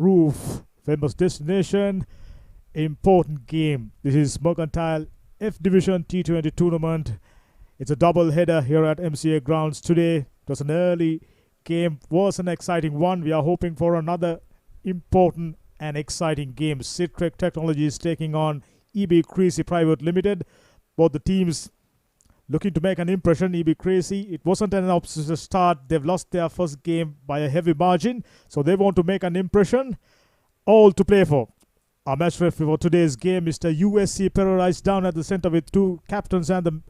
roof, famous destination, important game. This is Mercantile F Division T20 tournament. It's a double header here at MCA grounds today. It was an early game, was an exciting one. We are hoping for another important and exciting game. Citric Technologies taking on EB Creasy Private Limited. Both the teams looking to make an impression. EB Creasy, it wasn't an obsessive start. They've lost their first game by a heavy margin, so they want to make an impression. All to play for. Our match referee for today's game, Mr. USC Pereira, is down at the center with two captains and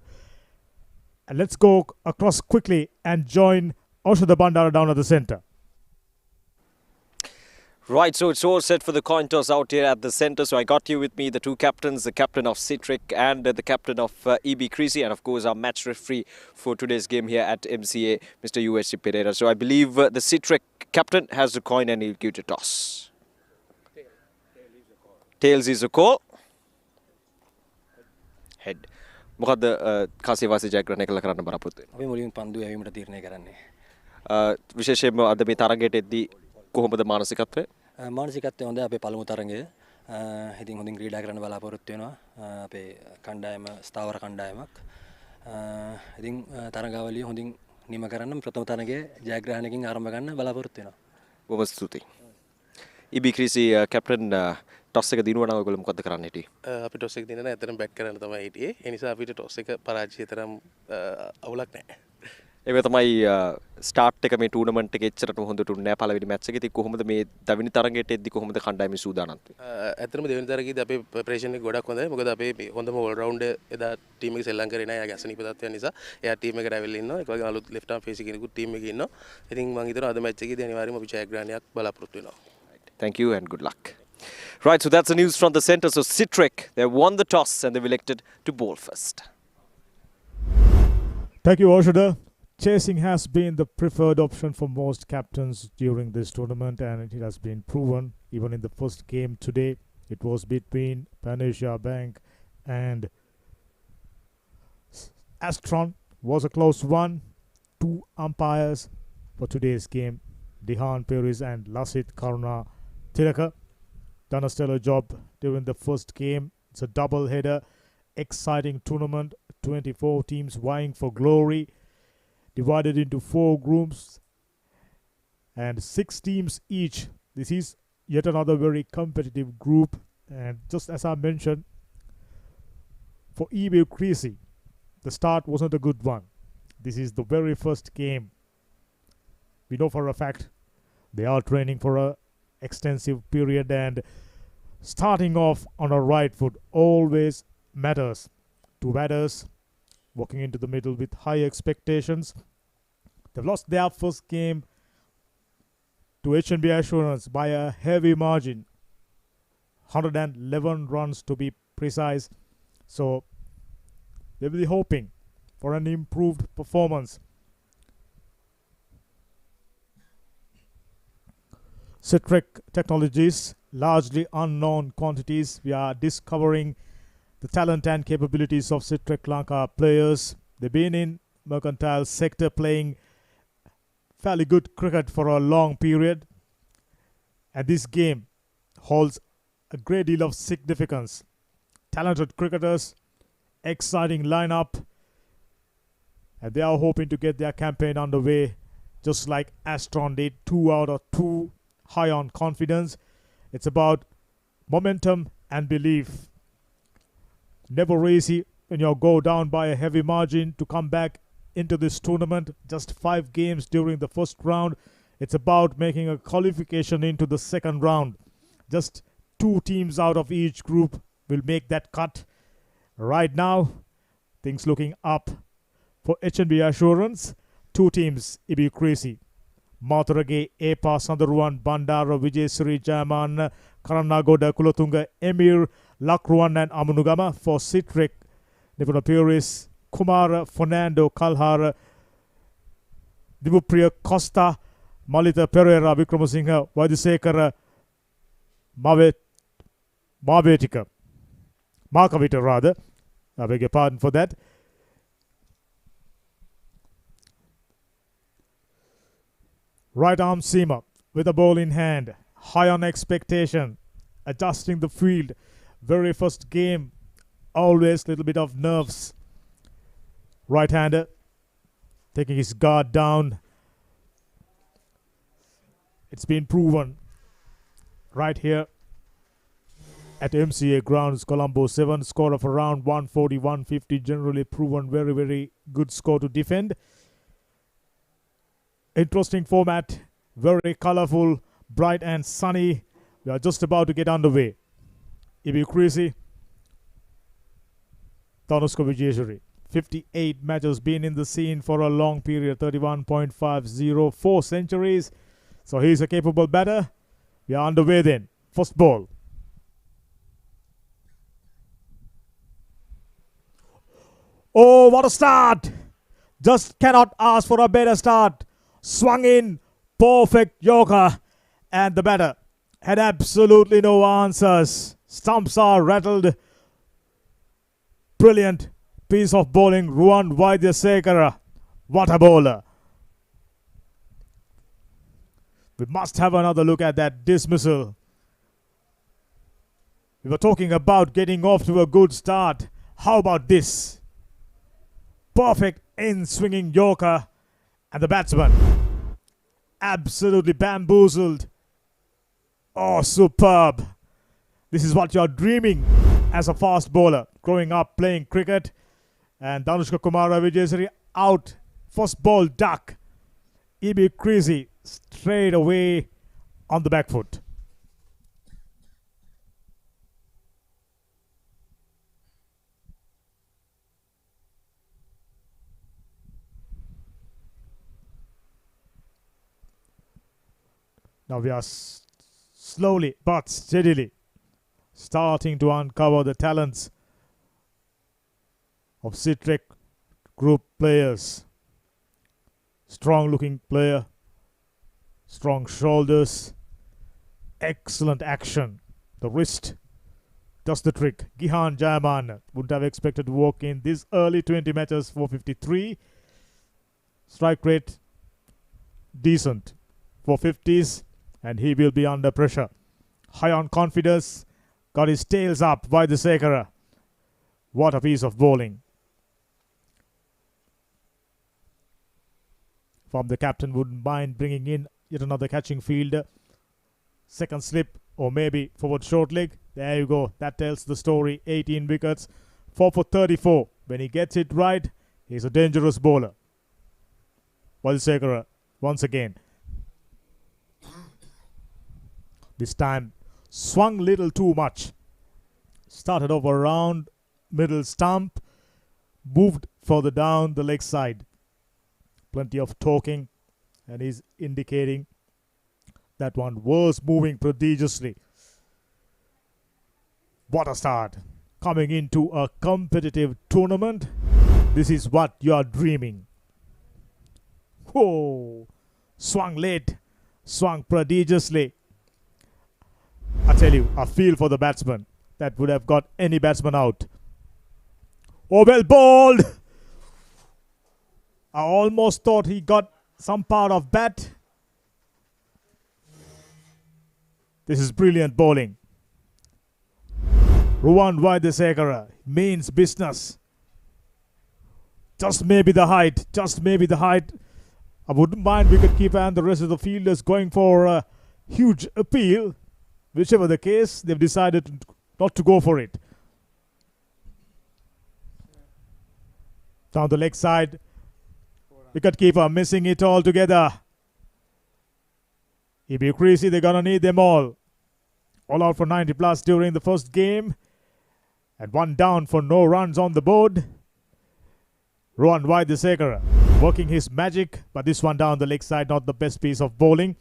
let's go across quickly and join Oshada Bandara down at the center. Right, so it's all set for the coin toss out here at the centre. So I got you with me, the two captains, the captain of Citric and the captain of EB Creasy, and of course our match referee for today's game here at MCA, Mr. USC Pereira. So I believe the Citric captain has the coin and he'll give it a toss. Tails is a call. Head. මොකද කාසිය වාසි ජයග්‍රහණය කළ කරන්න බලාපොරොත්තු වෙන්නේ. අපි මුලින් පන්දු යැවීමට තීරණය කරන්නේ. විශේෂයෙන්ම අද මේ තරගයට එද්දී කොහොමද මානසිකත්වය? මානසිකත්වය හොඳයි. අපේ පළමු තරගය. ඉතින් හොඳින් ක්‍රීඩා කරන්න බලාපොරොත්තු වෙනවා. අපේ කණ්ඩායම ස්ථාවර කණ්ඩායමක්. ඉතින් තරගාවලිය හොඳින් නිම කරන්න ප්‍රථම තරගයේ ජයග්‍රහණයකින් ආරම්භ ගන්න බලාපොරොත්තු වෙනවා. බොහොම ස්තුතියි. EB Creasy කැප්ටන් टॉस එක දිනුවා නම් ඔයගොල්ලෝ මොකද්ද කරන්න හිටියේ? අපි टॉस එක දිනන ඇත්තටම බැට් කරන්න තමයි හිටියේ. ඒ නිසා අපිට टॉस එක පරාජය තරම් අවුලක් නැහැ. ඒක තමයි ස්ටාර්ට් එක මේ ටූර්නමන්ට් එකේ එච්චරටම හොඳට උන්නේ නැහැ පළවෙනි මැච් එකේ. ඉතින් කොහොමද මේ දෙවෙනි තරගයට එද්දි කොහොමද කණ්ඩායමේ සූදානම් වෙන්නේ? ඇත්තටම දෙවෙනි තරගයේදී අපේ ප්‍රෙපරේෂන් එක ගොඩක් හොඳයි. මොකද අපේ හොඳම ඕල් රවුන්ඩර් එදා ටීම් එකේ සෙල්ලම් කරේ නැහැ. එයාගේ අසනීප තත්ත්වයන් නිසා. එයා ටීම් එකට ඇවිල්ලා ඉන්නවා. ඒක වගේම අලුත් ලෙෆ්ට් ආම් ෆේස් කෙනෙකුත් ටීම් එකේ ඉන්නවා. ඉතින් මම හිතනවා අද මැච් එකේදී අනිවාර්යයෙන්ම අපි ජයග්‍රහණයක් බලාපොරොත්තු වෙනවා. Thank you and good luck. Right, so that's the news from the centre. So Citric, they won the toss and they've elected to bowl first. Thank you, Oshada. Chasing has been the preferred option for most captains during this tournament, and it has been proven even in the first game today. It was between Panasia Bank and Astron. Was a close one. Two umpires for today's game, Dihan Peris and Lasit Karuna Tiraka. Done a stellar job during the first game. It's a double header, exciting tournament. 24 teams vying for glory, divided into 4 groups and 6 teams each. This is yet another very competitive group, and just as I mentioned, for EB Creasy, the start wasn't a good one. This is the very first game. We know for a fact they are training for a extensive period, and starting off on a right foot always matters. 2 batters walking into the middle with high expectations. They've lost their first game to HNB Assurance by a heavy margin, 111 runs to be precise. So they'll be hoping for an improved performance. Citric Technologies, largely unknown quantities. We are discovering the talent and capabilities of Citric Lanka players. They've been in mercantile sector playing fairly good cricket for a long period, and this game holds a great deal of significance. Talented cricketers, exciting lineup, and they are hoping to get their campaign underway just like Astron did. 2 out of 2, high on confidence. It's about momentum and belief. Never easy when you go down by a heavy margin to come back into this tournament. Just 5 games during the first round. It's about making a qualification into the second round. Just 2 teams out of each group will make that cut. Right now, things looking up for HNB Assurance. 2 teams, EB Creasy, Maturage, Epa, Sandaruan, Bandara, Vijay Jaman, Karanagoda, Kulotunga, Emir, Lakruan and Amunugama. For Citric, Nipuna Puris, Kumar, Fernando, Kalhar, Divupriya Costa, Malita Pereira, Vikramasinghe, Vaidisekara, Markavita rather. I beg your pardon for that. Right arm seamer with a ball in hand. high on expectation, adjusting the field. Very first game, always a little bit of nerves. Right-hander taking his guard down. It's been proven right here at MCA grounds, Colombo 7, score of around 140, 150, generally proven very, very good score to defend. Interesting format, very colorful, bright and sunny. We are just about to get underway. Ibi Creasy, Tanushka Vijayeshwari. 58 matches, been in the scene for a long period, 31.504 centuries. So he's a capable batter. We are underway then. First ball. Oh, what a start! Just cannot ask for a better start. Swung in, perfect Yorker, and the batter had absolutely no answers. Stumps are rattled. Brilliant piece of bowling, Ruwan Vaidyasekara. What a bowler. We must have another look at that dismissal. We were talking about getting off to a good start. How about this? Perfect in-swinging Yorker, and the batsman absolutely bamboozled. Oh, superb. This is what you're dreaming as a fast bowler, growing up playing cricket. And Danushka Kumara Vijayeshwari out. First ball duck. Ibi Creasy straight away on the back foot. Now we are slowly but steadily starting to uncover the talents of Citric Group players. Strong looking player, strong shoulders, excellent action. The wrist does the trick. Gihan Jayaman wouldn't have expected to walk in this early, 20 matches, 453. Strike rate decent, 450s, and he will be under pressure. High on confidence, got his tails up by the Sekara. What a piece of bowling. From the captain, wouldn't mind bringing in yet another catching fielder. Second slip, or maybe forward short leg. There you go. That tells the story. 18 wickets, 4 for 34. When he gets it right, he's a dangerous bowler. Vaidyasekara once again. This time, swung little too much. Started off around middle stump, moved further down the leg side. Plenty of talking, and he's indicating that one was moving prodigiously. What a start. Coming into a competitive tournament, this is what you are dreaming. Whoa! Swung late, swung prodigiously. I tell you, I feel for the batsman. That would have got any batsman out. Oh, well bowled! I almost thought he got some part of bat. This is brilliant bowling. Ruwan Vaidyasekara means business. Just maybe the height. Just maybe the height. I wouldn't mind wicketkeeper and the rest of the fielders going for a huge appeal. Whichever the case, they've decided not to go for it. Down the leg side. Wicketkeeper missing it all together. Ibi Creasy, they're going to need them all. All out for 90 plus during the first game. And one down for no runs on the board. Ruwan Vaidyasekara working his magic. But this one down the leg side, not the best piece of bowling.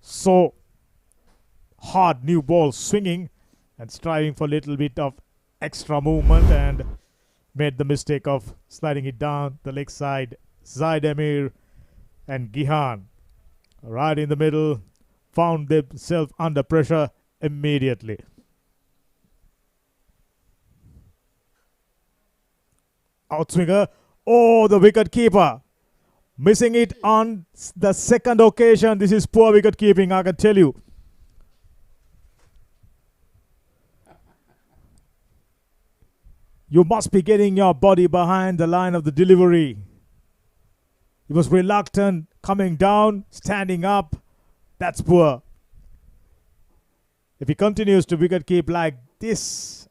So hard new ball swinging and striving for a little bit of extra movement, and made the mistake of sliding it down the leg side. Zaid Amir and Gihan right in the middle found themselves under pressure immediately. Outswinger. Oh, the wicket keeper missing it on the second occasion. This is poor wicket keeping, I can tell you. You must be getting your body behind the line of the delivery. He was reluctant, coming down, standing up. That's poor. If he continues to wicket keep like this,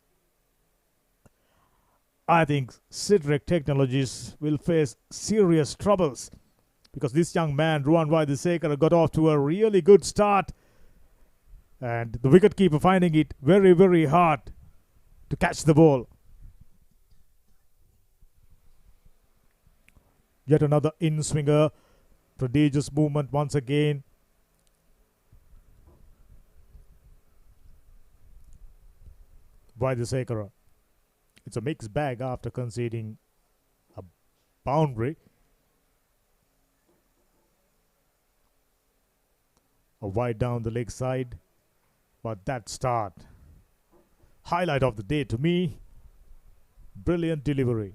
I think Citric Technologies will face serious troubles, because this young man, Ruan Vaidyasekara, got off to a really good start, and the wicketkeeper finding it very, very hard to catch the ball. Yet another in-swinger. Prodigious movement once again. Vaidyasekara. It's a mixed bag after conceding a boundary. A wide down the leg side. But that start. Highlight of the day to me. Brilliant delivery.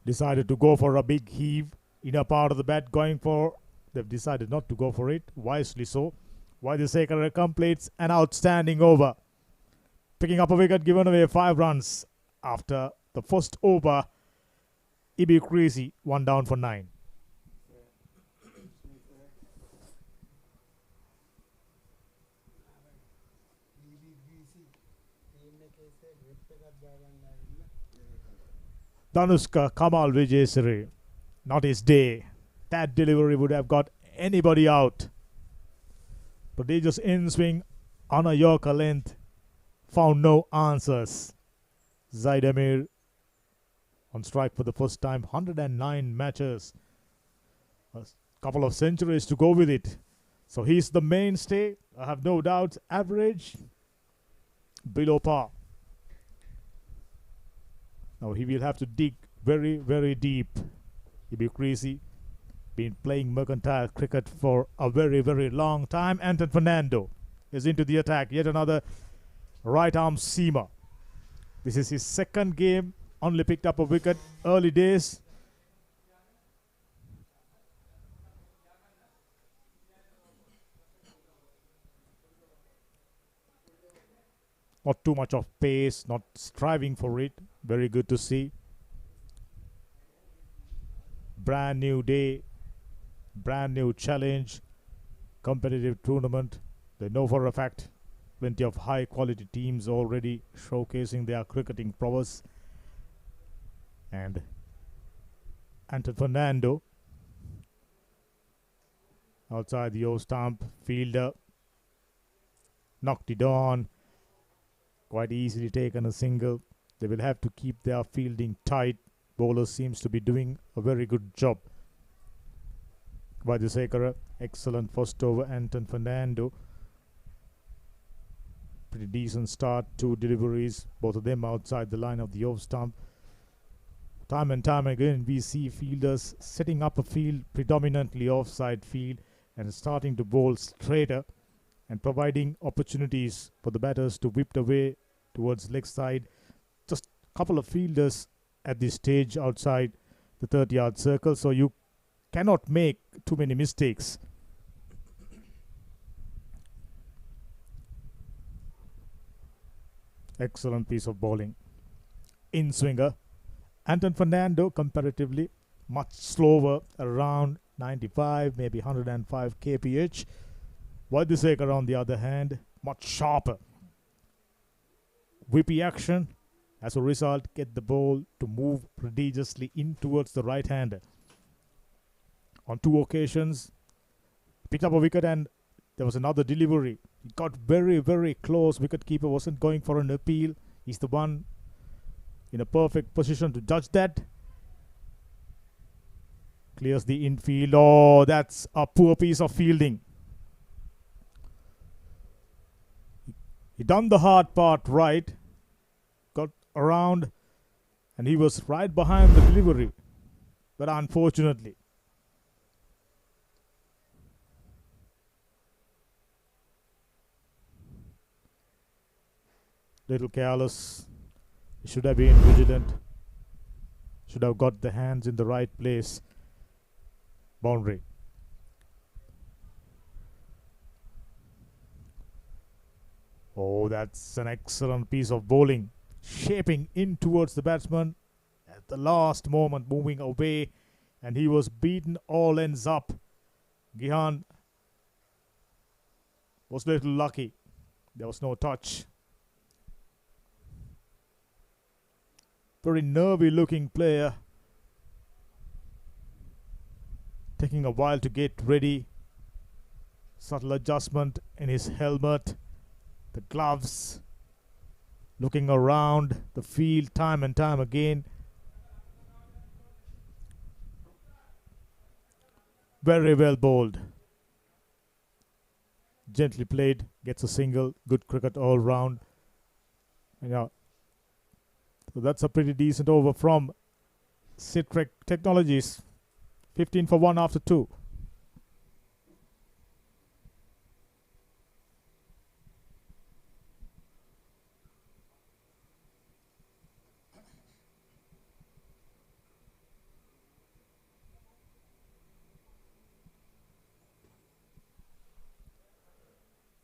Decided to go for a big heave. Inner part of the bat going for. They've decided not to go for it. Wisely so. Vaidyasekara completes an outstanding over. Picking up a wicket, given away 5 runs after the first over. EB Creasy 1 down for 9. Danushka Kamal Vijayasiri. Not his day. That delivery would have got anybody out. Prodigious in-swing on a Yorker length. Found no answers. Zaid Amir on strike for the first time. 109 matches. A couple of centuries to go with it. So he's the mainstay. I have no doubts. Average below par. Now he will have to dig very, very deep. He'll be Creasy. Been playing mercantile cricket for a very, very long time. Anton Fernando is into the attack. Yet another right arm seamer. This is his second game. Only picked up a wicket early days. Not too much of pace, not striving for it. Very good to see. Brand new day, brand new challenge, competitive tournament. They know for a fact plenty of high quality teams already showcasing their cricketing prowess. And Anton Fernando outside the O-stump, fielder knocked it on. Quite easily taken a single. They will have to keep their fielding tight. Bowler seems to be doing a very good job. Vaidyasekara, excellent first over. Anton Fernando, pretty decent start. 2 deliveries, both of them outside the line of the off stump. Time and time again we see fielders setting up a field, predominantly offside field, and starting to bowl straighter and providing opportunities for the batters to whip away towards leg side. Just a couple of fielders at this stage outside the 30-yard circle, so you cannot make too many mistakes. Excellent piece of bowling. In swinger. Anton Fernando comparatively much slower, around 95, maybe 105 kph. Vaidyasekara on the other hand, much sharper. Whippy action. As a result, get the ball to move prodigiously in towards the right hander. On 2 occasions, picked up a wicket and there was another delivery. It got very, very close. Wicketkeeper wasn't going for an appeal. He's the one in a perfect position to judge that. Clears the infield. Oh, that's a poor piece of fielding. He done the hard part right. Got around and he was right behind the delivery. But unfortunately, little careless. He should have been vigilant. Should have got the hands in the right place. Boundary. Oh, that's an excellent piece of bowling. Shaping in towards the batsman at the last moment, moving away, and he was beaten all ends up. Gihan was a little lucky. There was no touch. Very nervy looking player. Taking a while to get ready. Subtle adjustment in his helmet. The gloves. Looking around the field time and time again. Very well bowled. Gently played. Gets a single. Good cricket all round. Yeah. So that's a pretty decent over from Citric Technologies. 15 for 1 after 2.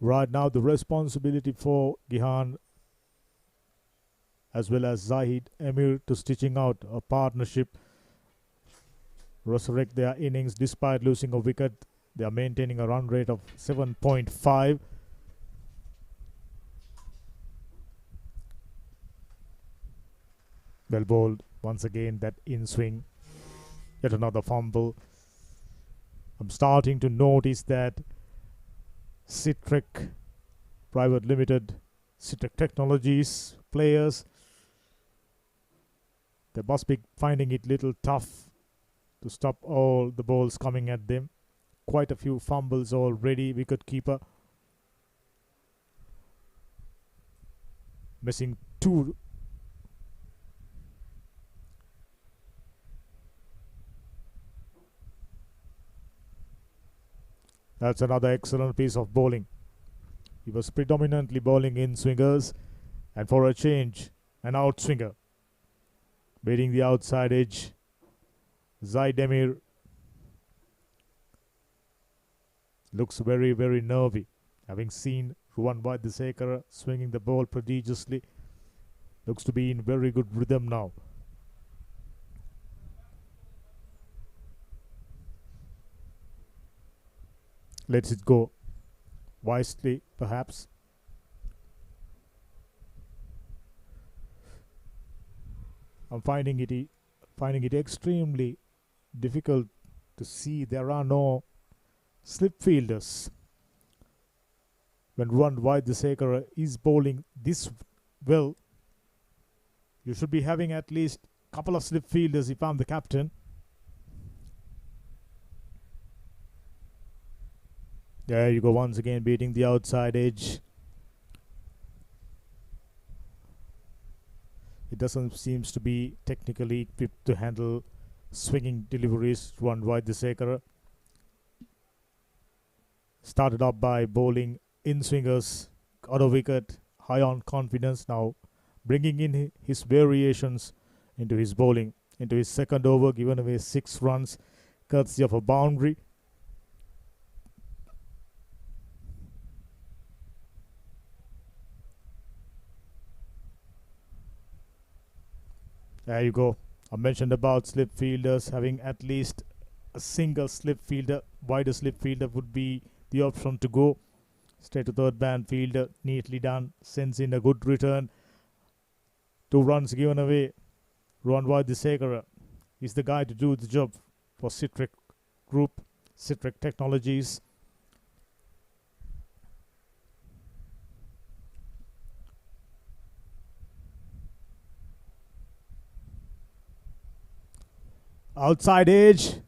Right now, the responsibility for Gihan as well as Zahid Emir to stitching out a partnership, resurrect their innings despite losing a wicket. They are maintaining a run rate of 7.5. Well bowled once again, that in swing. Yet another fumble. I'm starting to notice that Citric Private Limited, Citric Technologies players, they must be finding it little tough to stop all the balls coming at them. Quite a few fumbles already. Wicketkeeper missing 2. That's another excellent piece of bowling. He was predominantly bowling in swingers, and for a change, an outswinger. Beating the outside edge, Zaidemir looks very, very nervy. Having seen Ruwan Vaidyasekara swinging the ball prodigiously, looks to be in very good rhythm now. Lets it go wisely, perhaps. I'm finding it extremely difficult to see there are no slip fielders. When Ruwan Vaidyasekara is bowling this well, you should be having at least a couple of slip fielders if I'm the captain. There you go, once again beating the outside edge. It doesn't seem to be technically equipped to handle swinging deliveries. Ruwan Vaidyasekara started up by bowling in swingers, got a wicket, high on confidence, now bringing in his variations into his bowling. Into his second over, given away 6 runs, courtesy of a boundary. There you go. I mentioned about slip fielders having at least a single slip fielder. Wider slip fielder would be the option to go. Straight to third man fielder, neatly done. Sends in a good return. 2 runs given away. Ruwan Vaidyasekara is the guy to do the job for Citric Group, Citric Technologies. Outside edge,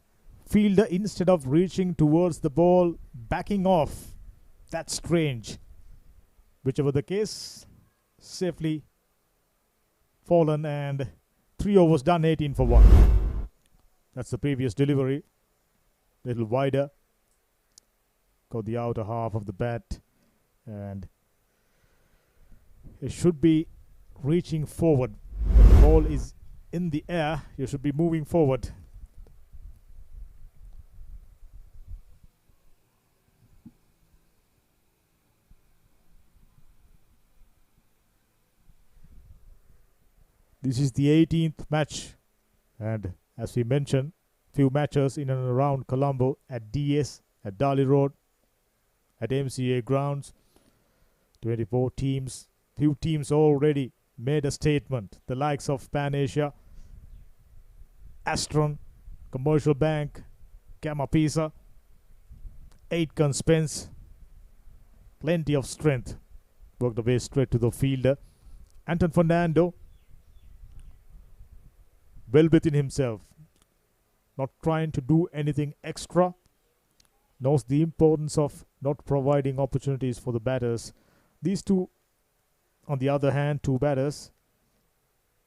fielder instead of reaching towards the ball, backing off. That's strange. Whichever the case, safely fallen and 3 overs done, 18 for 1. That's the previous delivery. Little wider. Got the outer half of the bat and it should be reaching forward. When the ball is in the air, you should be moving forward. This is the 18th match, and as we mentioned, few matches in and around Colombo at DS, at Dali Road, at MCA grounds. 24 teams, few teams already made a statement. The likes of Pan Asia, Astron, Commercial Bank, Gamma Pisa, 8 gun Spence, plenty of strength. Worked the way straight to the fielder. Anton Fernando, well within himself, not trying to do anything extra, knows the importance of not providing opportunities for the batters. These two, on the other hand, two batters,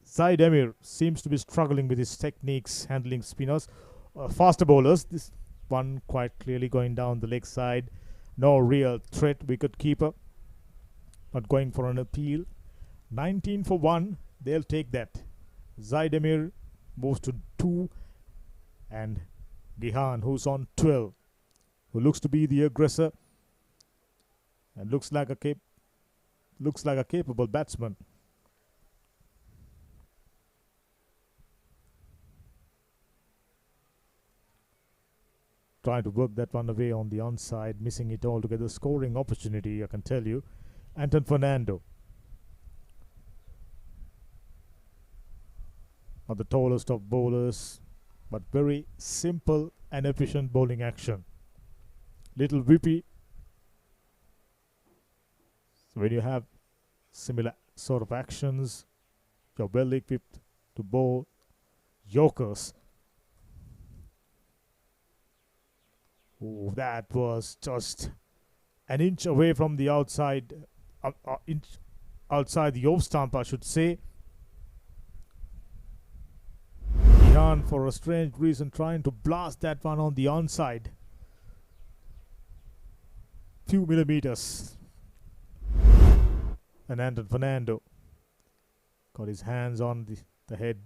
Zaid Emir seems to be struggling with his techniques handling spinners, faster bowlers. This one quite clearly going down the leg side. No real threat, wicket keeper. Not going for an appeal. 19 for 1, they'll take that. Zaid Emir moves to 2, and Gihan, who's on 12, who looks to be the aggressor and looks like a capable batsman. Trying to work that one away on the onside, missing it altogether. Scoring opportunity, I can tell you. Anton Fernando. Not the tallest of bowlers, but very simple and efficient bowling action. Little whippy. So when you have similar sort of actions, you're well equipped to bowl Yorkers. Oh, that was just an inch away from the outside, outside the off stump, I should say. Iran, for a strange reason, trying to blast that one on the onside. Few millimeters. And Anton Fernando got his hands on the head.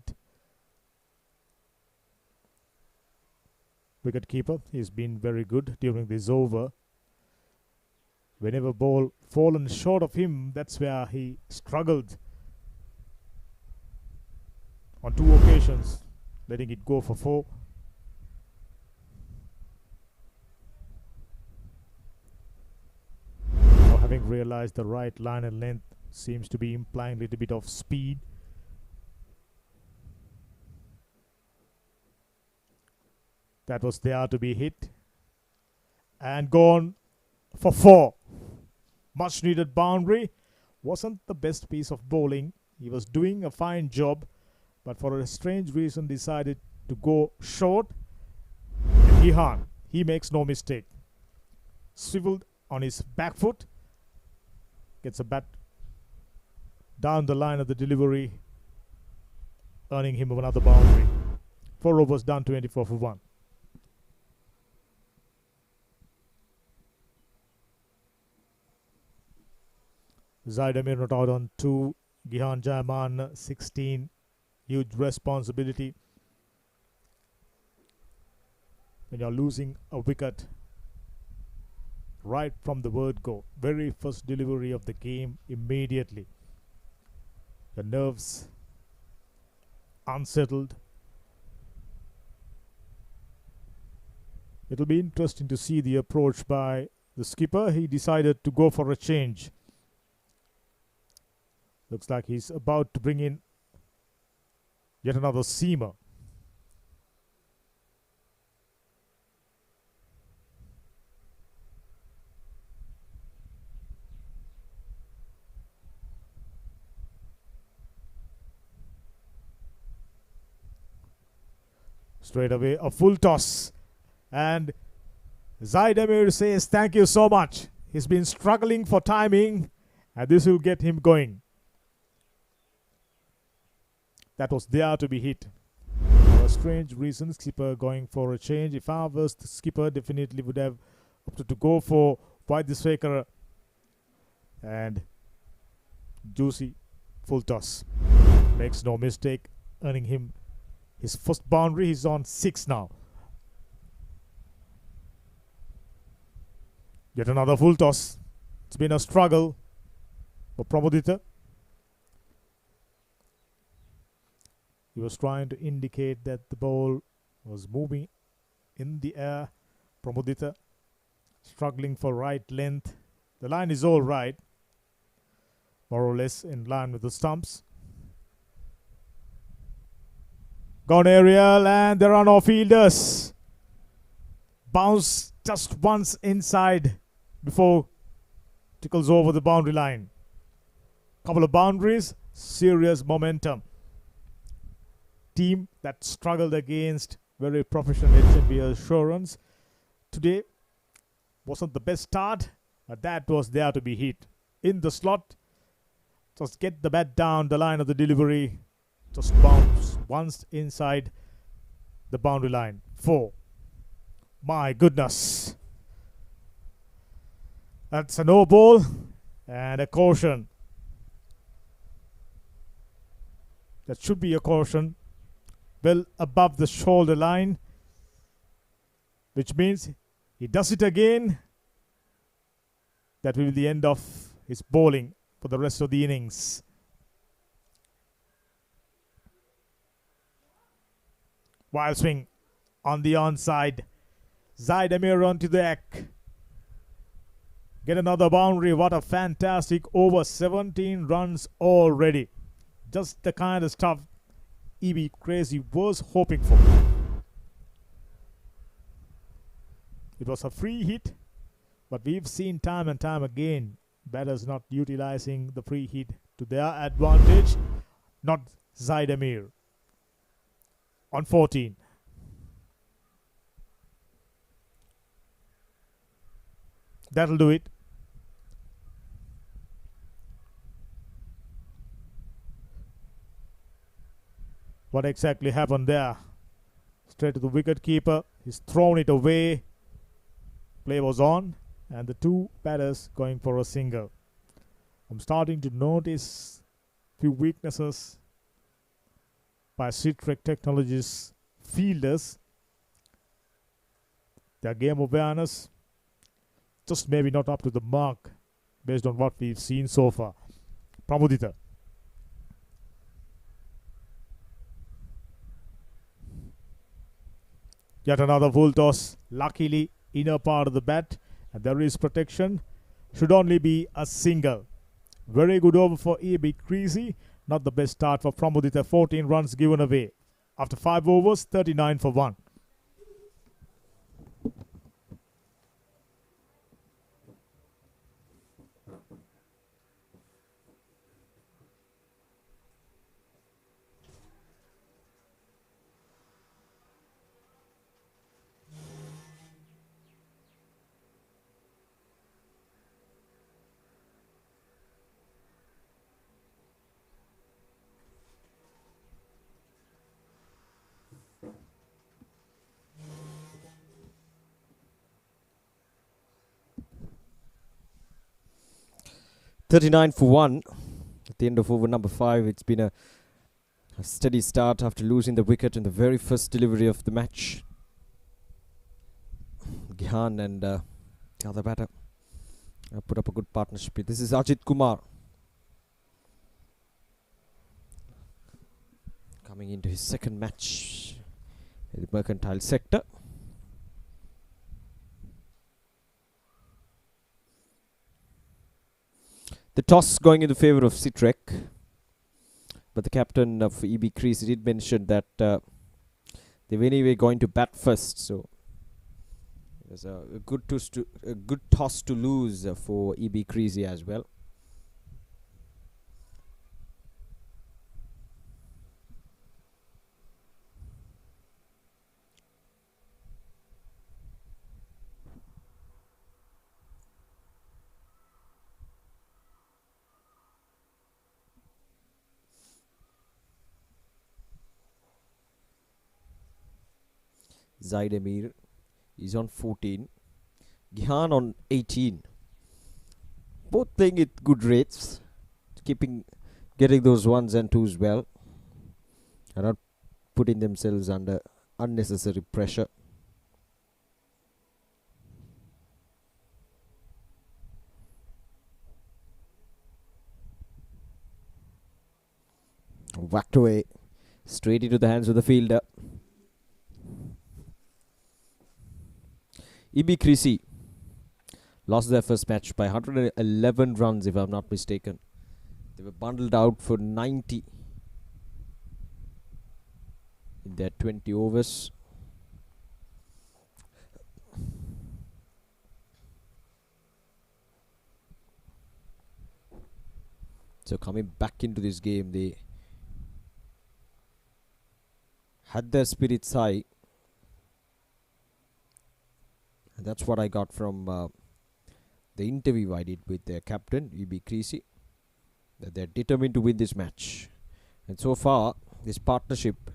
Wicket keeper, he's been very good during this over. Whenever ball fallen short of him, that's where he struggled. On 2 occasions, letting it go for 4. Now, having realized the right line and length seems to be implying a little bit of speed. That was there to be hit. And gone for 4. Much needed boundary. Wasn't the best piece of bowling. He was doing a fine job, but for a strange reason decided to go short. And Gihan, he makes no mistake. Swiveled on his back foot. Gets a bat down the line of the delivery, earning him another boundary. 4 overs done, 24 for 1. Zaid Amir not out on 2. Gihan Jaiman 16. Huge responsibility when you're losing a wicket right from the word go. Very first delivery of the game, immediately. The nerves unsettled. It'll be interesting to see the approach by the skipper. He decided to go for a change. Looks like he's about to bring in yet another seamer. Straight away, a full toss. And Zaid Amir says, thank you so much. He's been struggling for timing, and this will get him going. That was there to be hit. For a strange reason, skipper going for a change. If I was the skipper, definitely would have opted to go for Vaidyasekara. And juicy full toss. Makes no mistake, earning him his first boundary. He's on 6 now. Yet another full toss. It's been a struggle for Pramodita. He was trying to indicate that the ball was moving in the air. Pramodita struggling for right length. The line is all right, more or less in line with the stumps. Gone aerial, and there are no fielders. Bounce just once inside before tickles over the boundary line. Couple of boundaries, serious momentum. Team that struggled against very professional HNB assurance today wasn't the best start, but that was there to be hit. In the slot, just get the bat down the line of the delivery, just bounce once inside the boundary line. 4. My goodness. That's a no ball and a caution. That should be a caution. Well above the shoulder line, which means he does it again. That will be the end of his bowling for the rest of the innings. Wild swing on the onside. Zaid Amir onto the deck. Get another boundary. What a fantastic over. 17 runs already. Just the kind of stuff EB Creasy was hoping for. It was a free hit, but we've seen time and time again batters not utilizing the free hit to their advantage. Not Zaid Amir. On 14. That'll do it. What exactly happened there? Straight to the wicket keeper. He's thrown it away. Play was on, and the two batters going for a single. I'm starting to notice few weaknesses by Citric Technologies fielders. Their game awareness just maybe not up to the mark based on what we've seen so far. Pramodita. Yet another full toss. Luckily, inner part of the bat, and there is protection. Should only be a single. Very good over for EB Creasy. Not the best start for Pramodita. 14 runs given away. After 5 overs, 39 for 1. $39 for 1 at the end of over number 5. It's been a steady start after losing the wicket in the very first delivery of the match. Gihan and the other batter put up a good partnership. This is Ajit Kumar coming into his second match in the mercantile sector. The toss going in the favour of Sitrek, but the captain of EB Creasy did mention that they were anyway going to bat first, so it was a good toss to lose for EB Creasy as well. Zaid Amir is on 14. Gihan on 18. Both playing at good rates, getting those ones and twos well, and not putting themselves under unnecessary pressure. Whacked away. Straight into the hands of the fielder. EB Creasy lost their first match by 111 runs, if I'm not mistaken. They were bundled out for 90 in their 20 overs. So coming back into this game, they had their spirits high. And that's what I got from the interview I did with their captain, EB Creasy, that they're determined to win this match. And so far, this partnership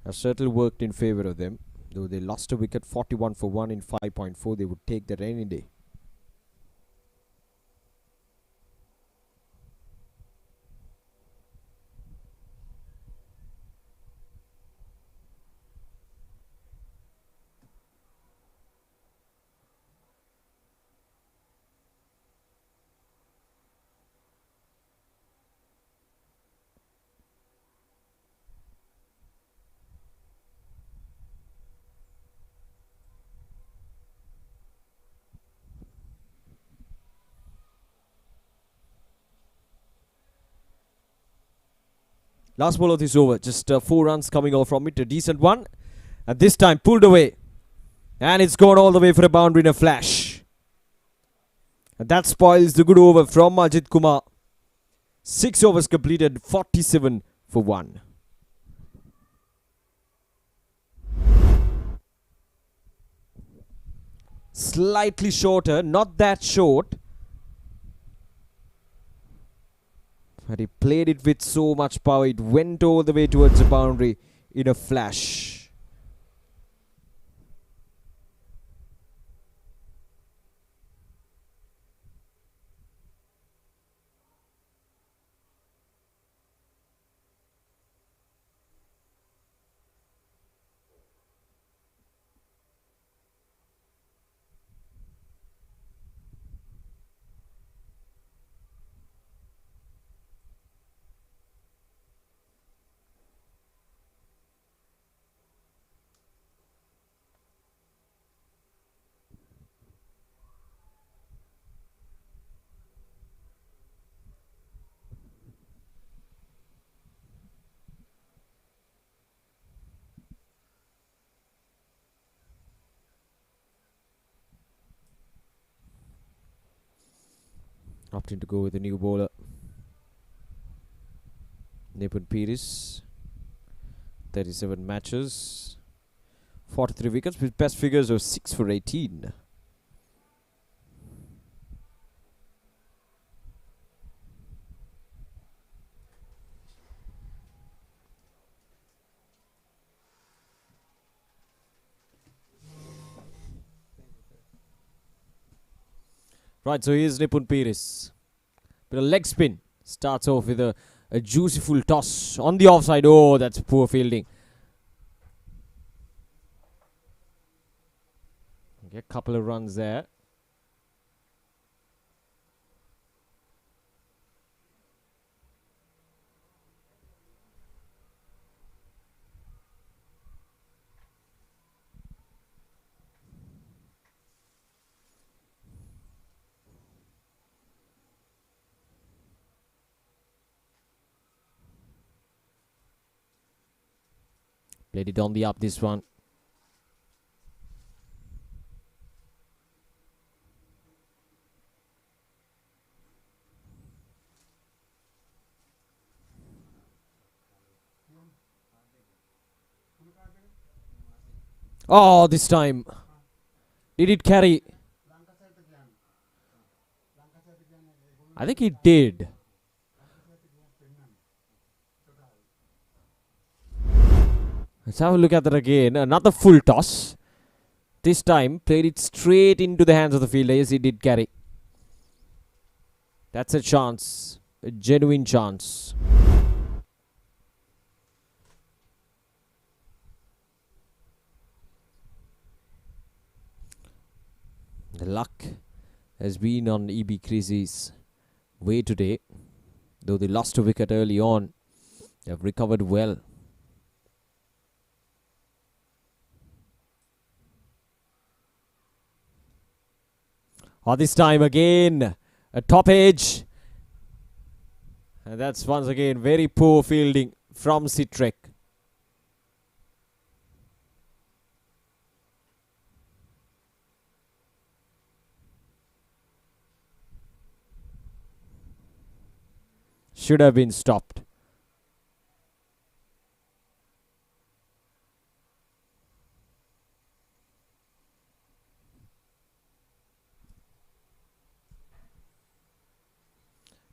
has certainly worked in favour of them. Though they lost a wicket, 41 for 1 in 5.4, they would take that any day. Last ball of this over, just 4 runs coming off from it, a decent one. And this time pulled away. And it's gone all the way for a boundary in a flash. And that spoils the good over from Ajit Kumar. 6 overs completed, 47 for 1. Slightly shorter, not that short. But he played it with so much power. It went all the way towards the boundary in a flash. Opting to go with a new bowler. Nipun Piris. 37 matches. 43 wickets with best figures of 6 for 18. Right, so here's Nipun Piris. But a leg spin. Starts off with a juicy full toss on the offside. Oh, that's poor fielding. Okay, a couple of runs there. Played it on the up, this one. Oh, this time. Did it carry? I think it did. Let's have a look at that again. Another full toss. This time, played it straight into the hands of the fielder. Yes, he did carry. That's a chance. A genuine chance. The luck has been on EB Creasy's way today. Though they lost a wicket early on, they have recovered well. This time again, a top edge. And that's once again very poor fielding from Citrek. Should have been stopped.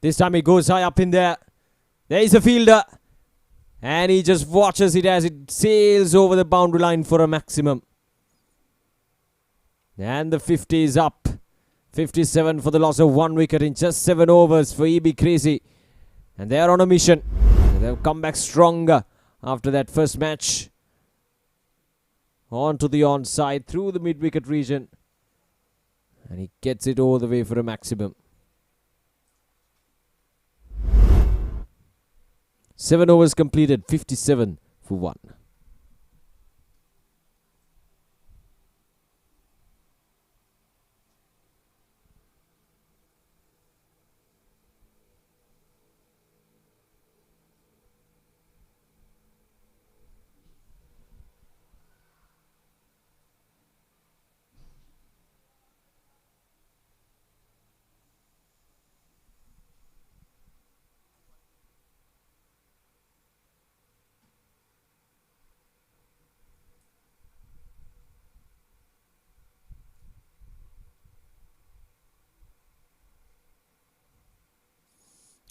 This time he goes high up in there. There is a fielder. And he just watches it as it sails over the boundary line for a maximum. And the 50 is up. 57 for the loss of 1 wicket in just 7 overs for EB Creasy. And they are on a mission. They'll come back stronger after that first match. On to the onside through the mid-wicket region. And he gets it all the way for a maximum. 7 overs completed, 57 for 1.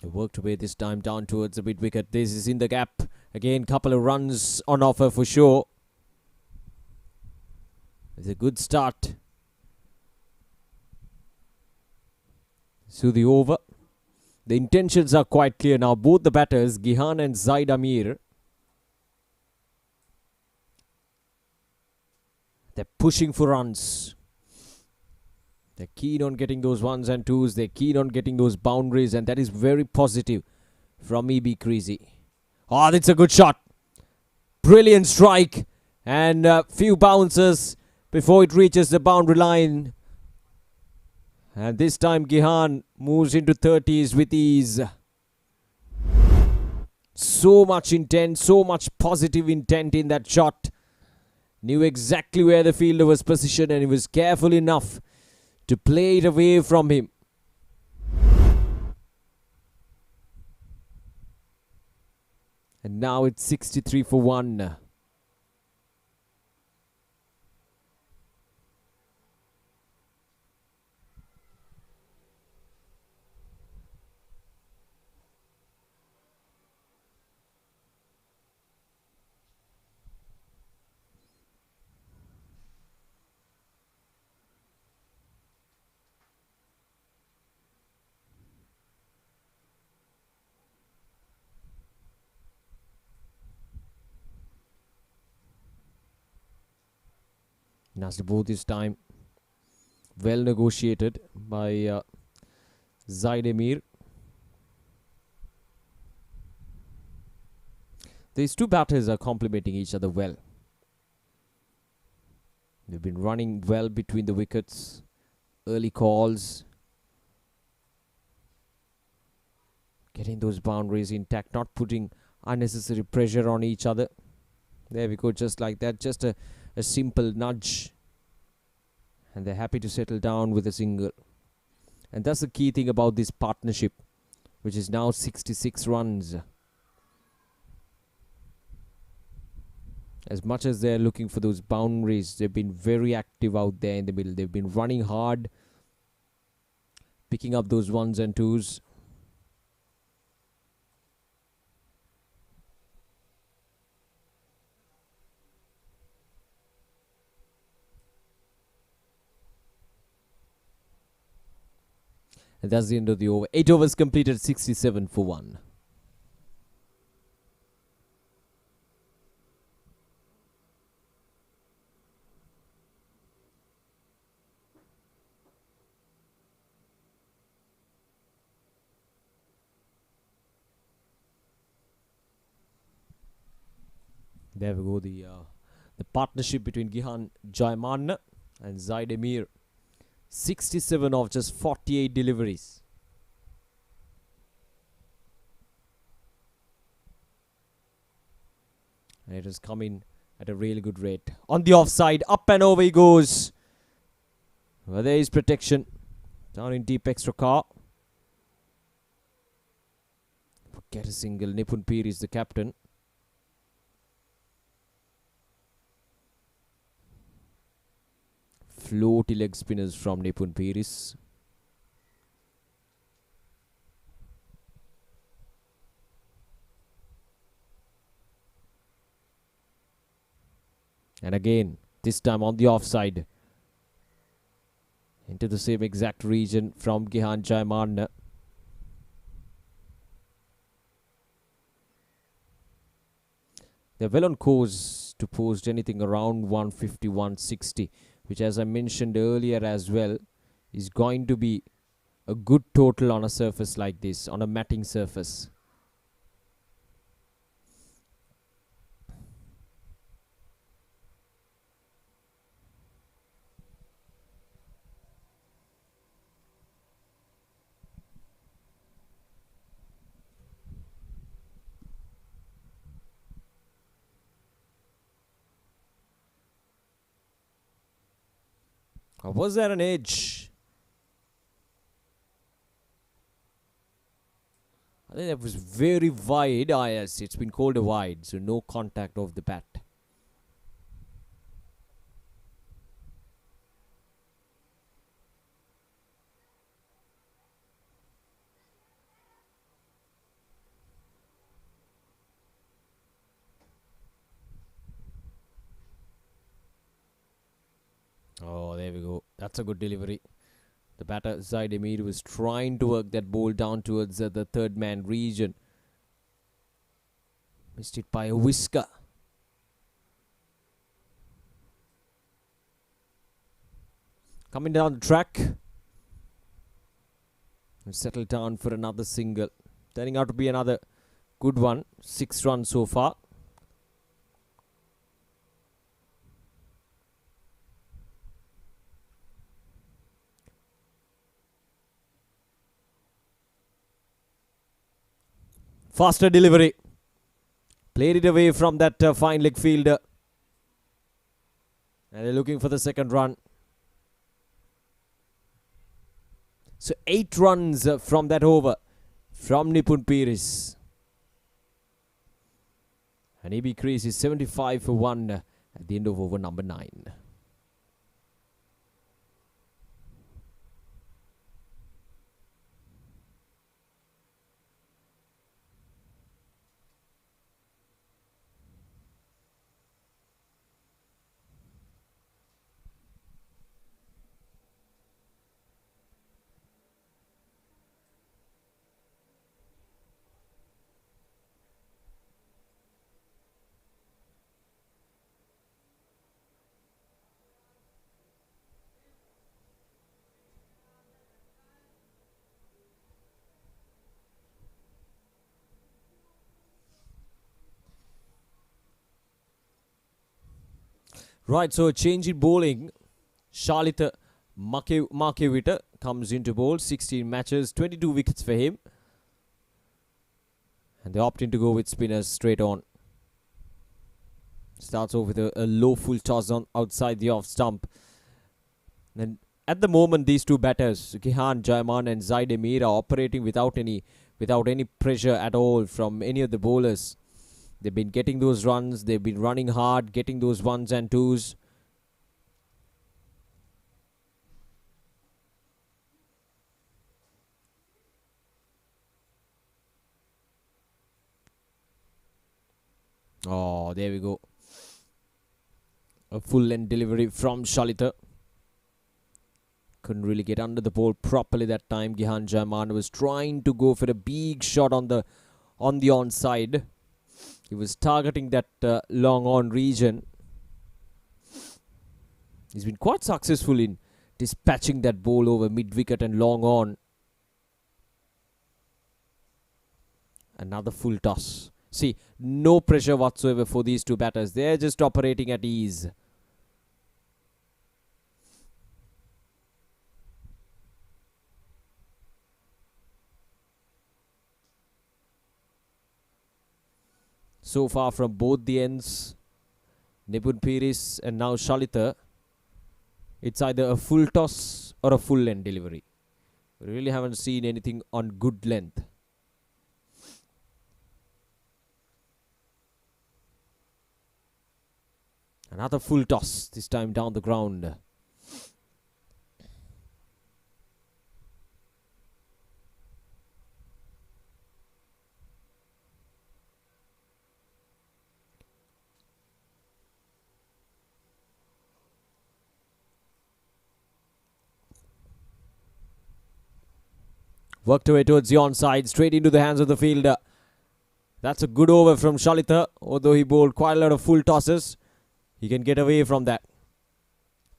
Worked away this time down towards the mid-wicket. This is in the gap. Again, couple of runs on offer for sure. It's a good start. So the over. The intentions are quite clear now. Both the batters, Gihan and Zaid Amir, they're pushing for runs. They're keen on getting those 1s and 2s. They're keen on getting those boundaries. And that is very positive from EB Creasy. Oh, that's a good shot. Brilliant strike. And a few bounces before it reaches the boundary line. And this time Gihan moves into 30s with ease. So much intent, so much positive intent in that shot. Knew exactly where the fielder was positioned and he was careful enough to play it away from him. And now it's 63 for 1. Nasty ball this time. Well negotiated by Zaid Amir. These two batters are complementing each other well. They've been running well between the wickets. Early calls. Getting those boundaries intact. Not putting unnecessary pressure on each other. There we go, just like that. Just a simple nudge. And they're happy to settle down with a single. And that's the key thing about this partnership, which is now 66 runs. As much as they're looking for those boundaries, they've been very active out there in the middle. They've been running hard, picking up those 1s and 2s. And that's the end of the over. 8 overs completed, 67 for 1. There we go, the partnership between Gihan Jaiman and Zaid Amir 67 of just 48 deliveries. And it has come in at a really good rate. On the offside, up and over he goes. Well, there is protection. Down in deep extra car. Get a single. Nipun Peer is the captain. Floaty leg spinners from Nipun Piris. And again, this time on the offside. Into the same exact region from Gihan Jaimanna. They're well on course to post anything around 150, 160, which, as I mentioned earlier as well, is going to be a good total on a surface like this, on a matting surface. Or was there an edge? I think that was very wide. Ah, yes, it's been called a wide, so no contact of the bat. Oh, there we go. That's a good delivery. The batter, Zaid Emir, was trying to work that ball down towards the third man region. Missed it by a whisker. Coming down the track. And settled down for another single. Turning out to be another good one. 6 runs so far. Faster delivery. Played it away from that fine leg fielder. And they're looking for the second run. So 8 runs from that over from Nipun Piris. And EB Creasy is 75 for 1 at the end of over number 9. Right, so a change in bowling. Charlotte Markevita comes into bowl. 16 matches, 22 wickets for him. And they opt in to go with spinners straight on. Starts off with a low full toss on outside the off stump. And at the moment, these two batters, Gihan Jaiman and Zaid Emir, are operating without any pressure at all from any of the bowlers. They've been getting those runs. They've been running hard, getting those 1s and 2s. Oh, there we go. A full-length delivery from Shalita. Couldn't really get under the ball properly that time. Gihan Jaiman was trying to go for a big shot on the onside. He was targeting that long on region. He's been quite successful in dispatching that ball over mid-wicket and long on. Another full toss. See, no pressure whatsoever for these two batters. They're just operating at ease. so far from both the ends. Nipun Piris and now Shalitha. It's either a full toss or a full end delivery. We really haven't seen anything on good length. Another full toss, this time down the ground. Worked away towards the onside, straight into the hands of the fielder. That's a good over from Shalitha, although he bowled quite a lot of full tosses. He can get away from that.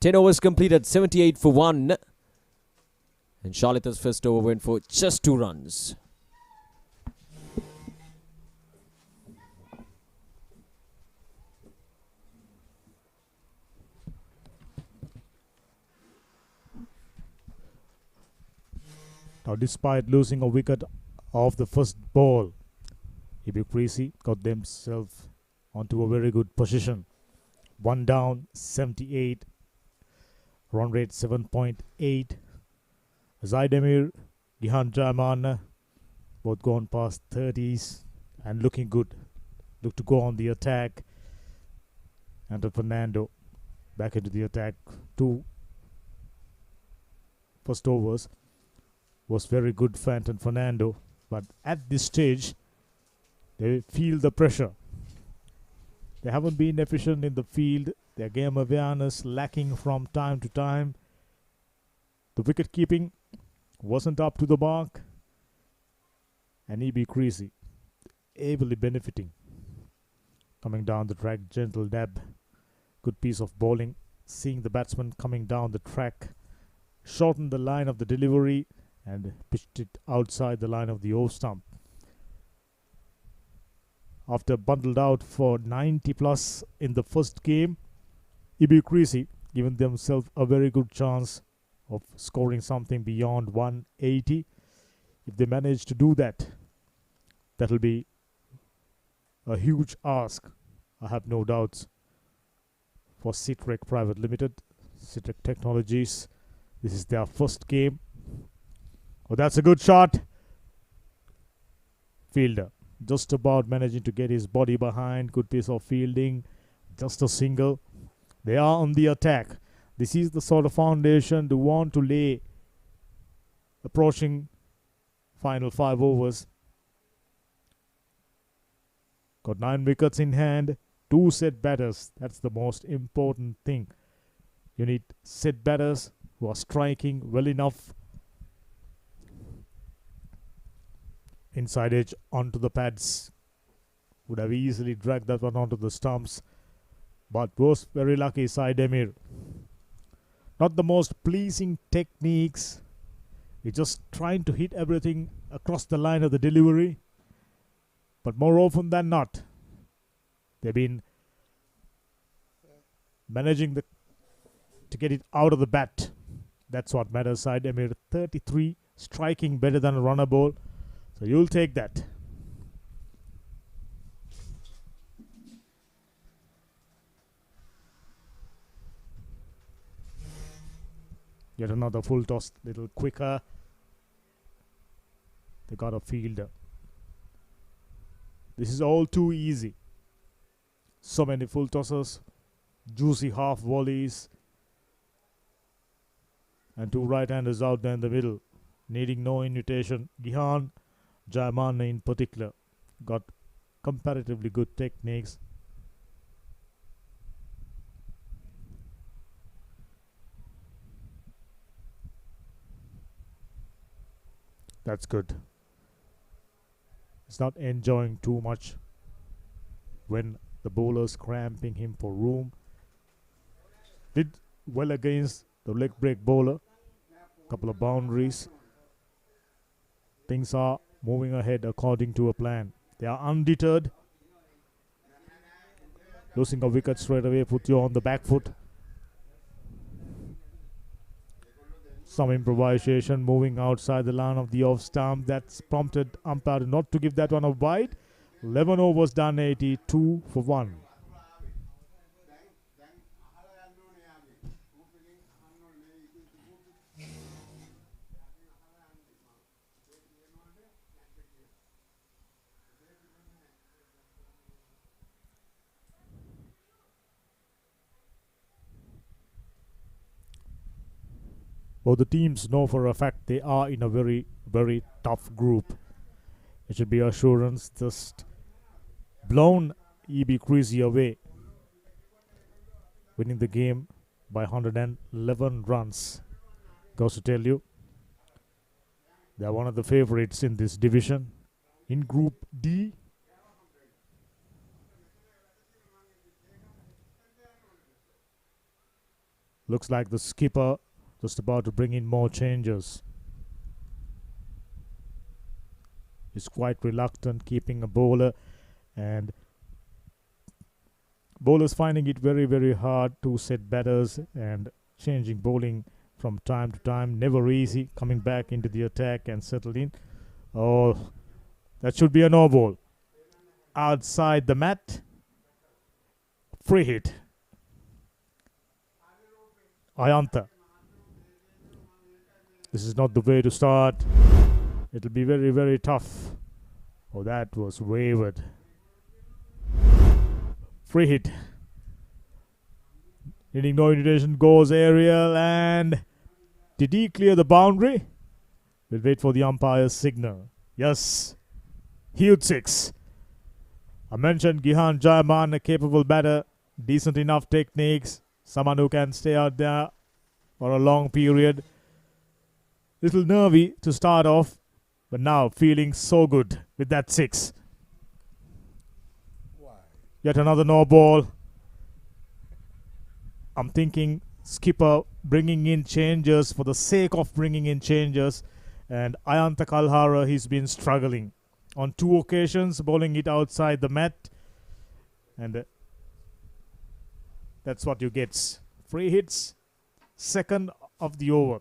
10 overs completed, 78 for 1. And Shalitha's first over went for just 2 runs. Now, despite losing a wicket off the first ball, Creasy got themselves onto a very good position. 1 down, 78. Run rate 7.8. Zaidemir, Gihan Jaman, both gone past 30s and looking good. Look to go on the attack. And Fernando back into the attack. 2 first overs was very good for Anton Fernando, but at this stage they feel the pressure. They haven't been efficient in the field. Their game awareness lacking from time to time. The wicket keeping wasn't up to the mark, and Creasy ably benefiting. Coming down the track, gentle dab, good piece of bowling. Seeing the batsman coming down the track, shortened the line of the delivery and pitched it outside the line of the off stump. After bundled out for 90 plus in the first game, Creasy given themselves a very good chance of scoring something beyond 180. If they manage to do that, that'll be a huge ask, I have no doubts, for Citric Private Limited, Citric Technologies. This is their first game. Oh, that's a good shot. Fielder just about managing to get his body behind. Good piece of fielding. Just a single. They are on the attack. This is the sort of foundation they want to lay approaching final 5 overs. Got 9 wickets in hand. 2 set batters. That's the most important thing. You need set batters who are striking well enough. Inside edge onto the pads. Would have easily dragged that one onto the stumps. But was very lucky, Saidemir. Not the most pleasing techniques. He's just trying to hit everything across the line of the delivery. But more often than not, they've been managing to get it out of the bat. That's what matters. Saidemir 33, striking better than a runner ball. So you'll take that. Yet another full toss, little quicker. They got a fielder. This is all too easy. So many full tosses, juicy half volleys, and 2 right-handers out there in the middle, needing no invitation. Gihan Jaimane in particular got comparatively good techniques. That's good. He's not enjoying too much when the bowler's cramping him for room. Did well against the leg break bowler. Couple of boundaries. Things are moving ahead according to a plan. They are undeterred. Losing a wicket straight away put you on the back foot. Some improvisation moving outside the line of the off stump. That's prompted umpire not to give that one a wide. 11 overs done, 82 for 1. Both the teams know for a fact they are in a very, very tough group. It should be assurance just blown EB Creasy away, winning the game by 111 runs. Goes to tell you, they are one of the favorites in this division. In Group D, looks like the skipper just about to bring in more changes. He's quite reluctant keeping a bowler, and bowlers finding it very, very hard to set batters and changing bowling from time to time. Never easy coming back into the attack and settle in. Oh, that should be a no ball. Outside the mat. Free hit. Ayantha. This is not the way to start. It'll be very, very tough. Oh, that was wavered. Free hit. Needing no indication, goes aerial, and did he clear the boundary? We'll wait for the umpire's signal. Yes. Huge 6. I mentioned Gihan Jayman, a capable batter, decent enough techniques, someone who can stay out there for a long period. Little nervy to start off, but now feeling so good with that 6. Yet another no ball. I'm thinking skipper bringing in changes for the sake of bringing in changes, and Ayantha Kalhara, he's been struggling on 2 occasions, bowling it outside the mat, and that's what you get. Free hits, second of the over.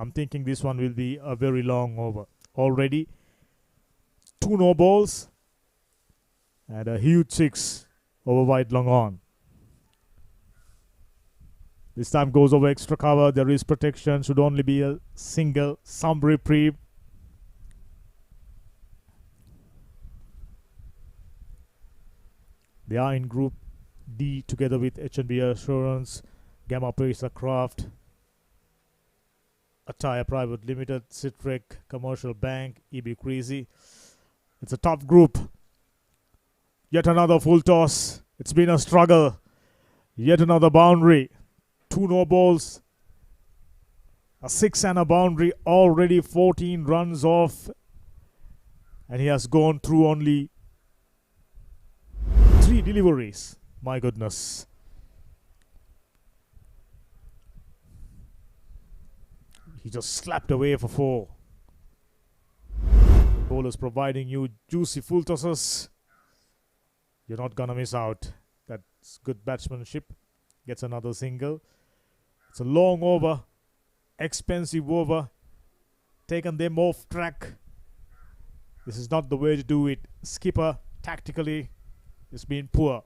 I'm thinking this one will be a very long over. Already 2 no balls and a huge 6 over wide long on. This time goes over extra cover. There is protection. Should only be a single. Some reprieve. They are in Group D together with H&B Assurance, Gamma Pesa Craft, Attire Private Limited, Citric, Commercial Bank, EB Creasy. It's a tough group. Yet another full toss. It's been a struggle. Yet another boundary. 2 no balls. A 6 and a boundary. Already 14 runs off. And he has gone through only 3 deliveries. My goodness. He just slapped away for 4. The bowlers providing you juicy full tosses. You're not gonna miss out. That's good batsmanship. Gets another single. It's a long over. Expensive over. Taken them off track. This is not the way to do it. Skipper, tactically, has been poor.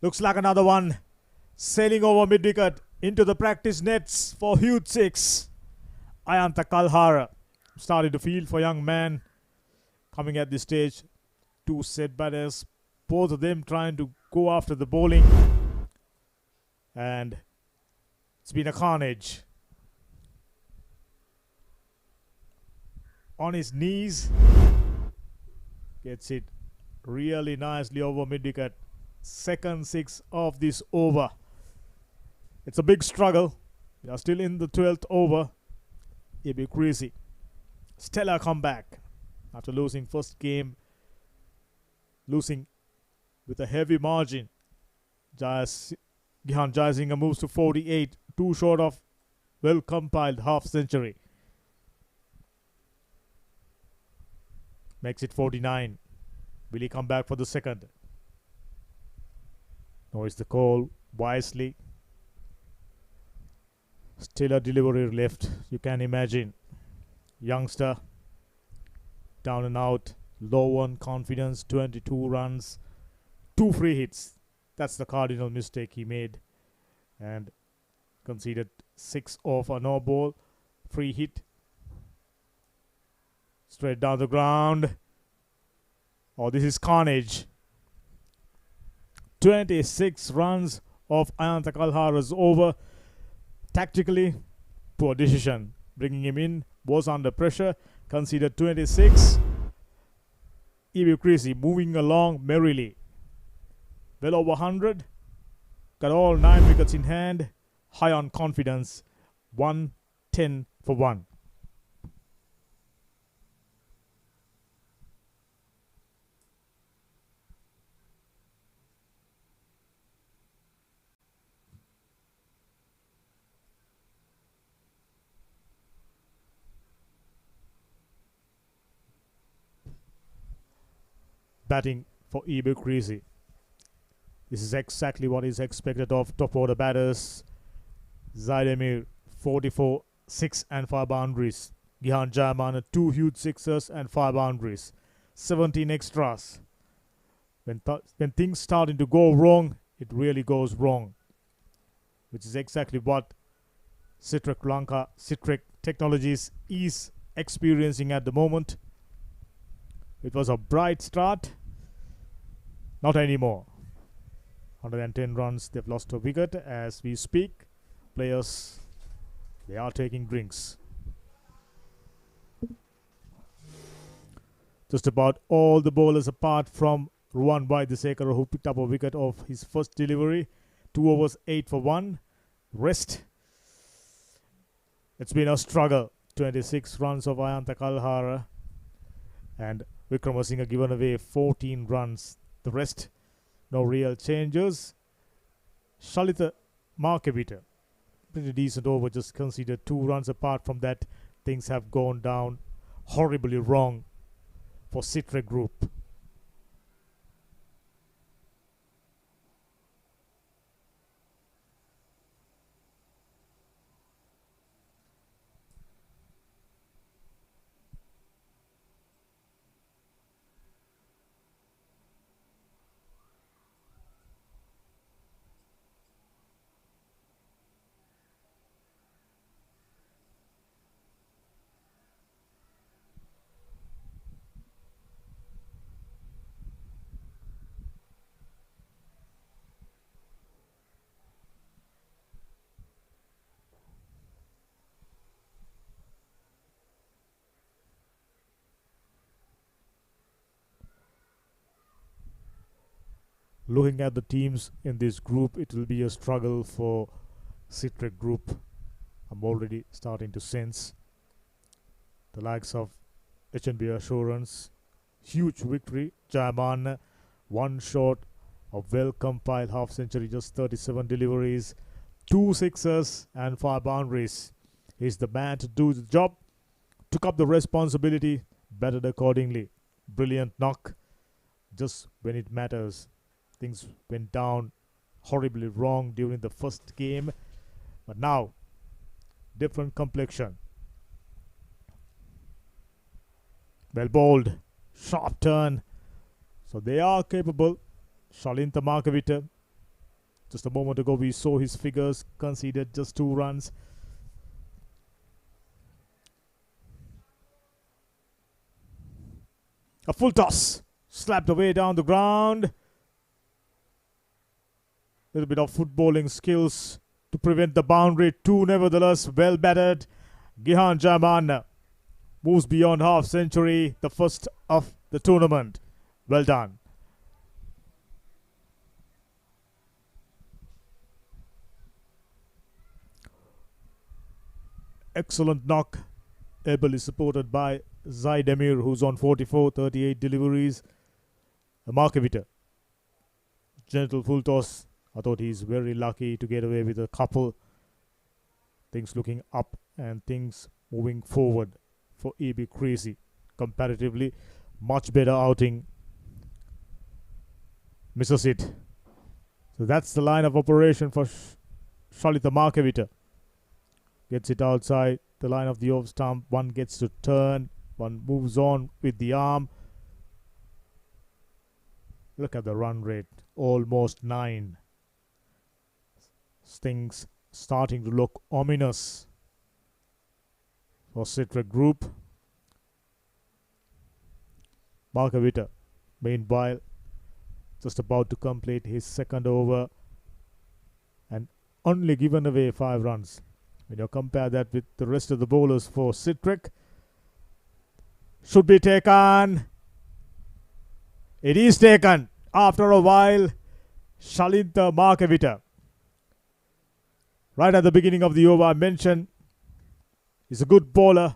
Looks like another one. Sailing over mid-wicket into the practice nets for huge 6. Ayantha Kalhara started to feel for young man. Coming at this stage, 2 set batters, both of them trying to go after the bowling, and it's been a carnage. On his knees, gets it really nicely over mid-wicket. Second 6 of this over. It's a big struggle. We are still in the 12th over. EB Creasy. Stellar comeback after losing first game, losing with a heavy margin. Gihan Jayasinghe moves to 48, 2 short of well-compiled half-century. Makes it 49. Will he come back for the second? No, it's the call wisely. Still a delivery left. You can imagine. Youngster down and out, low on confidence, 22 runs, 2 free hits. That's the cardinal mistake he made, and conceded 6 off a no ball, free hit, straight down the ground. Oh, this is carnage. 26 runs of Ayanta Kalhara's over. Tactically, poor decision. Bringing him in, was under pressure, conceded 26. Creasy moving along merrily. Well over 100. Got all 9 wickets in hand. High on confidence. 110 for 1. Batting for Creasy. This is exactly what is expected of top order batters. Zaidemir, 44, 6 and 5 boundaries. Gihan Jayaman, 2 huge sixers and 5 boundaries. 17 extras. When things starting to go wrong, it really goes wrong. Which is exactly what Citric Technologies is experiencing at the moment. It was a bright start. Not anymore. 110 runs. They've lost a wicket as we speak. Players, they are taking drinks. Just about all the bowlers apart from Ruwan Waidesekara, who picked up a wicket off his first delivery. 2 overs, 8 for 1. Rest. It's been a struggle. 26 runs of Ayanta Kalhara. And Wickramasinghe given away 14 runs. The rest, no real changes. Shalita Markevita, pretty decent over, just conceded 2 runs. Apart from that, things have gone down horribly wrong for Citric Group. Looking at the teams in this group, it will be a struggle for Citric Group. I'm already starting to sense the likes of HNB Assurance. Huge victory. Jayaman, 1 shot, a well-compiled half-century, just 37 deliveries, 2 sixers and 5 boundaries. He's the man to do the job. Took up the responsibility, batted accordingly. Brilliant knock, just when it matters. Things went down horribly wrong during the first game, but now different complexion. Well bowled, sharp turn. So they are capable. Shalinta Markevita, just a moment ago we saw his figures, conceded just 2 runs. A full toss, slapped away down the ground. Little bit of footballing skills to prevent the boundary. 2 nevertheless, well batted. Gihan Jayaman moves beyond half century, the first of the tournament. Well done. Excellent knock. Ably supported by Zaidemir, who's on 44, 38 deliveries. Markevita, gentle full toss. I thought he's very lucky to get away with a couple. Things looking up and things moving forward for Creasy. Comparatively, much better outing. Misses it. So that's the line of operation for Shalita Markevita. Gets it outside the line of the off stump. 1 gets to turn. One moves on with the arm. Look at the run rate, almost 9. Things starting to look ominous for Citric Group. Markavita, meanwhile, just about to complete his second over and only given away 5 runs. When you compare that with the rest of the bowlers for Citric, should be taken. It is taken after a while. Shalinta Markavita. Right at the beginning of the over, I mentioned he's a good bowler.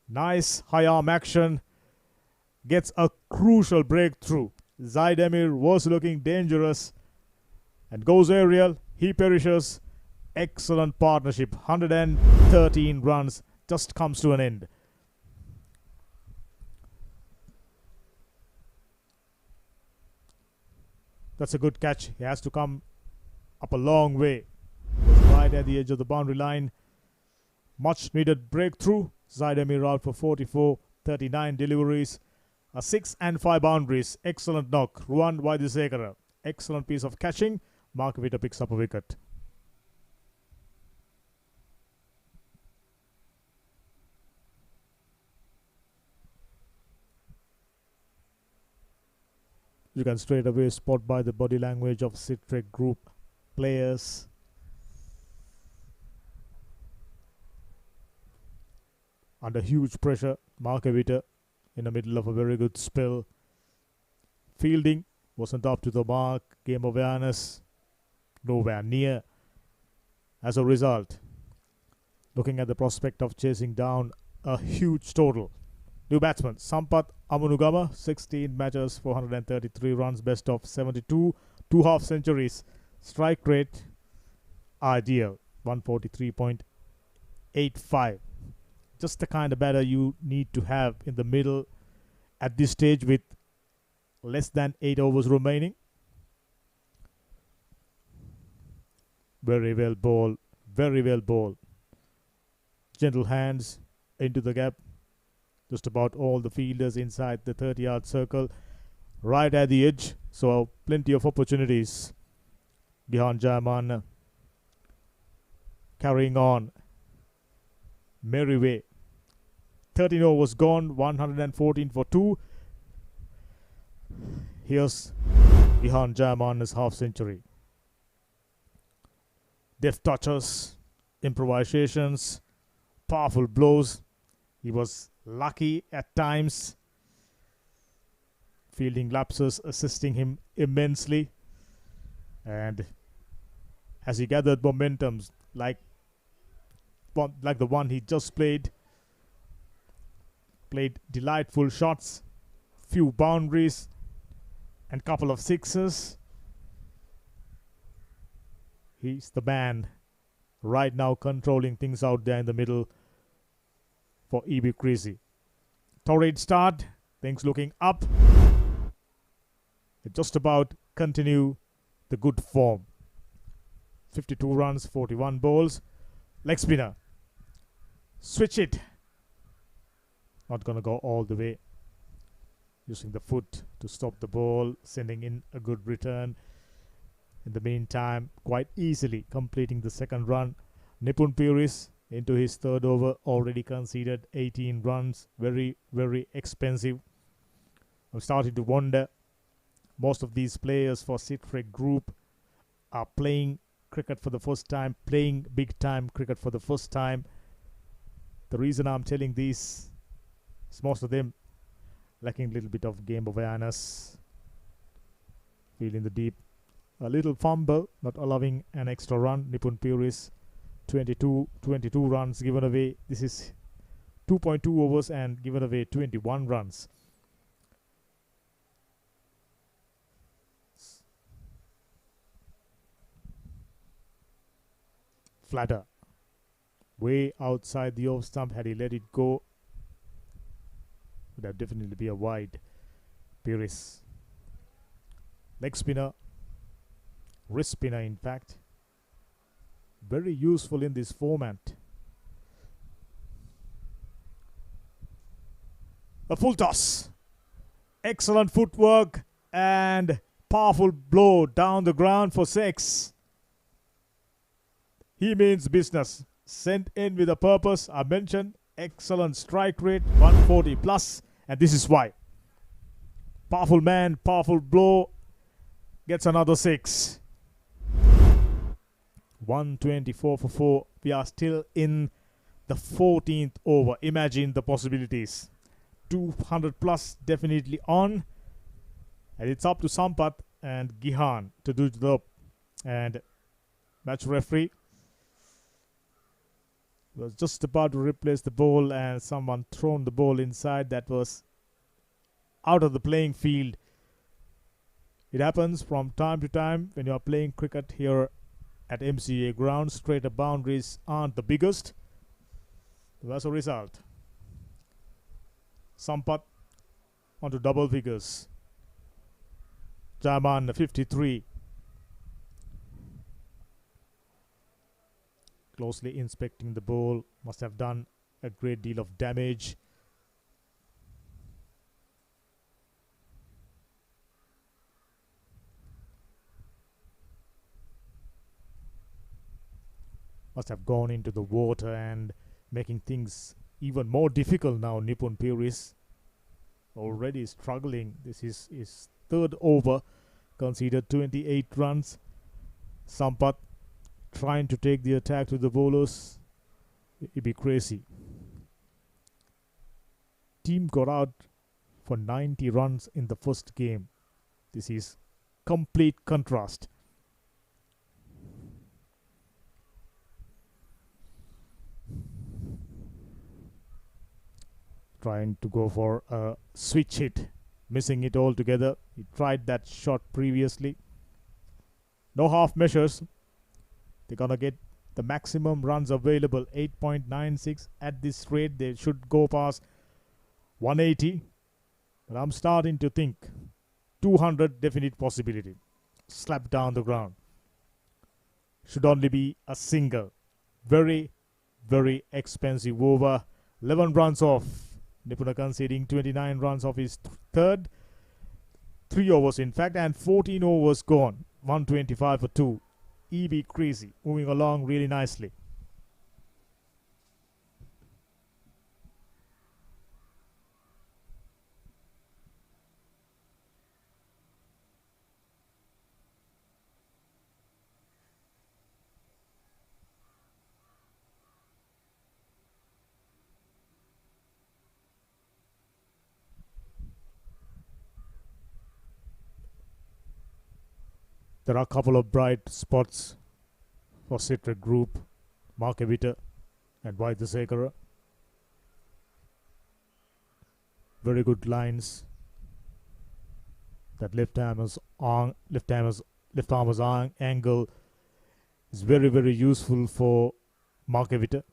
Nice high arm action. Gets a crucial breakthrough. Zaid Emir was looking dangerous and goes aerial. He perishes. Excellent partnership. 113 runs just comes to an end. That's a good catch. He has to come up a long way. Right at the edge of the boundary line. Much needed breakthrough. Zaid Emir out for 44, 39 deliveries. 6 and 5 boundaries. Excellent knock. Ruan Waidisekara. Excellent piece of catching. Markavita picks up a wicket. You can straight away spot by the body language of Citric Group players. Under huge pressure, Markavita in the middle of a very good spell. Fielding wasn't up to the mark. Game awareness nowhere near. As a result, looking at the prospect of chasing down a huge total. New batsman Sampath Amunugama, 16 matches, 433 runs, best of 72, 2 half centuries. Strike rate ideal, 143.85. Just the kind of batter you need to have in the middle at this stage with less than 8 overs remaining. Very well bowled, very well bowled. Gentle hands into the gap. Just about all the fielders inside the 30-yard circle. Right at the edge, so plenty of opportunities. Gihan Jayaman carrying on. Merry way. 13 overs gone, 114 for 2. Here's Gihan Jayaman's half century. Deft touches, improvisations, powerful blows. He was lucky at times. Fielding lapses assisting him immensely. And as he gathered momentums like the one he just played delightful shots, few boundaries and couple of sixes. He's the man right now controlling things out there in the middle for EB Creasy. Torrid start, things looking up. It just about continue the good form. 52 runs, 41 balls. Leg spinner. Switch it. Not gonna go all the way. Using the foot to stop the ball, sending in a good return. In the meantime, quite easily completing the second run. Nipun Puris into his third over, already conceded 18 runs. Very, very expensive. I'm starting to wonder, most of these players for Citric Group are playing cricket for the first time, playing big time cricket for the first time. The reason I'm telling this is most of them lacking a little bit of game awareness. Feeling the deep. A little fumble, not allowing an extra run. Nipun Puris, 22 runs given away. This is 2.2 overs and given away 21 runs. Flatter. Way outside the off stump. Had he let it go, would have definitely be a wide. Puris. Leg spinner. Wrist spinner, in fact. Very useful in this format. A full toss. Excellent footwork and powerful blow down the ground for 6. He means business. Sent in with a purpose. I mentioned excellent strike rate, 140 plus, and this is why. Powerful man, powerful blow, gets another 6. 124 for 4. We are still in the 14th over. Imagine the possibilities. 200 plus definitely on. And it's up to Sampath and Gihan to do the job. And match referee was just about to replace the ball, and someone thrown the ball inside that was out of the playing field. It happens from time to time when you are playing cricket here at MCA ground. Straighter boundaries aren't the biggest. That's a result. Sampath onto double figures. Jaman 53. Closely inspecting the ball. Must have done a great deal of damage. Must have gone into the water and making things even more difficult now. Nipun Puris already struggling. This is his 3rd over. Conceded 28 runs. Sampath trying to take the attack to the bowlers. It'd be crazy. Team got out for 90 runs in the first game. This is complete contrast. Trying to go for a switch hit, missing it altogether. He tried that shot previously. No half measures. They're gonna get the maximum runs available, 8.96. At this rate, they should go past 180. But I'm starting to think 200 definite possibility. Slap down the ground. Should only be a single. Very, very expensive over. 11 runs off. Nipuna conceding 29 runs off his 3rd. 3 overs in fact, and 14 overs gone. 125 for 2. EB Creasy moving along really nicely. There are a couple of bright spots for Citric Group, Mark Evita and Vaidyasekara. Very good lines. That left armer's angle is very, very useful for Mark Evita.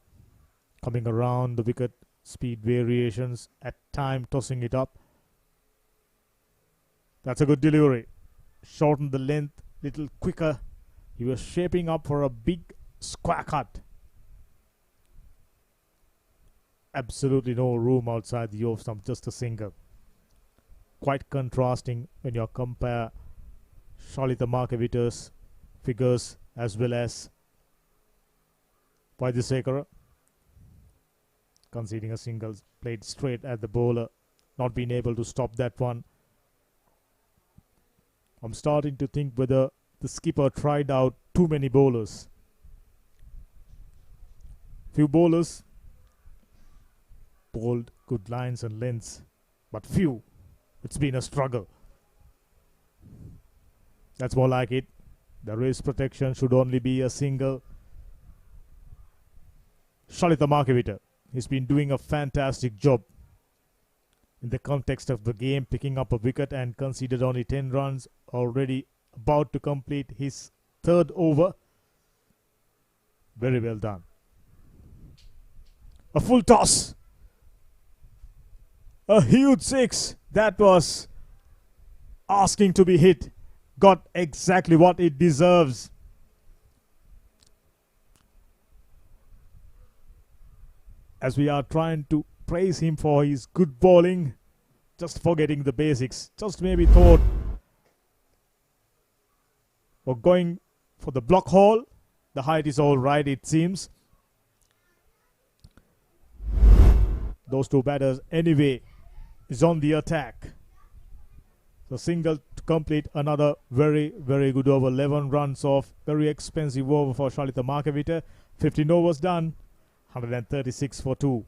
Coming around the wicket, speed variations, at time tossing it up. That's a good delivery. Shorten the length little quicker. He was shaping up for a big square cut. Absolutely no room outside the off stump, just a single. Quite contrasting when you compare Shalita Markevita's figures as well as Vaidyasekara. Conceding a single, played straight at the bowler, not being able to stop that one. I'm starting to think whether the skipper tried out too many bowlers. Few bowlers bowled good lines and lengths, but few. It's been a struggle. That's more like it. The race protection should only be a single. Shalita Markevita, he's been doing a fantastic job in the context of the game, picking up a wicket and conceded only 10 runs, already about to complete his 3rd over. Very well done. A full toss. A huge 6. That was asking to be hit. Got exactly what it deserves. As we are trying to praise him for his good bowling, just forgetting the basics. Just maybe thought or going for the block hole. The height is all right, it seems. Those two batters anyway is on the attack. So single to complete another very, very good over. 11 runs off. Very expensive over for Shalita Markevita. 15 overs done. 136 for 2.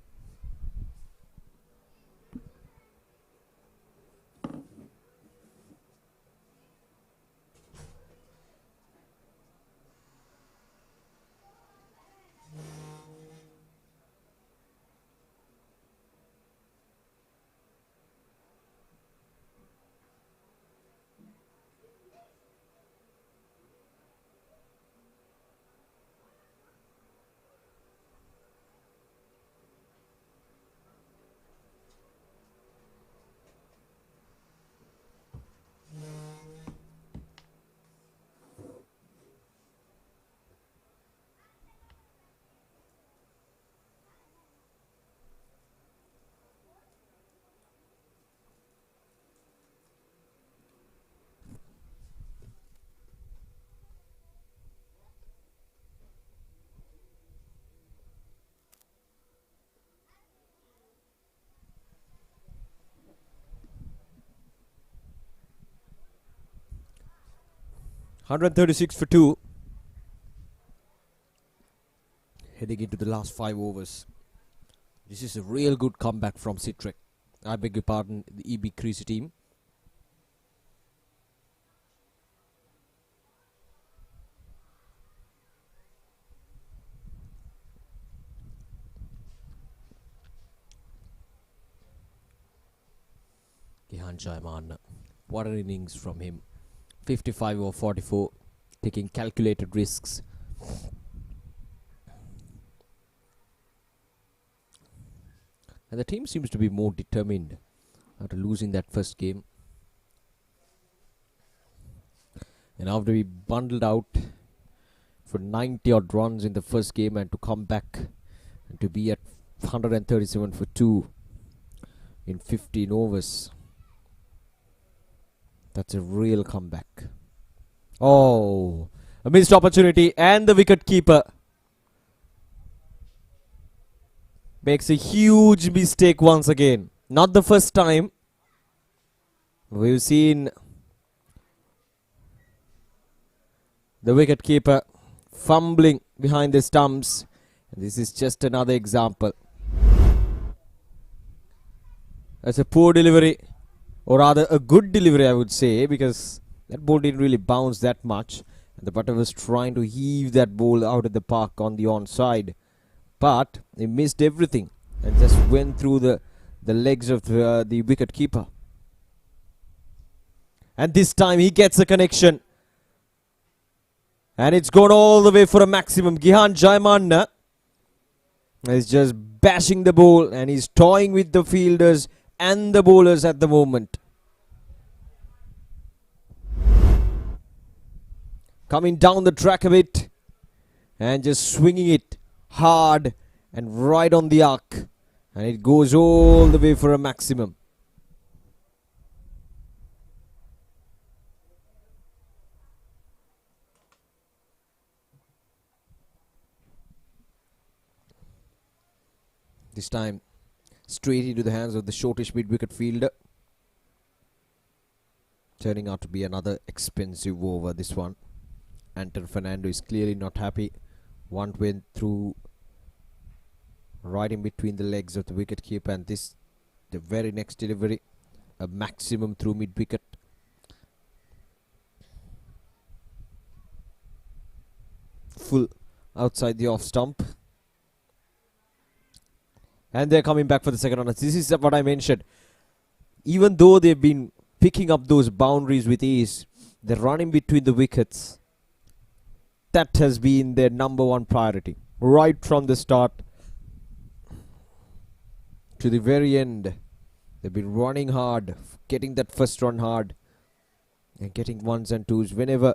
$136 for 2. Heading into the last 5 overs. This is a real good comeback from Citrek. I beg your pardon, the EB Creasy team. Gihan Jaiman. What an innings from him. 55 over 44, taking calculated risks. And the team seems to be more determined after losing that first game. And after we bundled out for 90 odd runs in the first game and to come back and to be at 137 for 2 in 15 overs. That's a real comeback. Oh, a missed opportunity, and the wicket keeper makes a huge mistake once again. Not the first time. We've seen the wicket keeper fumbling behind the stumps. This is just another example. That's a poor delivery. Or rather a good delivery, I would say, because that ball didn't really bounce that much. And the batter was trying to heave that ball out of the park on the onside. But he missed everything and just went through the legs of the wicket keeper. And this time he gets a connection. And it's gone all the way for a maximum. Gihan Jaimanna is just bashing the ball and he's toying with the fielders and the bowlers at the moment. Coming down the track a bit and just swinging it hard and right on the arc, and it goes all the way for a maximum. This time straight into the hands of the shortish mid-wicket fielder. Turning out to be another expensive over, this one. Anton Fernando is clearly not happy. One went through right in between the legs of the wicket-keeper, and this, the very next delivery, a maximum through mid-wicket. Full outside the off-stump. And they're coming back for the second run. This is what I mentioned. Even though they've been picking up those boundaries with ease, the run in between the wickets, that has been their number one priority. Right from the start to the very end, they've been running hard, getting that first run hard, and getting ones and twos whenever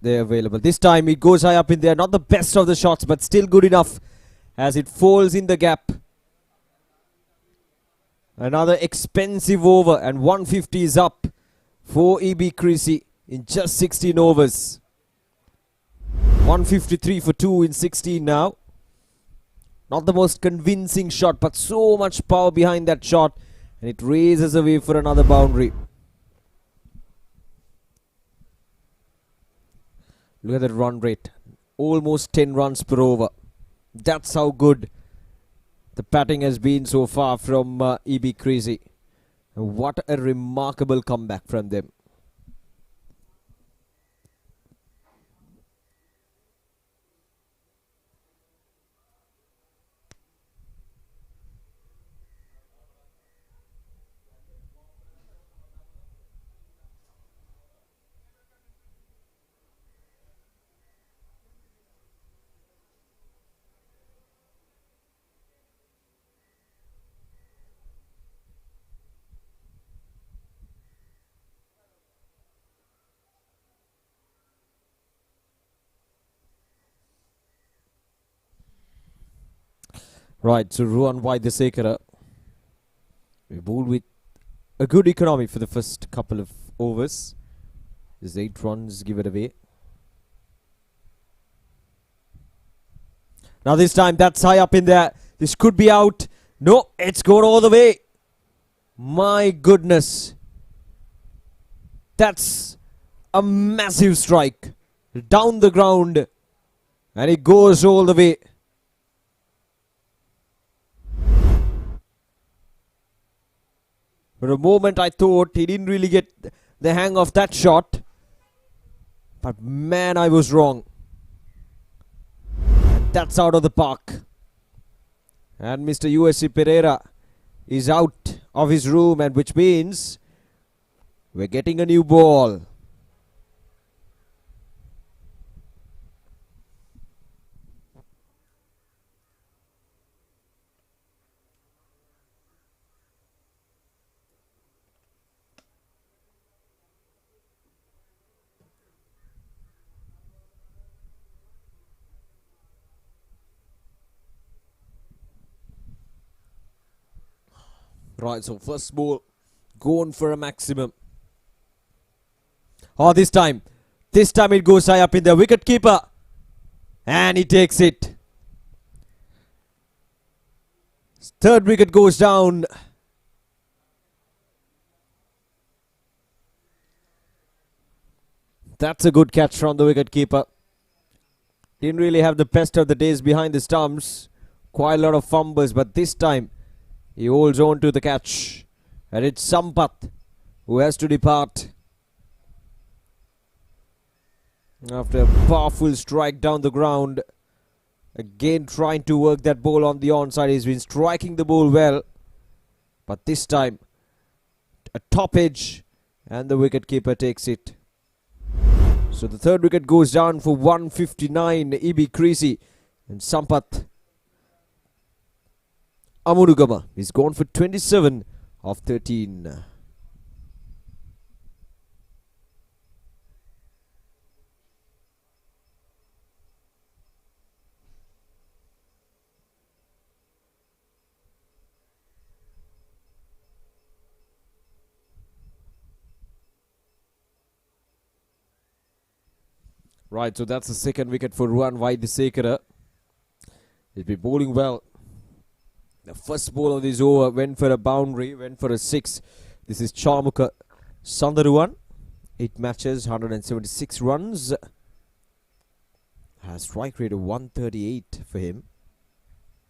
they're available. This time it goes high up in there. Not the best of the shots, but still good enough as it falls in the gap. Another expensive over, and 150 is up for EB Creasy in just 16 overs. 153 for 2 in 16 now. Not the most convincing shot, but so much power behind that shot, and it raises away for another boundary. Look at that run rate. Almost 10 runs per over. That's how good the batting has been so far from EB Creasy. What a remarkable comeback from them. Right, so Ruan Waidesekara. We bowled with a good economy for the first couple of overs. There's 8 runs, give it away. Now this time, that's high up in there. This could be out. No, it's gone all the way. My goodness. That's a massive strike. Down the ground. And it goes all the way. For a moment I thought he didn't really get the hang of that shot. But man, I was wrong. And that's out of the park. And Mr. USC Pereira is out of his room, and which means we're getting a new ball. Right, so first ball, going for a maximum. Oh, this time it goes high up in the wicket keeper. And he takes it. Third wicket goes down. That's a good catch from the wicket keeper. Didn't really have the best of the days behind the stumps. Quite a lot of fumbles, but this time he holds on to the catch. And it's Sampath who has to depart. After a powerful strike down the ground. Again trying to work that ball on the onside. He's been striking the ball well. But this time, a top edge. And the wicketkeeper takes it. So the third wicket goes down for 159. EB Creasy. And Sampath Amunugama is gone for 27 of 13. Right, so that's the second wicket for Ruan Waidesekara. He'll be bowling well. The first ball of this over went for a boundary, went for a 6. This is Charmukha Sundaruan. 8 matches, 176 runs. Has strike rate of 138 for him.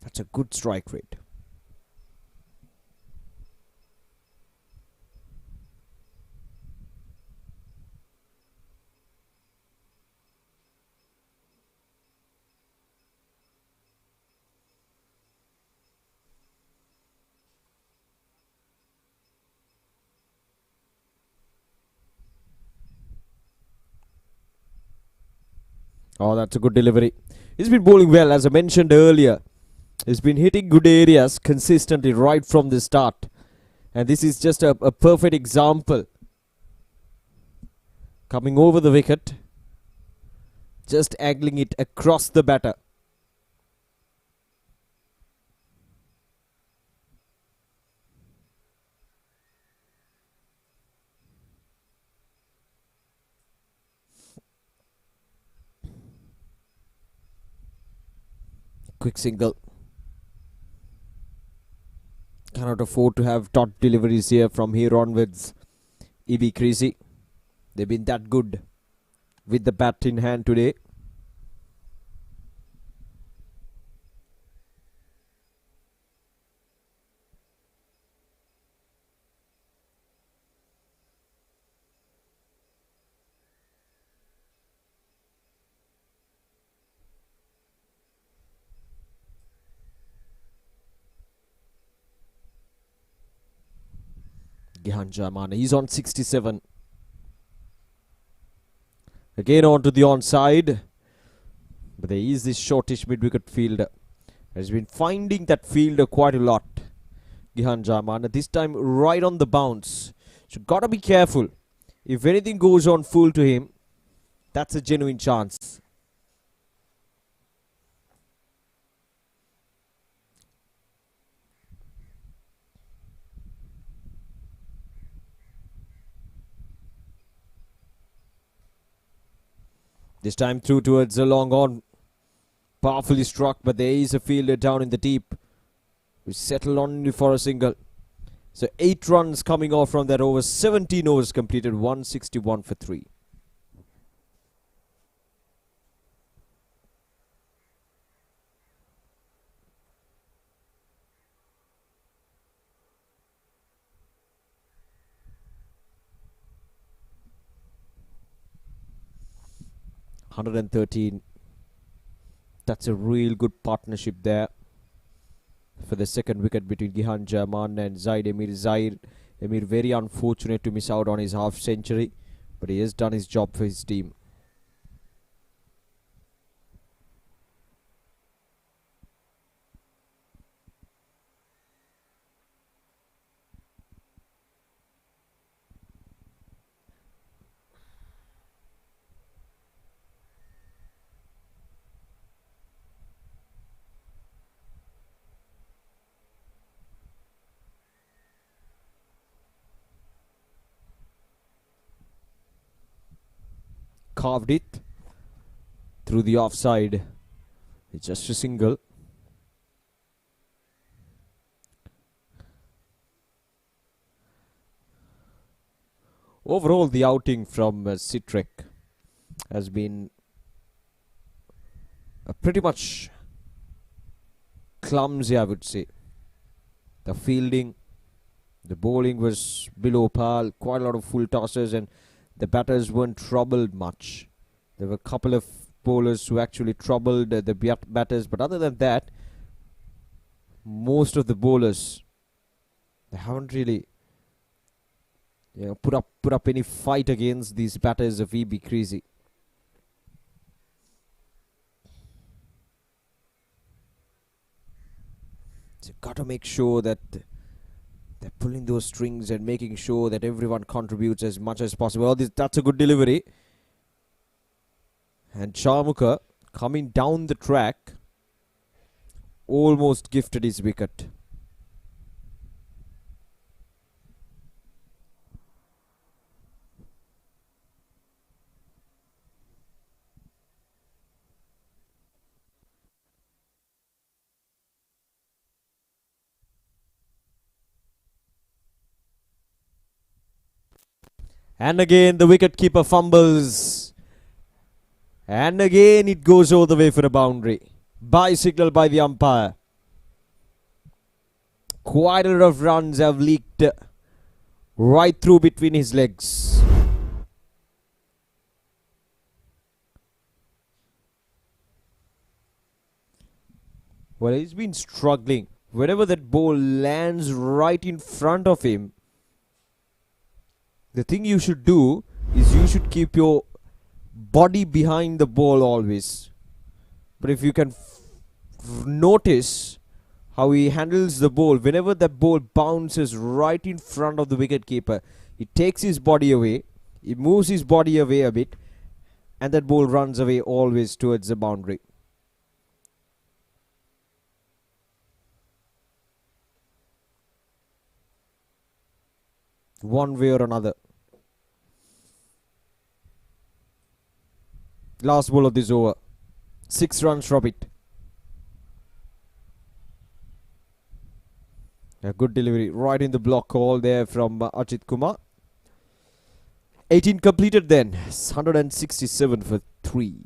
That's a good strike rate. Oh, that's a good delivery. He's been bowling well, as I mentioned earlier. He's been hitting good areas consistently right from the start. And this is just a perfect example. Coming over the wicket. Just angling it across the batter. Quick single. Cannot afford to have dot deliveries here from here onwards. EB Creasy. They've been that good with the bat in hand today. Gihan Jamana, he's on 67. Again on to the onside. But there is this shortish mid-wicket fielder. Has been finding that fielder quite a lot. Gihan Jamana, this time right on the bounce. So gotta be careful. If anything goes on full to him, that's a genuine chance. This time through towards a long on. Powerfully struck, but there is a fielder down in the deep. We settled only for a single. So 8 runs coming off from that over. 17 overs completed. 161 for 3. $113. That's a real good partnership there for the second wicket between Gihan Jaman and Zaid Emir. Zaid Emir very unfortunate to miss out on his half century, but he has done his job for his team. Carved it through the offside. It's just a single. Overall, the outing from Citrek has been pretty much clumsy, I would say. The fielding, the bowling was below par, quite a lot of full tosses, and the batters weren't troubled much. There were a couple of bowlers who actually troubled the batters, but other than that, most of the bowlers, they haven't really put up any fight against these batters of EB Creasy. So got to make sure that they're pulling those strings and making sure that everyone contributes as much as possible. Oh, that's a good delivery. And Charmuka coming down the track almost gifted his wicket. And again the wicketkeeper fumbles. And again it goes all the way for a boundary. By signal by the umpire. Quite a lot of runs have leaked right through between his legs. Well, he's been struggling. Whenever that ball lands right in front of him, the thing you should do is you should keep your body behind the ball always. But if you can notice how he handles the ball, whenever that ball bounces right in front of the wicketkeeper, he takes his body away, he moves his body away a bit, and that ball runs away always towards the boundary. One way or another. Last ball of this over. 6 runs from it. A good delivery right in the block call there from Ajit Kumar. 18 completed then. 167 for 3.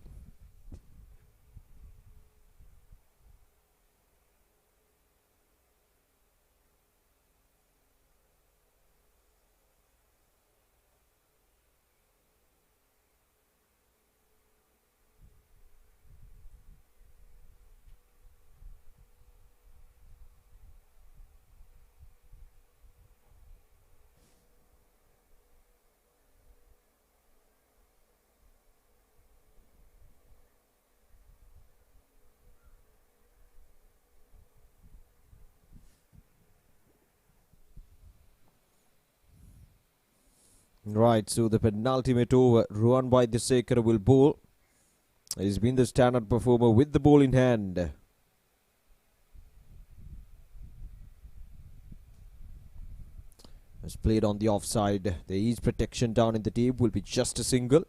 Right, so the penultimate over. Ruan Vaidyasekara will bowl. He's been the standard performer with the ball in hand. Has played on the offside. There is protection down in the deep. Will be just a single.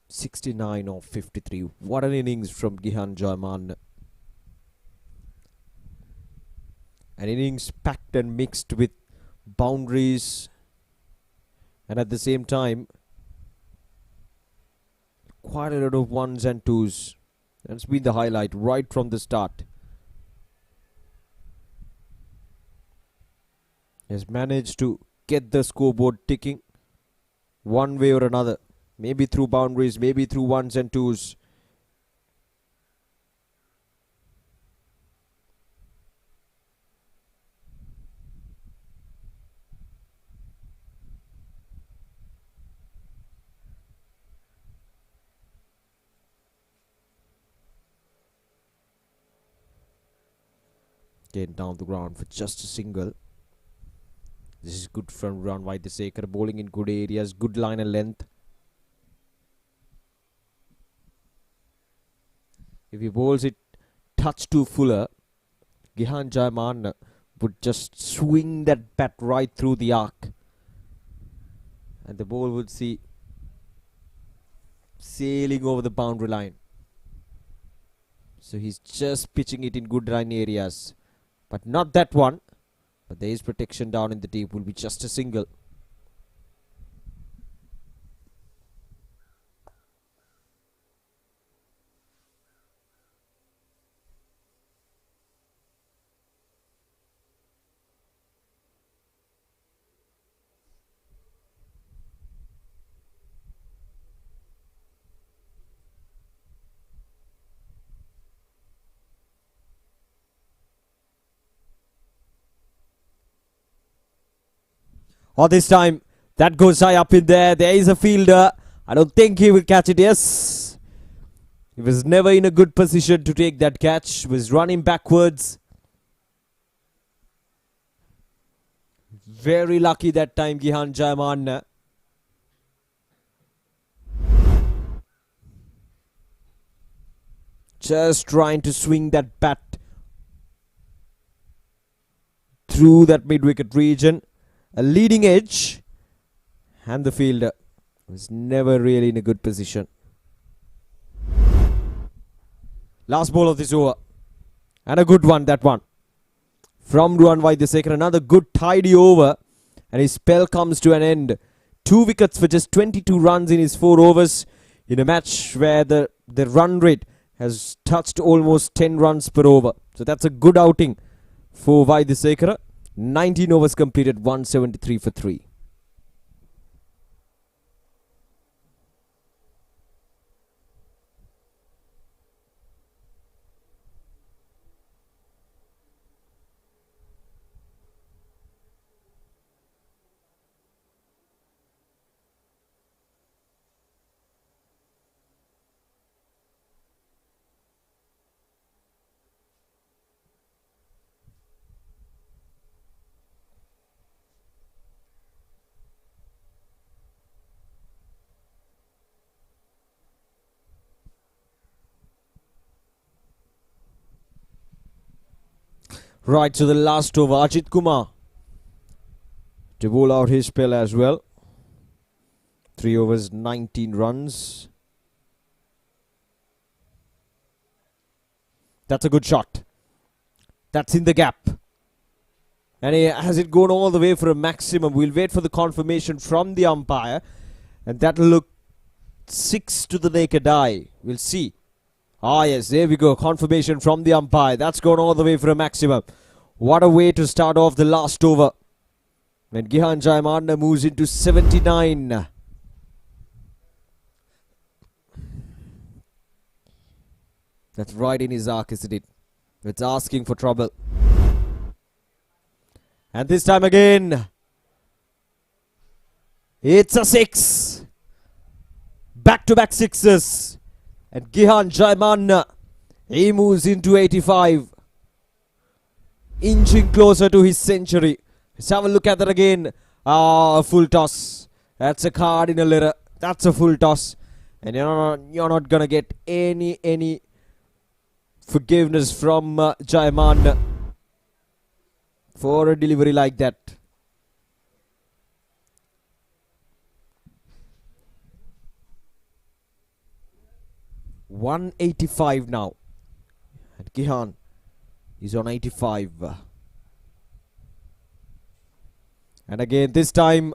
.69 of 53. What an innings from Gihan Jaiman. An innings packed and mixed with boundaries, and at the same time quite a lot of ones and twos. That's been the highlight right from the start. Has managed to get the scoreboard ticking one way or another. Maybe through boundaries, maybe through ones and twos. Again down the ground for just a single. This is good from Ruan Vaidyasekara, bowling in good areas, good line and length. If he bowls it touch to fuller, Gihan Jaiman would just swing that bat right through the arc, and the ball would see sailing over the boundary line. So he's just pitching it in good line areas, but not that one. But there is protection down in the deep. Will be just a single. Oh, this time that goes high up in there. There is a fielder. I don't think he will catch it. Yes. He was never in a good position to take that catch. He was running backwards. Very lucky that time, Gihan Jaiman. Just trying to swing that bat through that mid-wicket region. A leading edge, and the fielder was never really in a good position. Last ball of this over, and a good one, that one. From Ruan Vaidyasekara, another good tidy over, and his spell comes to an end. 2 wickets for just 22 runs in his 4 overs, in a match where the run rate has touched almost 10 runs per over. So that's a good outing for Vaidyasekara. 19 overs completed, 173 for 3. Right, so the last over, Ajit Kumar to bowl out his spell as well. 3 overs, 19 runs. That's a good shot. That's in the gap. And has it gone all the way for a maximum? We'll wait for the confirmation from the umpire. And that'll look 6 to the naked eye. We'll see. Ah, yes, there we go. Confirmation from the umpire. That's gone all the way for a maximum. What a way to start off the last over. When Gihan Jayamana moves into 79. That's right in his arc, isn't it? It's asking for trouble. And this time again, it's a 6. Back-to-back sixes. And Gihan Jayamana, he moves into 85. Inching closer to his century. Let's have a look at that again. Ah, a full toss. That's a card in a letter. That's a full toss. And you're not going to get any forgiveness from Jayamana for a delivery like that. $185 now. And Gihan is on 85. And again, this time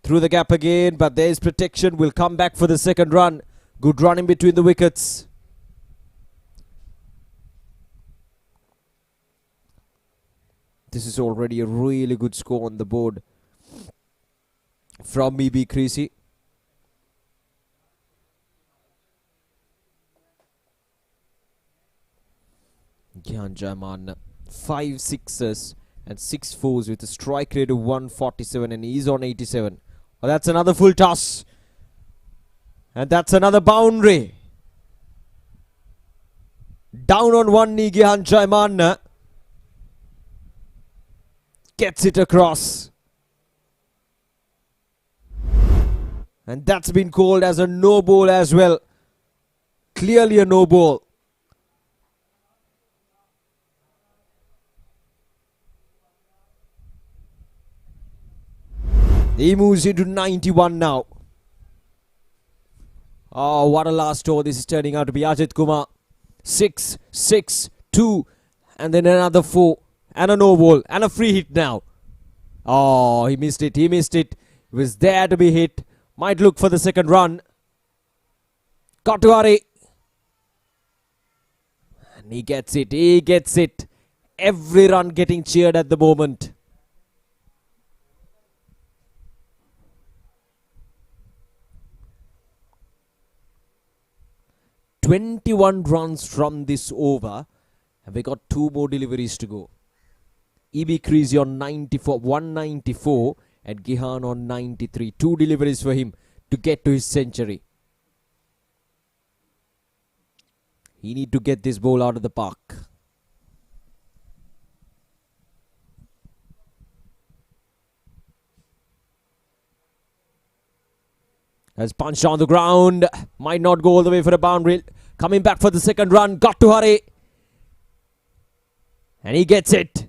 through the gap again, but there is protection. Will come back for the second run. Good run in between the wickets. This is already a really good score on the board from EB Creasy. Gihan Jayamana, 5 sixes and 6 fours with a strike rate of 147, and he's on 87. Oh, that's another full toss. And that's another boundary. Down on one knee, Gihan Jayamana gets it across. And that's been called as a no ball as well. Clearly a no ball. He moves into 91 now. Oh, what a last over this is turning out to be. Ajit Kumar. 6, 6, 2, and then another 4, and a no ball, and a free hit now. Oh, he missed it, he missed it. He was there to be hit. Might look for the second run. Got to hurry. And he gets it, he gets it. Every run getting cheered at the moment. $21 runs from this over, and we got 2 more deliveries to go. EB Creasy on 194, and Gihan on 93. 2 deliveries for him to get to his century. He need to get this ball out of the park. Has punched on the ground. Might not go all the way for a boundary. Coming back for the second run. Got to hurry. And he gets it.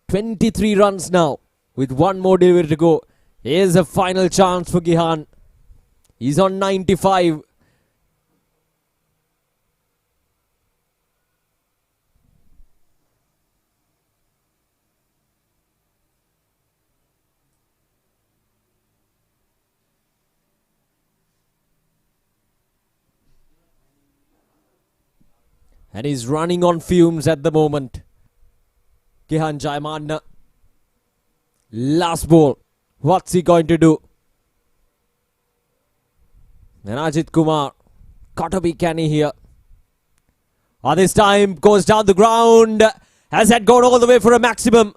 23 runs now with 1 more delivery to go. Here's a final chance for Gihan. He's on 95. And he's running on fumes at the moment. Gihan Jayamana. Last ball. What's he going to do? And Ajit Kumar. Got to be canny here. Oh, this time goes down the ground. Has that gone all the way for a maximum?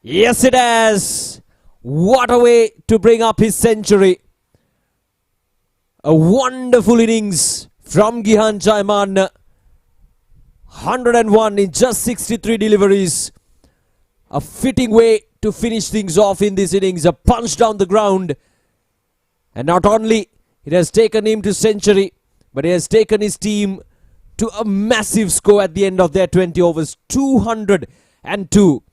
Yes, it has. What a way to bring up his century. A wonderful innings from Gihan Jayamana. 101 in just 63 deliveries. A fitting way to finish things off in this innings. A punch down the ground. And not only it has taken him to century, but it has taken his team to a massive score at the end of their 20 overs, 202.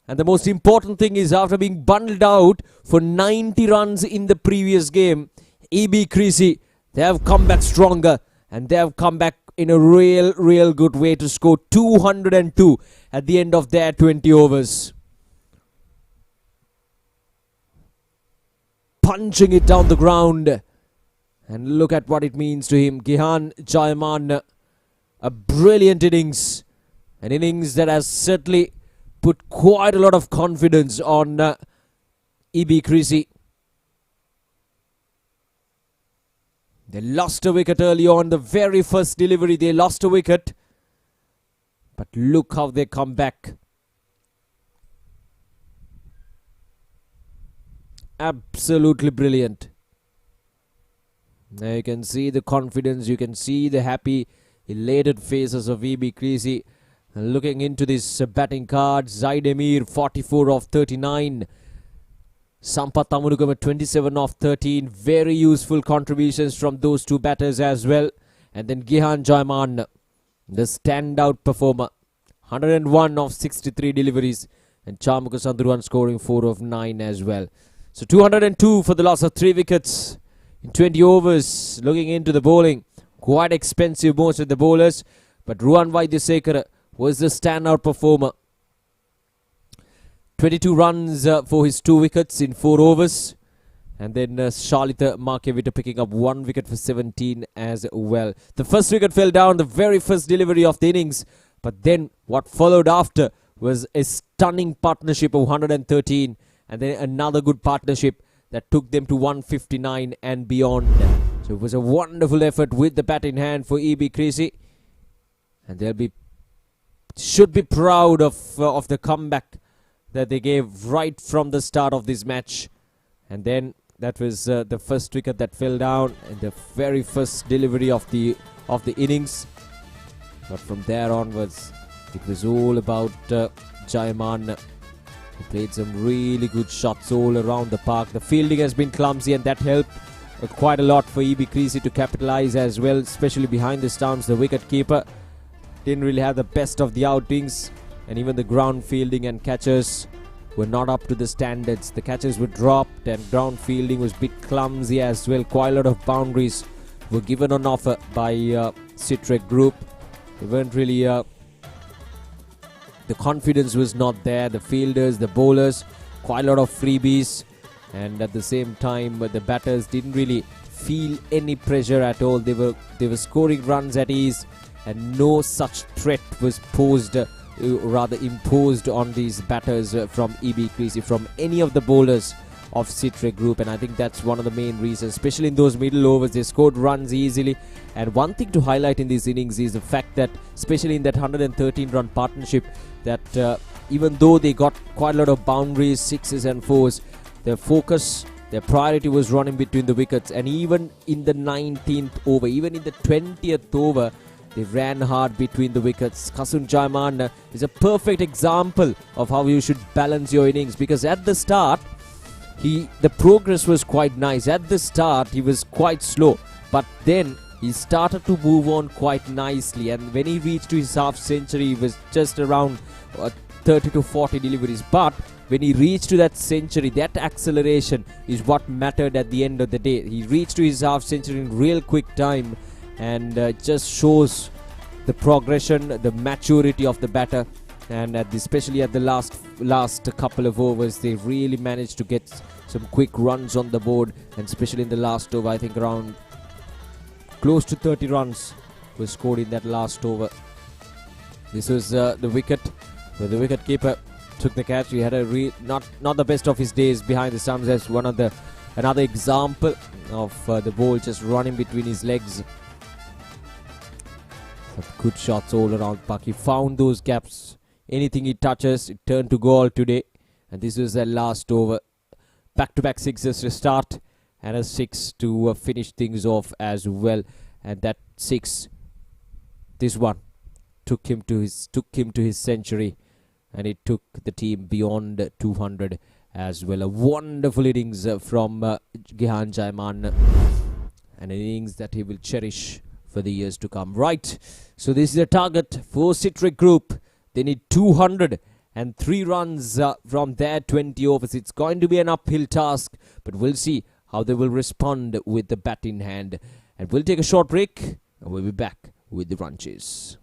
And the most important thing is, after being bundled out for 90 runs in the previous game, EB Creasy, they have come back stronger and they have come back in a real good way to score 202 at the end of their 20 overs. Punching it down the ground. And look at what it means to him. Gihan Jaiman, a brilliant innings. An innings that has certainly put quite a lot of confidence on EB Creasy. They lost a wicket early on. The very first delivery, they lost a wicket. But look how they come back. Absolutely brilliant. Now you can see the confidence. You can see the happy, elated faces of EB Creasy. Looking into this batting card, Zaid Emir 44 of 39. Sampath Tamunukam 27 of 13. Very useful contributions from those two batters as well. And then Gihan Jaiman, the standout performer. 101 of 63 deliveries. And Chamuka Sandruan scoring 4 of 9 as well. So 202 for the loss of 3 wickets in 20 overs. Looking into the bowling, quite expensive most of the bowlers. But Ruwan Vaidyasekara was the standout performer. 22 runs for his 2 wickets in 4 overs. And then Shalita Markevita picking up 1 wicket for 17 as well. The first wicket fell down, the very first delivery of the innings. But then what followed after was a stunning partnership of 113. And then another good partnership that took them to 159 and beyond. So it was a wonderful effort with the bat in hand for EB Creasy. And they'll should be proud of the comeback that they gave right from the start of this match. And then that was the first wicket that fell down and the very first delivery of the innings. But from there onwards, it was all about Jaiman. He played some really good shots all around the park. The fielding has been clumsy and that helped quite a lot for EB Creasy to capitalize as well, especially behind the stumps. The wicket keeper didn't really have the best of the outings, and even the ground fielding and catchers were not up to the standards. The catches were dropped and ground fielding was a bit clumsy as well. Quite a lot of boundaries were given on offer by Citric Group. They weren't really... the confidence was not there. The fielders, the bowlers, quite a lot of freebies. And at the same time, the batters didn't really feel any pressure at all. They were scoring runs at ease. And no such threat was imposed on these batters from EB Creasy, from any of the bowlers of Citric Group. And I think that's one of the main reasons, especially in those middle overs. They scored runs easily. And one thing to highlight in these innings is the fact that, especially in that 113-run partnership, that even though they got quite a lot of boundaries, 6s and 4s, their focus, their priority was running between the wickets. And even in the 19th over, even in the 20th over, they ran hard between the wickets. Kasun Jaiman is a perfect example of how you should balance your innings, because at the start, the progress was quite nice. At the start, he was quite slow, but then he started to move on quite nicely. And when he reached to his half century, he was just around 30 to 40 deliveries. But when he reached to that century, that acceleration is what mattered at the end of the day. He reached to his half century in real quick time. And just shows the progression, the maturity of the batter. And especially at the last couple of overs, they really managed to get some quick runs on the board. And especially in the last over, I think around close to 30 runs were scored in that last over. This was the wicket where the wicket keeper took the catch. He had a not the best of his days behind the stumps. That's another example of the ball just running between his legs. Good shots all around park. He found those gaps. Anything he touches, it turned to goal today. And this was the last over. Back-to-back sixes to start, and a 6 to finish things off as well. And that 6, this one, took him to his century, and it took the team beyond 200 as well. A wonderful innings from Gihan Jaiman, and an innings that he will cherish for the years to come. Right, so this is a target for Citric Group. They need 203 runs from their 20 overs. It's going to be an uphill task, but we'll see how they will respond with the bat in hand. And we'll take a short break, and we'll be back with the run chase.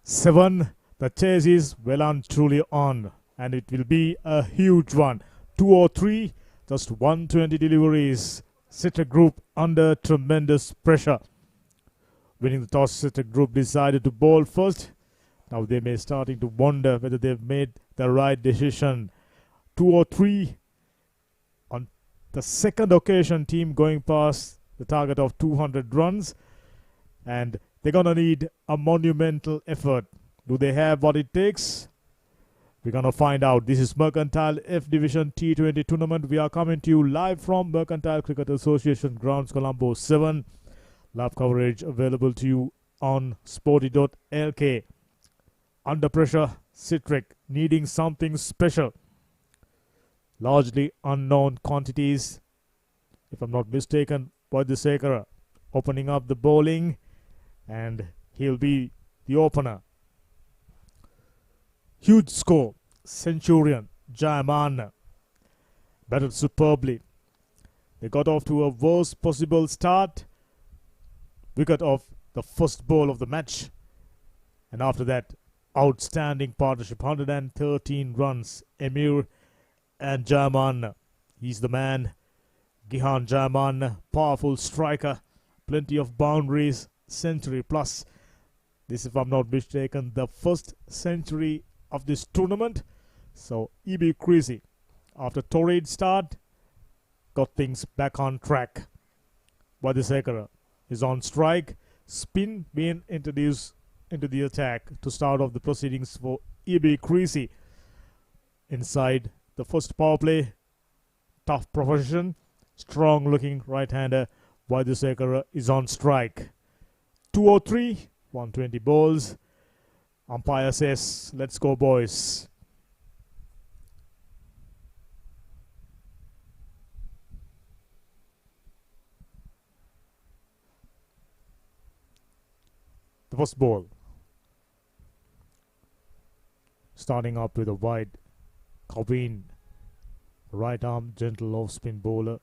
7. The chase is well and truly on, and it will be a huge one. 2 or 3, just 120 deliveries. Citric Group under tremendous pressure. Winning the toss, Citric Group decided to bowl first. Now they may starting to wonder whether they've made the right decision. 2 or 3 on the second occasion, team going past the target of 200 runs, and they're gonna need a monumental effort. Do they have what it takes? We're gonna find out. This is Mercantile F Division T20 tournament. We are coming to you live from Mercantile Cricket Association grounds, Colombo 7. Live coverage available to you on Sporty.lk. Under pressure, Citric needing something special. Largely unknown quantities. If I'm not mistaken, Boydisekara opening up the bowling, and he'll be the opener. Huge score. Centurion, Jayaman batted superbly. They got off to a worst possible start. Wicket off the first ball of the match. And after that, outstanding partnership. 113 runs. Emir and Jayaman. He's the man. Gihan Jayaman, powerful striker. Plenty of boundaries. Century plus. This, if I'm not mistaken, the first century of this tournament. So EB Creasy, after torrid start, got things back on track. Boydisekara is on strike. Spin being introduced into the attack to start off the proceedings for EB Creasy. Inside the first power play, tough proposition, strong looking right-hander. Boydisekara is on strike. 2 or 3, 120 balls. Umpire says, let's go, boys. The first ball. Starting up with a wide Cobin. Right arm, gentle off-spin bowler.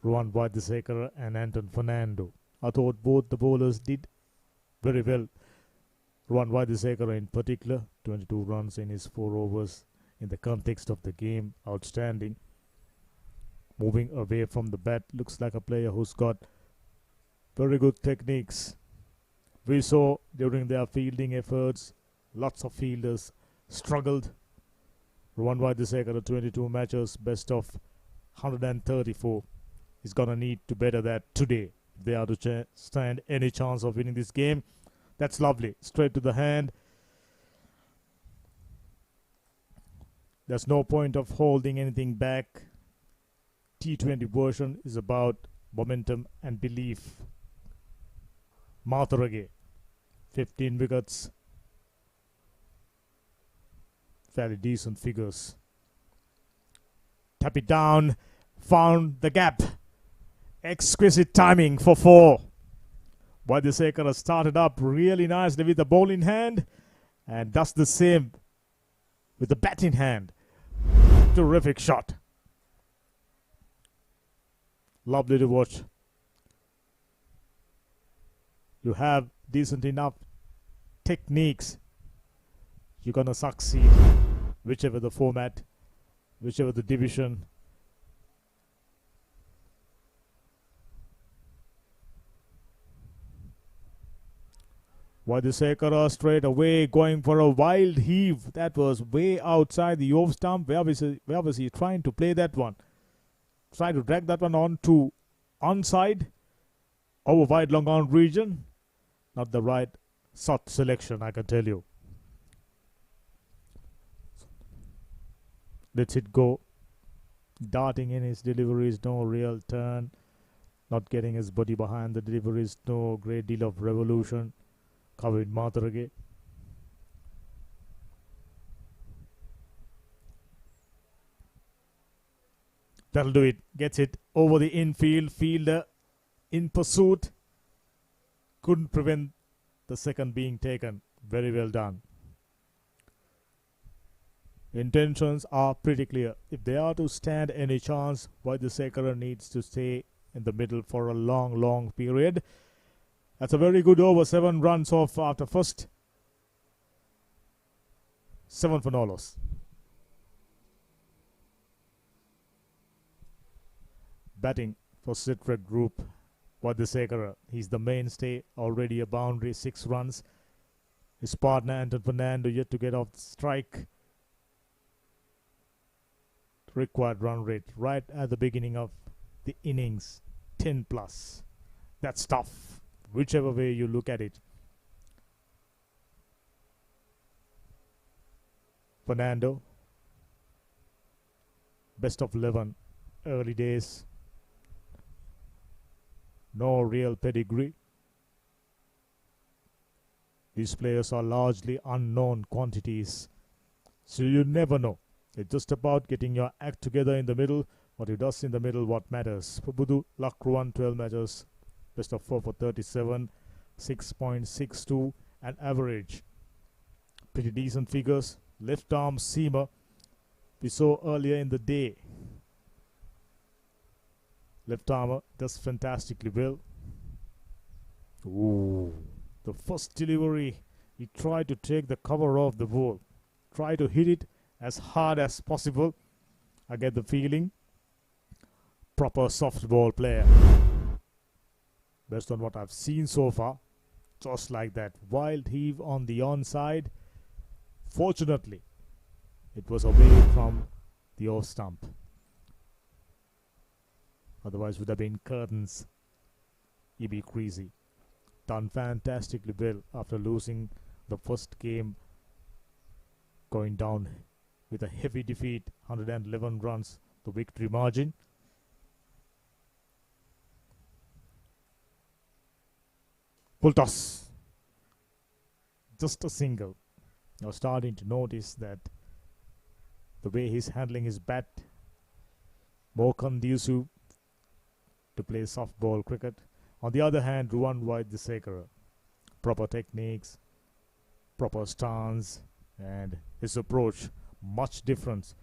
Ruan Boydisekara and Anton Fernando. I thought both the bowlers did very well. Ruan Boydisekara in particular, 22 runs in his 4 overs in the context of the game. Outstanding. Moving away from the bat, looks like a player who's got very good techniques. We saw during their fielding efforts, lots of fielders struggled. Ruan Boydisekara, 22 matches, best of 134. He's gonna need to better that today if they are to stand any chance of winning this game. That's lovely. Straight to the hand. There's no point of holding anything back. T20 version is about momentum and belief. Matharage, 15 wickets. Fairly decent figures. Tap it down. Found the gap. Exquisite timing for 4. Boydisekara started up really nicely with the ball in hand and does the same with the bat in hand. Terrific shot. Lovely to watch. You have decent enough techniques, you're gonna succeed, whichever the format, whichever the division. Boydisekara straight away going for a wild heave. That was way outside the off stump. Where was he trying to play that one? Trying to drag that one on to onside. Over wide long on region. Not the right shot selection, I can tell you. Lets it go. Darting in his deliveries, no real turn. Not getting his body behind the deliveries, no great deal of revolution. Covered Matharage. That'll do it. Gets it over the infield. Fielder in pursuit. Couldn't prevent the second being taken. Very well done. Intentions are pretty clear. If they are to stand any chance, Boydisekara needs to stay in the middle for a long period. That's a very good over. 7 runs off after first 7 for Nolos. Batting for Citric Group, Wadisekaran. He's the mainstay, already a boundary, 6 runs. His partner Anton Fernando yet to get off the strike. Required run rate right at the beginning of the innings, 10 plus. That's tough, whichever way you look at it. Fernando, best of 11, early days. No real pedigree. These players are largely unknown quantities, so you never know. It's just about getting your act together in the middle. What he does in the middle, what matters. For Budu Lakruan, 12 matches, best of 4 for 37, 6.62 and average. Pretty decent figures. Left arm seamer we saw earlier in the day. Left armer does fantastically well. Ooh, the first delivery, he tried to take the cover off the ball. Try to hit it as hard as possible. I get the feeling. Proper softball player. Based on what I've seen so far. Just like that. Wild heave on the onside. Fortunately, it was away from the off stump. Otherwise would have been curtains. EB Creasy done fantastically well after losing the first game, going down with a heavy defeat, 111 runs, the victory margin. Full toss. Just a single. Now starting to notice that the way he's handling his bat, more conducive to play softball cricket. On the other hand, Ruwan Wadisekaran, proper techniques, proper stance, and his approach, much difference.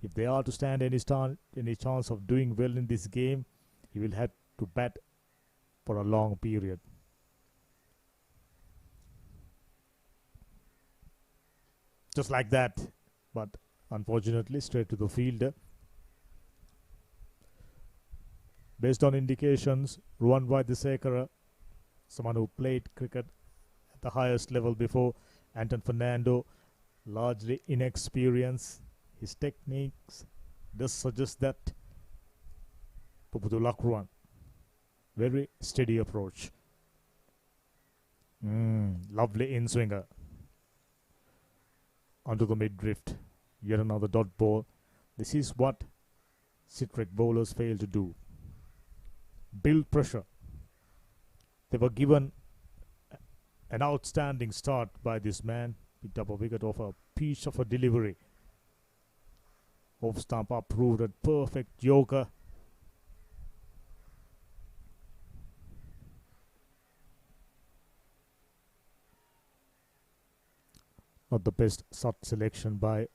If they are to stand any chance of doing well in this game, he will have to bat for a long period. Just like that, but unfortunately straight to the fielder. Based on indications, Ruwan Wadisekaran, someone who played cricket at the highest level before, Anton Fernando, largely inexperienced. His techniques does suggest that. Puputu Lakruan, very steady approach. Lovely in-swinger. Onto the mid-drift. Yet another dot ball. This is what Citric bowlers fail to do. Build pressure. They were given an outstanding start by this man. Picked up a wicket off a piece of a delivery. Off stump approved a perfect joker. Not the best shot selection by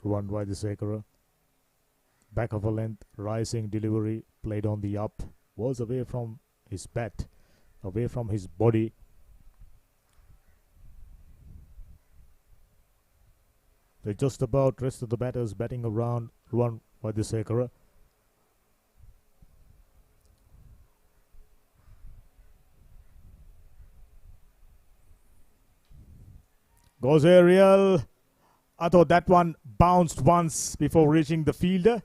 Ruwan Wadisekaran. Back of a length, rising delivery, played on the up. Was away from his bat, away from his body. They're just about rest of the batters batting around Ruwan Wadisekaran. Goes aerial. I thought that one bounced once before reaching the fielder.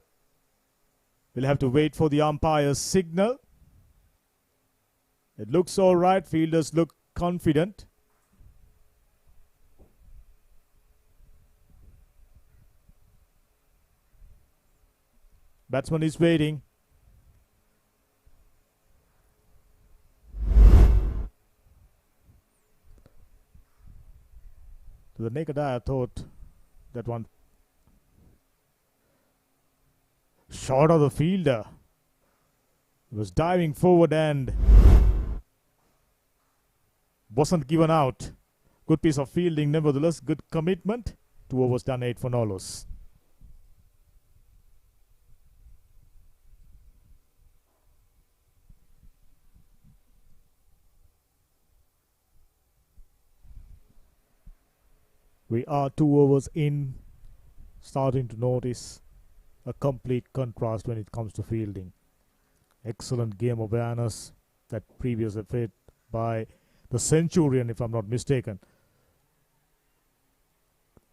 We'll have to wait for the umpire's signal. It looks all right. Fielders look confident. Batsman is waiting. To the naked eye, I thought that one short of the fielder. He was diving forward and wasn't given out. Good piece of fielding, nevertheless. Good commitment. 2 overs done, 8 for Nolos. We are 2 overs in, starting to notice a complete contrast when it comes to fielding. Excellent game awareness, that previous effort by the Centurion, if I'm not mistaken.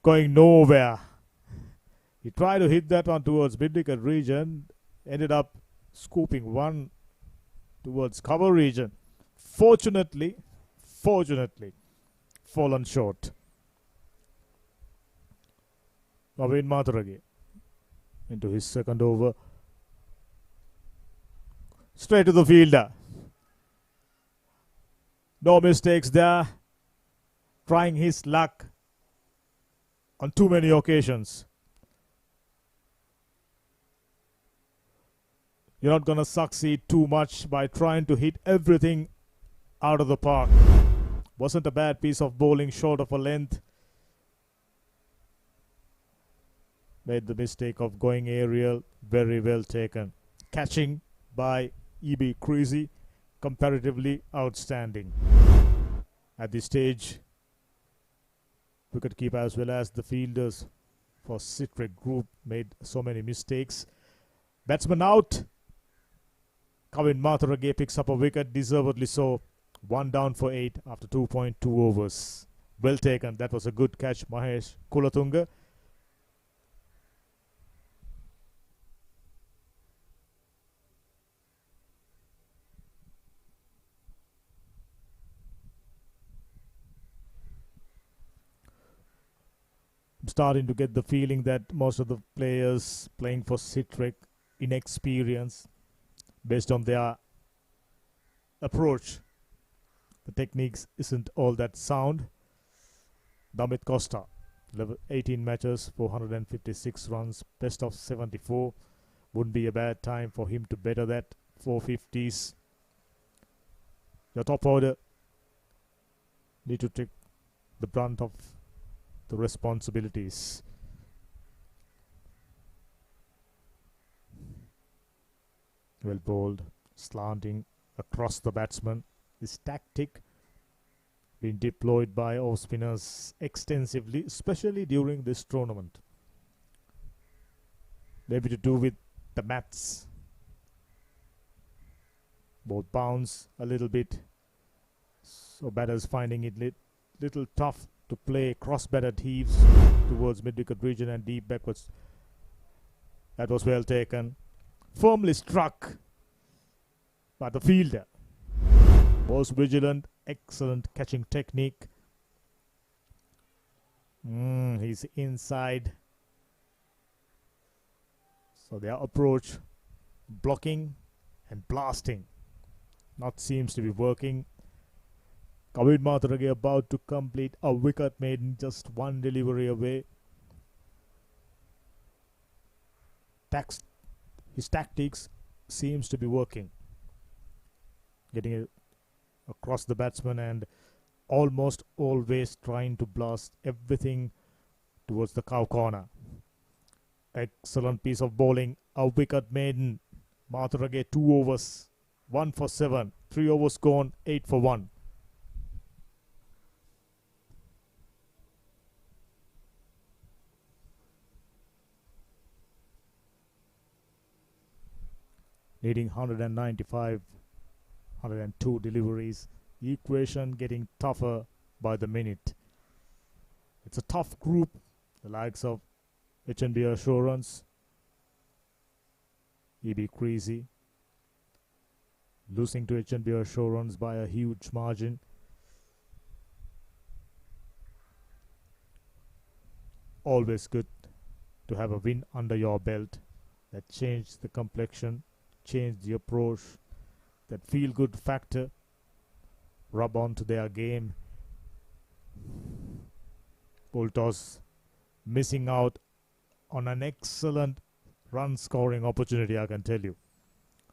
Going nowhere. He tried to hit that one towards mid-wicket region, ended up scooping one towards cover region. Fortunately, fallen short. Naveen Mathurage into his second over. Straight to the fielder. No mistakes there. Trying his luck on too many occasions. You're not going to succeed too much by trying to hit everything out of the park. Wasn't a bad piece of bowling, short of a length. Made the mistake of going aerial. Very well taken. Catching by E.B. Creasy, comparatively outstanding. At this stage, wicketkeeper as well as the fielders for Citric Group made so many mistakes. Batsman out. Kavin Mathurage picks up a wicket, deservedly so. 1 down for 8 after 2.2 overs. Well taken. That was a good catch, Mahesh Kulatunga. I'm starting to get the feeling that most of the players playing for Citric, inexperience based on their approach. The techniques isn't all that sound. Damit Costa, 18 matches, 456 runs, best of 74. Wouldn't be a bad time for him to better that. 450s. Your top order need to take the brunt of the responsibilities. Well bowled, slanting across the batsman. This tactic been deployed by off spinners extensively, especially during this tournament. Maybe to do with the mats. Both bounce a little bit, so batters finding it little tough to play cross-batted heaves towards mid-wicket region and deep backwards. That was well taken. Firmly struck by the fielder. Was vigilant, excellent catching technique. He's inside. So their approach, blocking and blasting, not seems to be working. Kavin Mathurage about to complete a wicket maiden, just one delivery away. His tactics seems to be working. Getting it across the batsman and almost always trying to blast everything towards the cow corner. Excellent piece of bowling. A wicket maiden. Mathurage 2 overs. 1 for 7. 3 overs gone. 8 for 1. Needing 195, 102 deliveries. The equation getting tougher by the minute. It's a tough group. The likes of H&B Assurance, E.B. Creasy, losing to H&B Assurance by a huge margin. Always good to have a win under your belt. That changed the complexion, changed the approach. That feel-good factor rub onto their game. Full toss missing out on an excellent run scoring opportunity, I can tell you.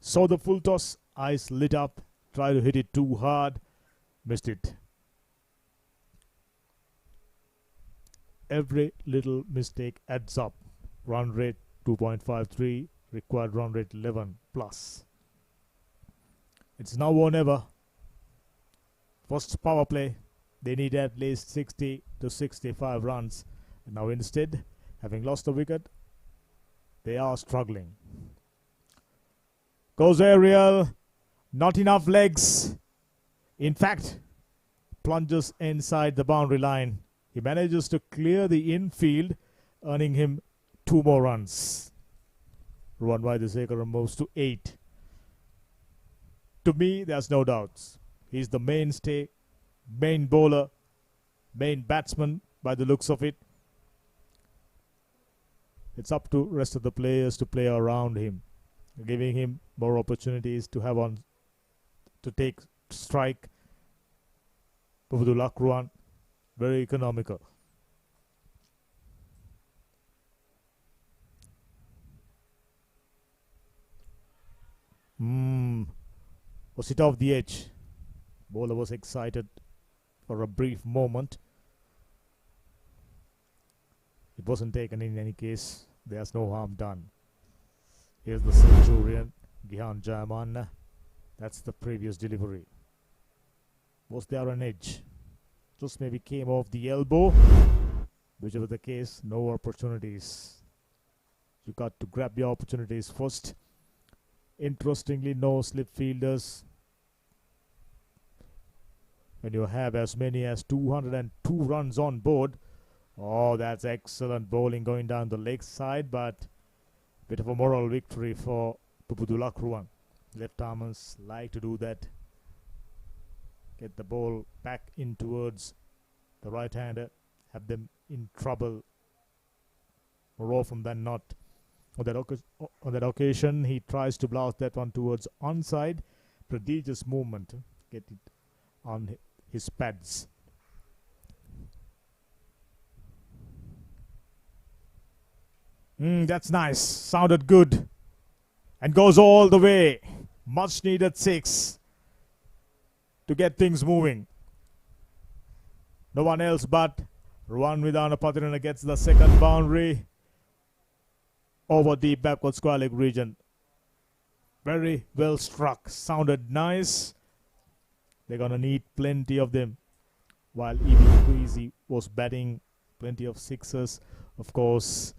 Saw the full toss, eyes lit up, tried to hit it too hard, missed it. Every little mistake adds up. Run rate 2.53, required run rate 11 plus. It's now or never. First power play, they need at least 60 to to 65 runs. Now instead, having lost the wicket, they are struggling. Goes aerial, not enough legs. In fact, plunges inside the boundary line. He manages to clear the infield, earning him 2 more runs. Ruwan Waidesekara moves to 8. To me, there's no doubts. He's the mainstay, main bowler, main batsman by the looks of it. It's up to rest of the players to play around him, giving him more opportunities to have on to take strike. Sportylk Ruwan, very economical. Was it off the edge? Bowler was excited for a brief moment. It wasn't taken in any case. There's no harm done. Here's the Centurion, Gihan Jayamanna. That's the previous delivery. Was there an edge? Just maybe came off the elbow. Whichever the case, no opportunities. You got to grab your opportunities first. Interestingly, no slip fielders. When you have as many as 202 runs on board, oh, that's excellent bowling going down the leg side, but bit of a moral victory for Sportylk Ruwan. Left armers like to do that. Get the ball back in towards the right-hander, have them in trouble more often than not. On that occasion, he tries to blast that one towards onside. Prodigious movement. Get it on his pads. That's nice. Sounded good. And goes all the way. Much needed 6 to get things moving. No one else but Ruwan Widanapatirana gets the second boundary over deep backward square leg region. Very well struck. Sounded nice. They're going to need plenty of them. While even Creasy was batting, plenty of sixes. Of course,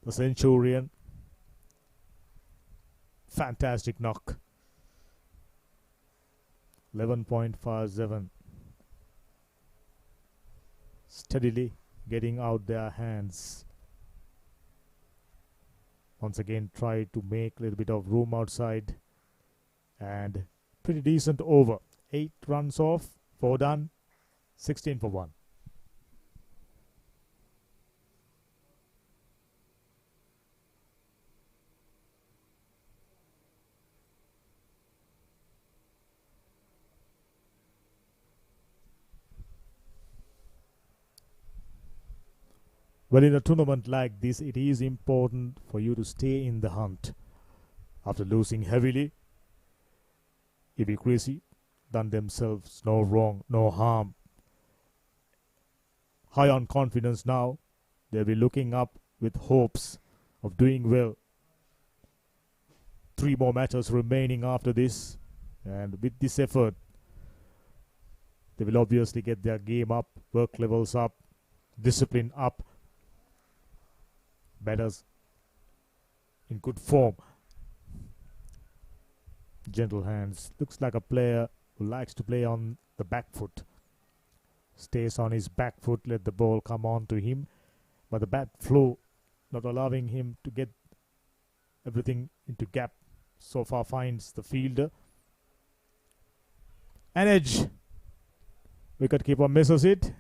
the Centurion. Fantastic knock. 11.57. Steadily getting out their hands. Once again, try to make a little bit of room outside. And pretty decent over. 8 runs off, 4 done, 16 for 1. Well, in a tournament like this, it is important for you to stay in the hunt. After losing heavily, EB Creasy done themselves no wrong, no harm. High on confidence now. They'll be looking up with hopes of doing well. 3 more matches remaining after this. And with this effort, they will obviously get their game up, work levels up, discipline up. Batters in good form. Gentle hands. Looks like a player who likes to play on the back foot. Stays on his back foot, let the ball come on to him. But the bat flow not allowing him to get everything into gap. So far finds the fielder. An edge. Wicketkeeper misses it.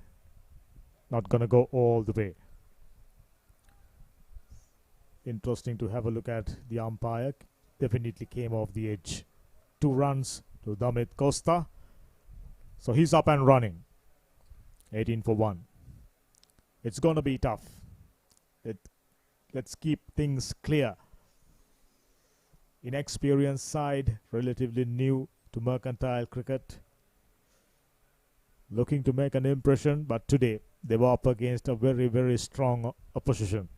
Not gonna go all the way. Interesting to have a look at the umpire. Definitely came off the edge. 2 runs to Damit Costa. So he's up and running. 18 for 1. It's going to be tough. Let's keep things clear. Inexperienced side, relatively new to mercantile cricket. Looking to make an impression, but today they were up against a very, very strong opposition.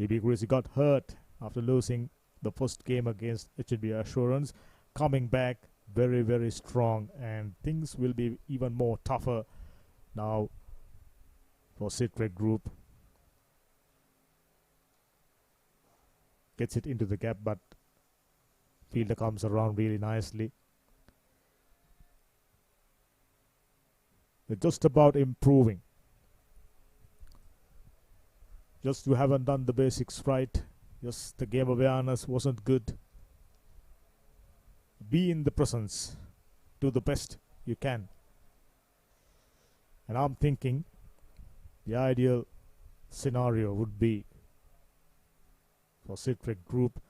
EB Creasy got hurt after losing the first game against HB Assurance. Coming back very, very strong, and things will be even more tougher now for Citric Group. Gets it into the gap, but fielder comes around really nicely. They're just about improving. Just you haven't done the basics right. Just the game awareness wasn't good. Be in the presence. Do the best you can. And I'm thinking the ideal scenario would be for Citric Group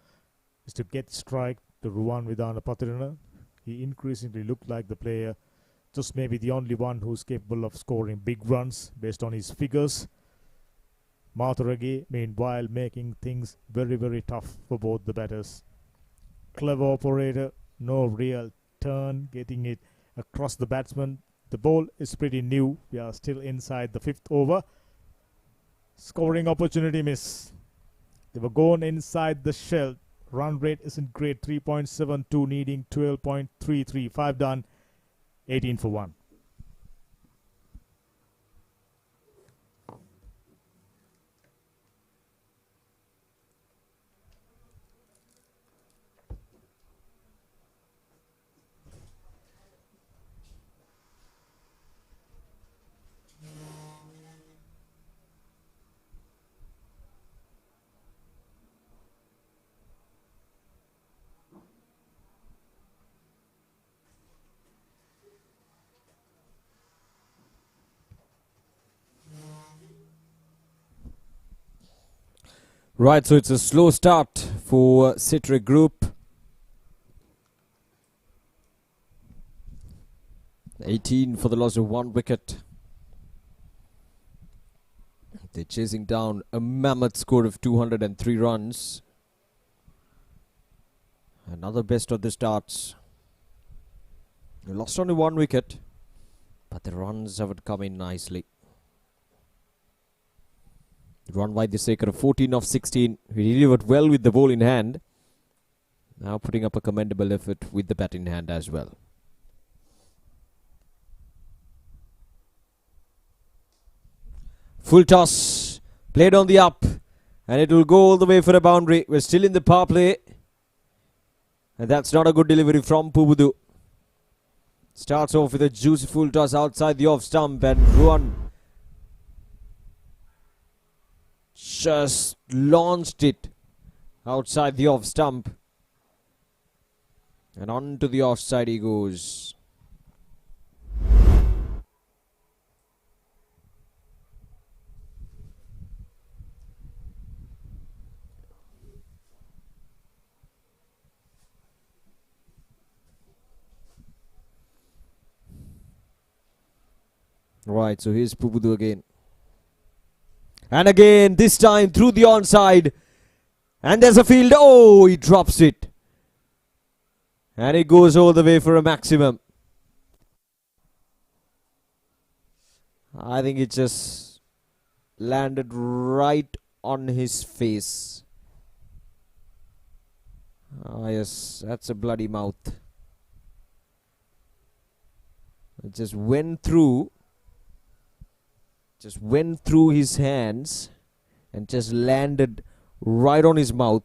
is to get strike to Ruwan Vidana Patirana. He increasingly looked like the player, just maybe the only one who's capable of scoring big runs based on his figures. Mathuragi, meanwhile, making things very, very tough for both the batters. Clever operator, no real turn, getting it across the batsman. The ball is pretty new. We are still inside the 5th over. Scoring opportunity miss. They were going inside the shell. Run rate isn't great, 3.72, needing 12.33. 5 done, 18 for 1. Right, so it's a slow start for Citric Group. 18 for the loss of 1 wicket. They're chasing down a mammoth score of 203 runs. Another best of the starts. They lost only 1 wicket, but the runs haven't come in nicely. Run by the Sekhar, 14 of 16. He delivered well with the ball in hand. Now putting up a commendable effort with the bat in hand as well. Full toss. Played on the up. And it will go all the way for a boundary. We're still in the power play. And that's not a good delivery from Pubudu. Starts off with a juicy full toss outside the off stump. And Ruwan just launched it outside the off stump, and on to the offside he goes. Right, so here's Pubudu again. And again, this time through the onside. And there's a field. Oh, he drops it. And it goes all the way for a maximum. I think it just landed right on his face. Ah, yes, that's a bloody mouth. It just went through his hands and just landed right on his mouth.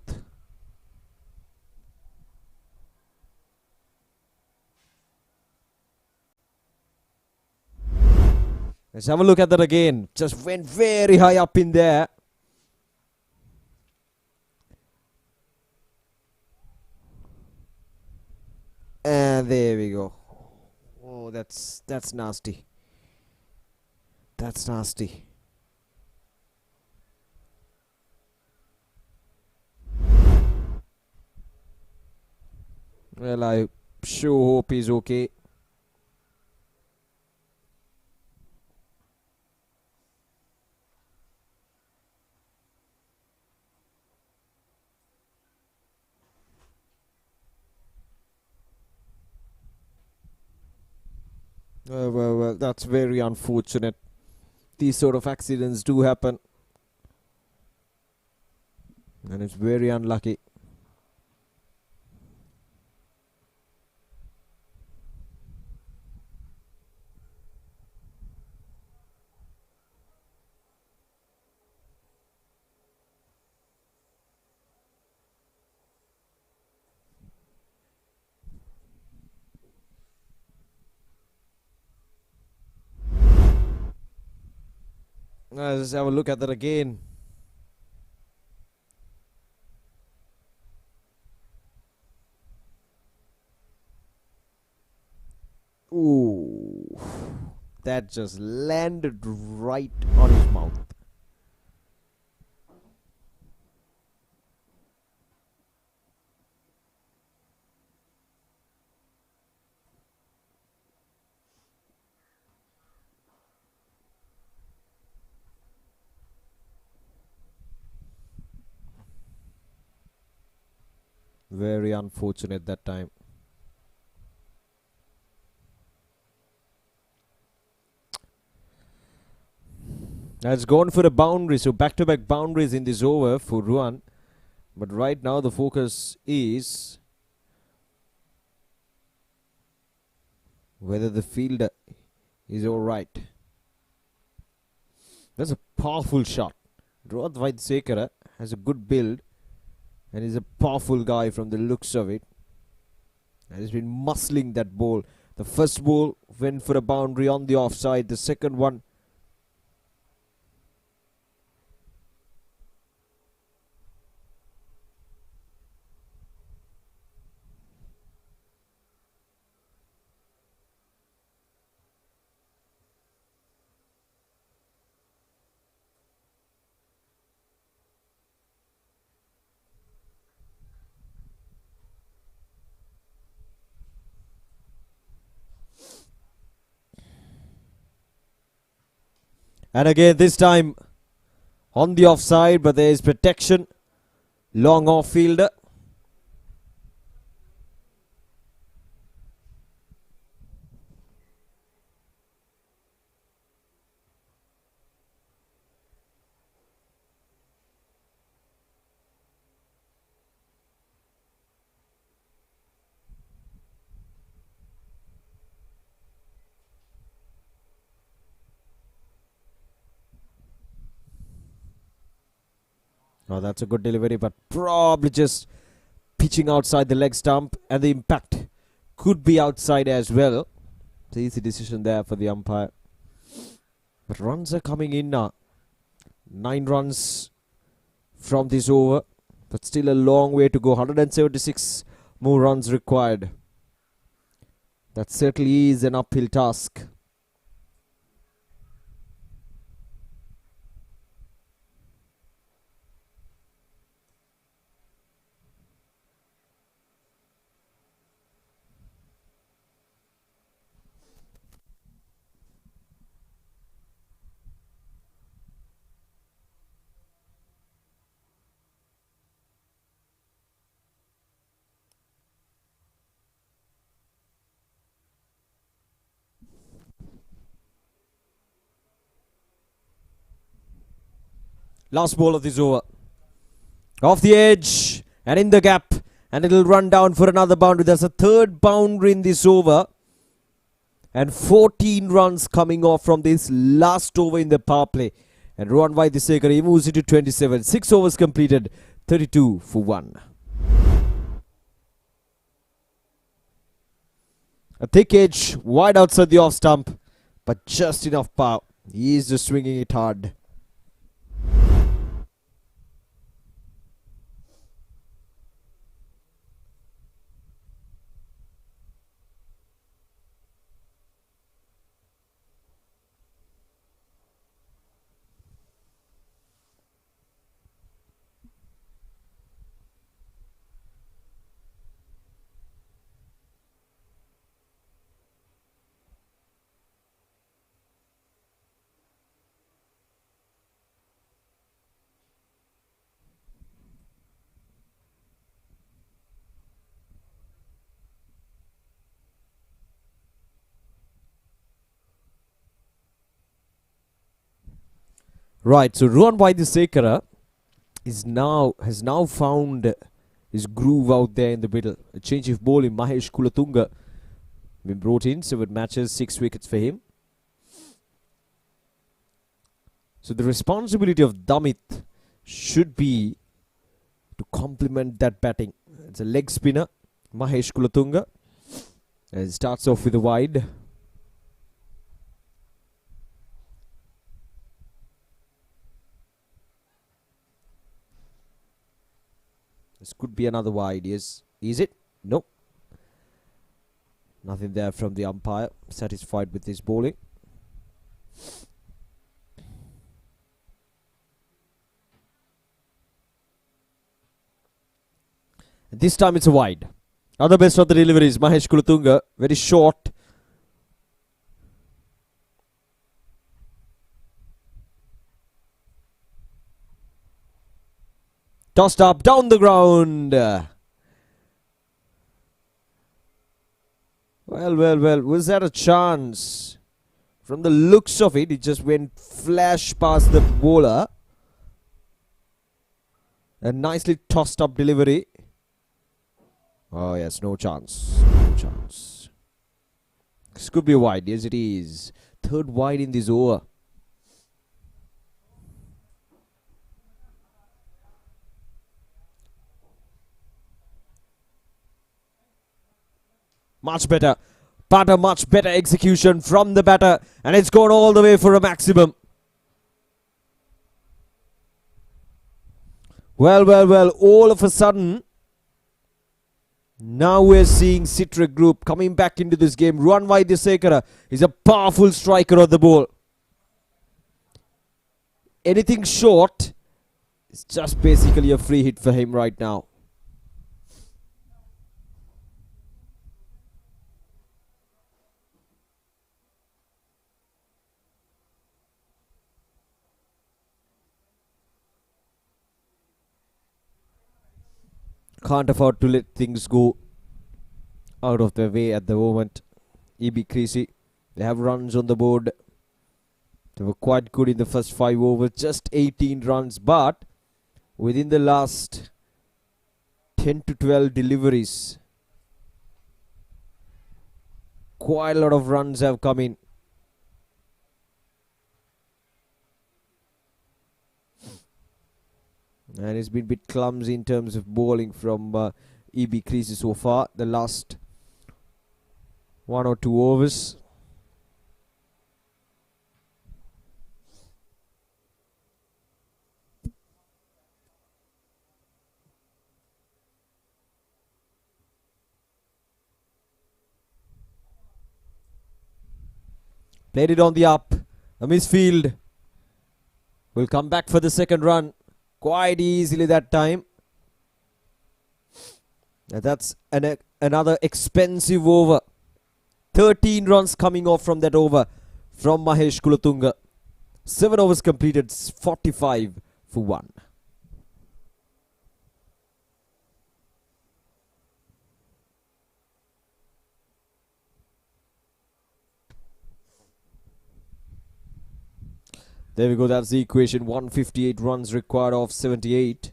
Let's have a look at that again. Just went very high up in there. And there we go. Oh, that's nasty. That's nasty. Well, I sure hope he's okay. Well, that's very unfortunate. These sort of accidents do happen. And it's very unlucky. Let's have a look at that again. Ooh, that just landed right on his mouth. Very unfortunate that time. That's gone for a boundary, so back-to-back boundaries in this over for Ruan. But right now the focus is whether the fielder is alright. That's a powerful shot. Ruan Vaidsekara has a good build and is a powerful guy from the looks of it. And he's been muscling that ball. The first ball went for a boundary on the offside. The second one and again this time on the offside, but there is protection. Long off fielder. Oh, that's a good delivery, but probably just pitching outside the leg stump, and the impact could be outside as well. It's an easy decision there for the umpire. But runs are coming in now. 9 runs from this over, but still a long way to go. 176 more runs required. That certainly is an uphill task. Last ball of this over. Off the edge and in the gap. And it'll run down for another boundary. There's a third boundary in this over. And 14 runs coming off from this last over in the power play. And Ruan Vaidsekara moves into 27. 6 overs completed. 32 for 1. A thick edge wide outside the off stump. But just enough power. He is just swinging it hard. Right, so Ruan Vaidsekara has now found his groove out there in the middle. A change of bowling. Mahesh Kulatunga been brought in, 7 matches, 6 wickets for him. So the responsibility of Damit should be to complement that batting. It's a leg spinner, Mahesh Kulatunga. And it starts off with a wide. This could be another wide. Is it? No. Nothing there from the umpire. Satisfied with his bowling. This time it's a wide. Other best of the deliveries. Mahesh Kulatunga. Very short. Tossed up, down the ground. Well. Was that a chance? From the looks of it, it just went flash past the bowler. A nicely tossed up delivery. Oh yes, no chance. No chance. This could be wide. Yes, it is. Third wide in this over. Much better. But a much better execution from the batter. And it's gone all the way for a maximum. Well. All of a sudden, now we're seeing Citric Group coming back into this game. Ruwan Waidisekara is a powerful striker on the ball. Anything short is just basically a free hit for him right now. Can't afford to let things go out of their way at the moment. EB Creasy, they have runs on the board. They were quite good in the first 5 overs, just 18 runs. But within the last 10 to 12 deliveries, quite a lot of runs have come in. And it's been a bit clumsy in terms of bowling from EB Creasy so far. The last 1 or 2 overs. Played it on the up. A misfield. Will come back for the second run. Quite easily that time. That's another expensive over. 13 runs coming off from that over from Mahesh Kulatunga. 7 overs completed, 45 for 1. There we go, that's the equation. 158 runs required of 78.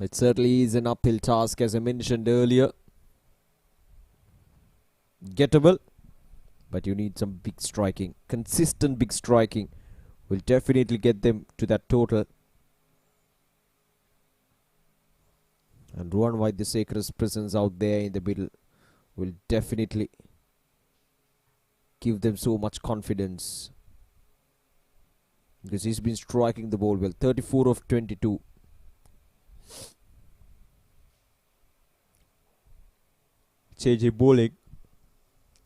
It certainly is an uphill task, as I mentioned earlier. Gettable, but you need some big striking. Consistent big striking will definitely get them to that total. And Ruwan Waidisekara's presence out there in the middle will definitely give them so much confidence, because he's been striking the ball well. 34 of 22. JJ bowling.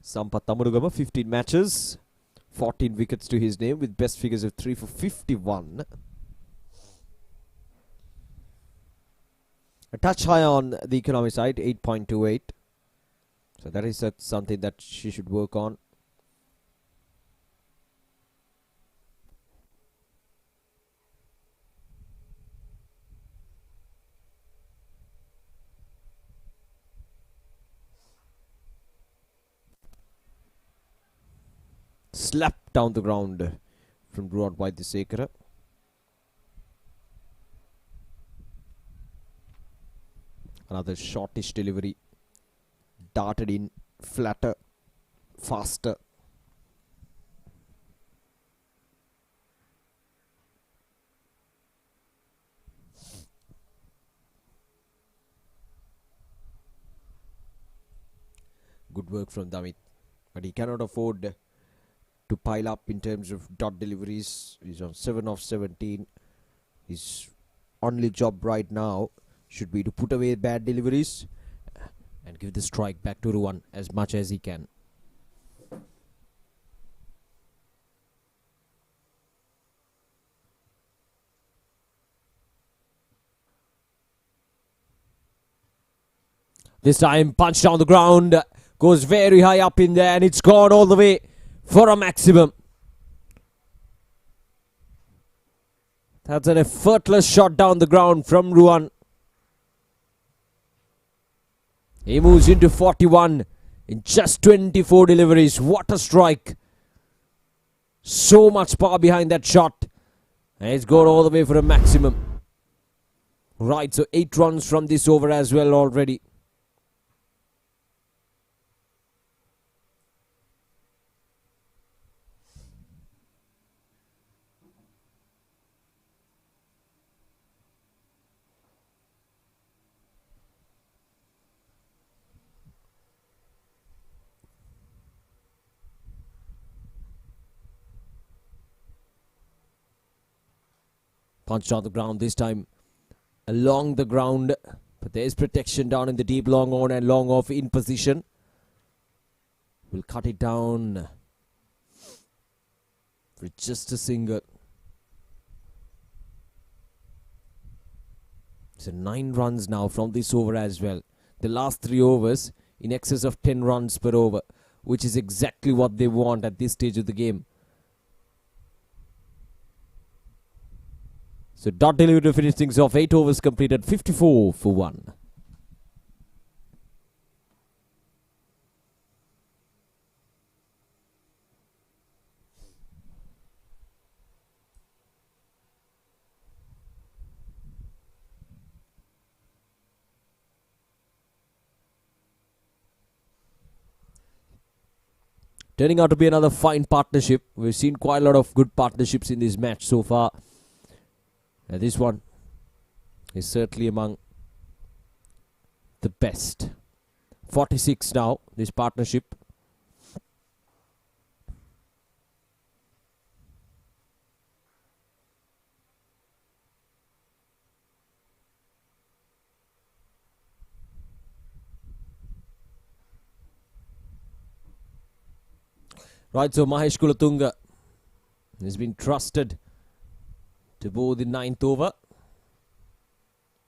Sampath Tamarugama, 15 matches, 14 wickets to his name, with best figures of 3 for 51. A touch high on the economy side, 8.28. So that is something that she should work on. Slap down the ground from Ruwan Waidisekara. Another shortish delivery. Darted in flatter, faster. Good work from Damit, but he cannot afford to pile up in terms of dot deliveries. He's on 7 of 17. His only job right now should be to put away bad deliveries and give the strike back to Ruan as much as he can. This time, punch down the ground, goes very high up in there, and it's gone all the way for a maximum. That's an effortless shot down the ground from Ruan. He moves into 41 in just 24 deliveries. What a strike. So much power behind that shot. And it's gone all the way for a maximum. Right, so 8 runs from this over as well already. Punched on the ground this time, along the ground, but there is protection down in the deep long on and long off in position. Will cut it down for just a single. So 9 runs now from this over as well. The last 3 overs in excess of 10 runs per over, which is exactly what they want at this stage of the game. So dot delivery to finish things off. 8 overs completed, 54 for 1. Turning out to be another fine partnership. We've seen quite a lot of good partnerships in this match so far. This one is certainly among the best. 46 now, this partnership. Right, so Mahesh Kulatunga has been trusted to bowl the 9th over.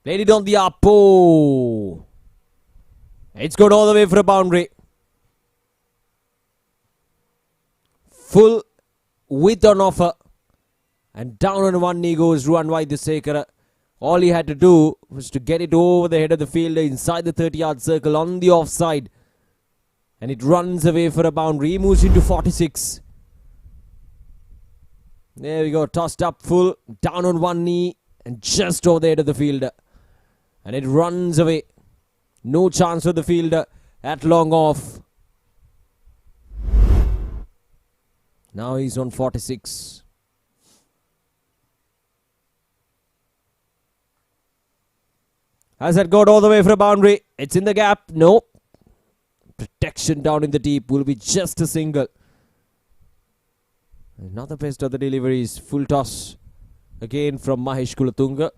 Played it on the up. Oh! It's gone all the way for a boundary. Full width on offer. And down on one knee goes Ruan Waithesekara. All he had to do was to get it over the head of the fielder inside the 30-yard circle on the offside. And it runs away for a boundary. He moves into 46. There we go, tossed up full, down on one knee, and just over there to the fielder. And it runs away. No chance for the fielder at long off. Now he's on 46. Has that got all the way for a boundary? It's in the gap. No. Protection down in the deep will be just a single. Another best of the deliveries. Full toss again from Mahesh Kulatunga.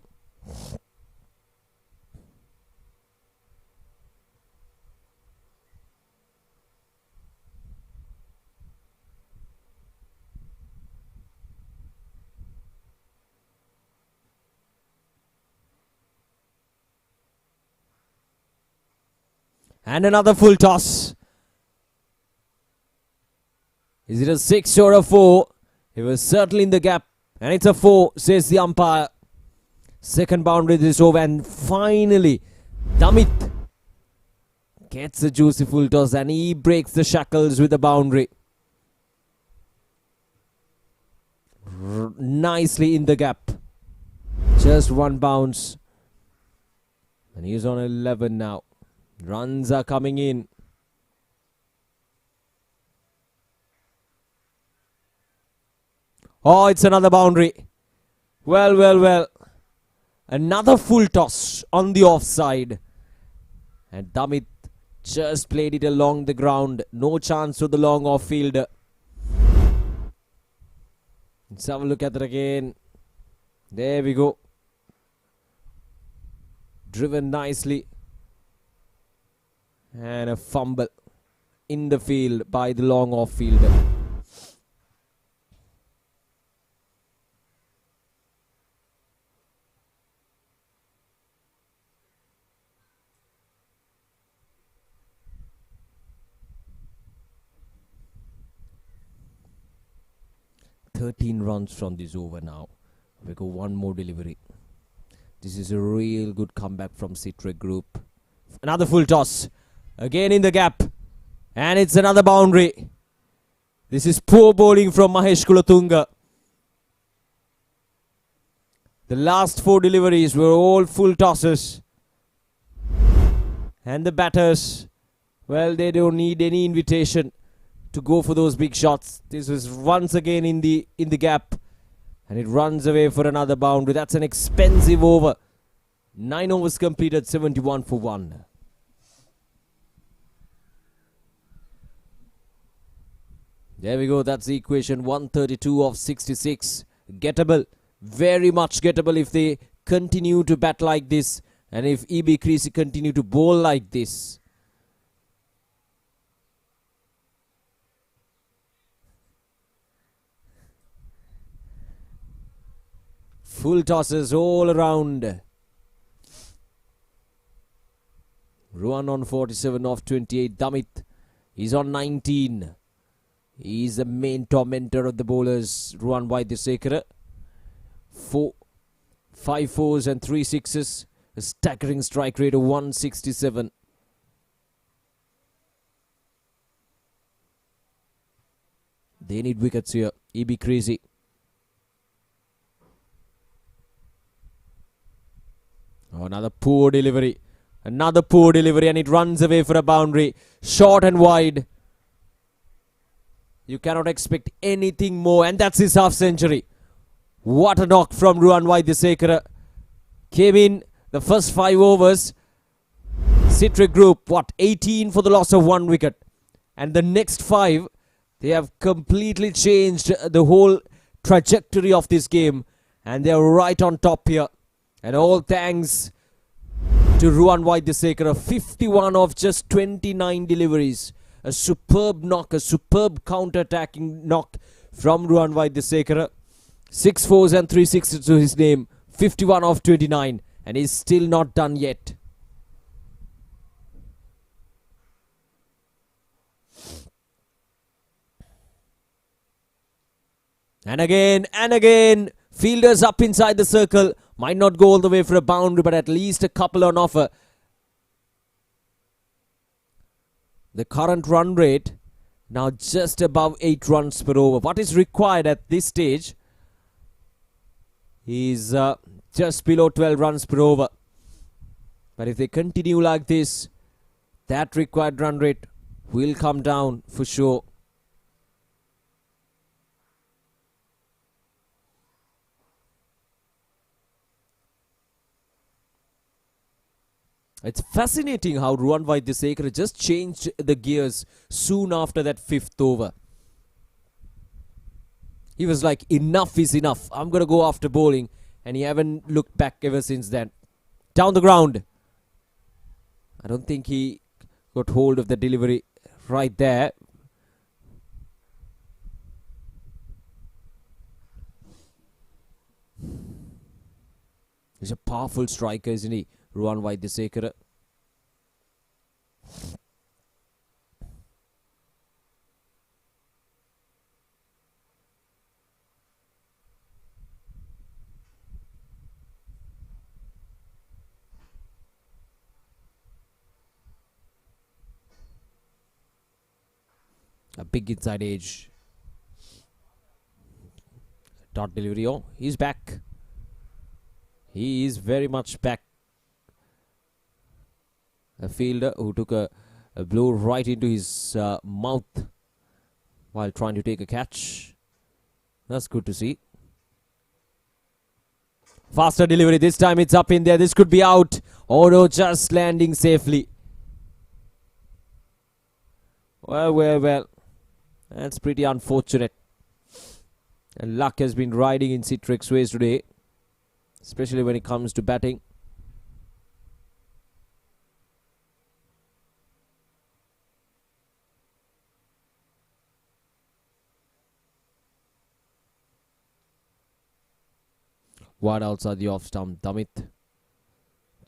And another full toss. Is it a 6 or a 4? He was certainly in the gap. And it's a 4, says the umpire. Second boundary this over. And finally, Damit gets a juicy full toss. And he breaks the shackles with a boundary. Nicely in the gap. Just one bounce. And he's on 11 now. Runs are coming in. Oh, it's another boundary. Well, well, well. Another full toss on the offside. And Damit just played it along the ground. No chance for the long off fielder. Let's have a look at it again. There we go. driven nicely. And a fumble in the field by the long off fielder. Runs from this over now. We go one more delivery. This is a real good comeback from Citric Group. Another full toss. Again in the gap. And it's another boundary. This is poor bowling from Mahesh Kulatunga. The last 4 deliveries were all full tosses. And the batters, well, they don't need any invitation to go for those big shots. This was once again in the gap. And it runs away for another boundary. That's an expensive over. 9 overs completed, 71 for 1. There we go. That's the equation. 132 of 66. Gettable. Very much gettable if they continue to bat like this. And if EB Creasy continue to bowl like this. Full tosses all around. Ruan on 47 off 28. Damit is on 19. He's the main tormentor of the bowlers. Ruan Waidisekara. 5 fours and 3 sixes. A staggering strike rate of 167. They need wickets here. EB Creasy. Oh, another poor delivery. Another poor delivery, and it runs away for a boundary. Short and wide. You cannot expect anything more, and that's his half century. What a knock from Ruan Waidisekara. Came in the first 5 overs. Citric Group, 18 for the loss of 1 wicket. And the next 5, they have completely changed the whole trajectory of this game. And they are right on top here. And all thanks to Ruan Waidisekara. 51 of just 29 deliveries. A superb knock, a superb counter-attacking knock from Ruan Waidisekara. 6 fours and 3 sixes to his name. 51 of 29. And he's still not done yet. And again. Fielders up inside the circle. Might not go all the way for a boundary, but at least a couple on offer. The current run rate now just above 8 runs per over. What is required at this stage is just below 12 runs per over. But if they continue like this, that required run rate will come down for sure. It's fascinating how Ruan Waidisekara just changed the gears soon after that 5th over. He was like, enough is enough. I'm going to go after bowling. And he haven't looked back ever since then. Down the ground. I don't think he got hold of the delivery right there. He's a powerful striker, isn't he? Ruan Waidisekara. A big inside edge. Dot delivery. Oh, he's back. He is very much back. A fielder who took a blow right into his mouth while trying to take a catch. That's good to see. Faster delivery. This time it's up in there. This could be out. Oh no, just landing safely. Well. That's pretty unfortunate. And luck has been riding in Citric's ways today. Especially when it comes to batting. Wide outside the off stump. Damit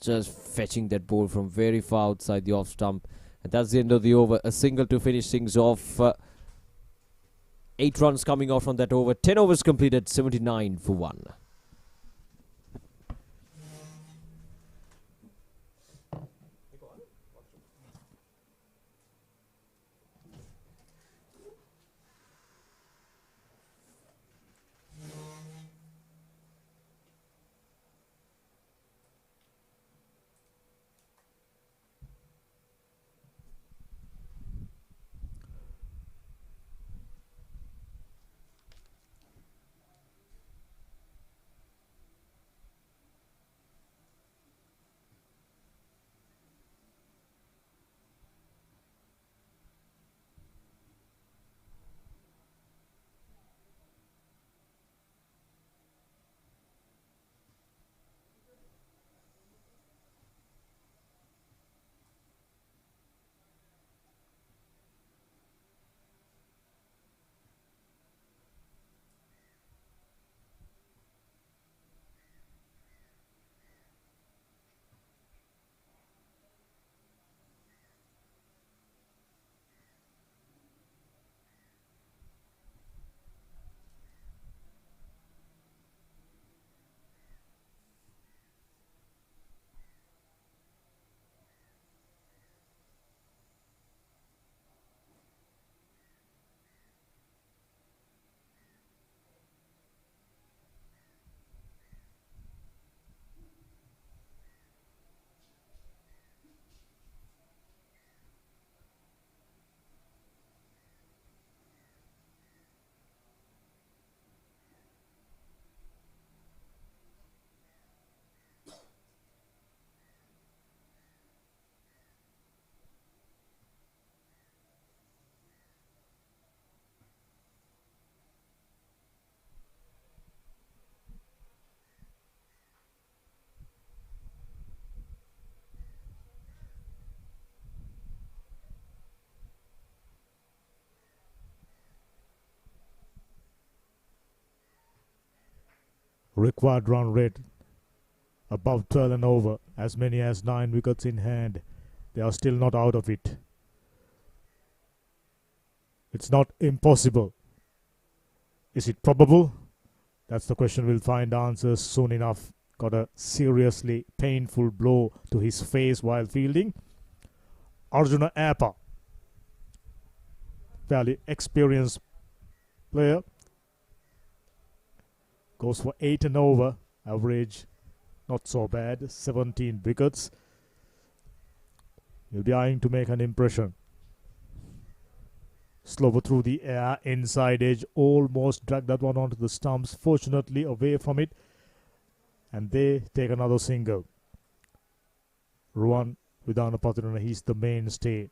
just fetching that ball from very far outside the off stump. And that's the end of the over. A single to finish things off. 8 runs coming out from that over. 10 overs completed. 79 for 1. Required run rate above 12 and over, as many as 9 wickets in hand. They are still not out of it. It's not impossible. Is it probable? That's the question. We'll find answers soon enough. Got a seriously painful blow to his face while fielding. Arjuna Appa, fairly experienced player, goes for 8 and over. Average not so bad, 17 wickets. He'll be eyeing to make an impression. Slower through the air, inside edge, almost dragged that one onto the stumps, fortunately away from it, and they take another single. Ruan Vidhanapatirana, he's the mainstay.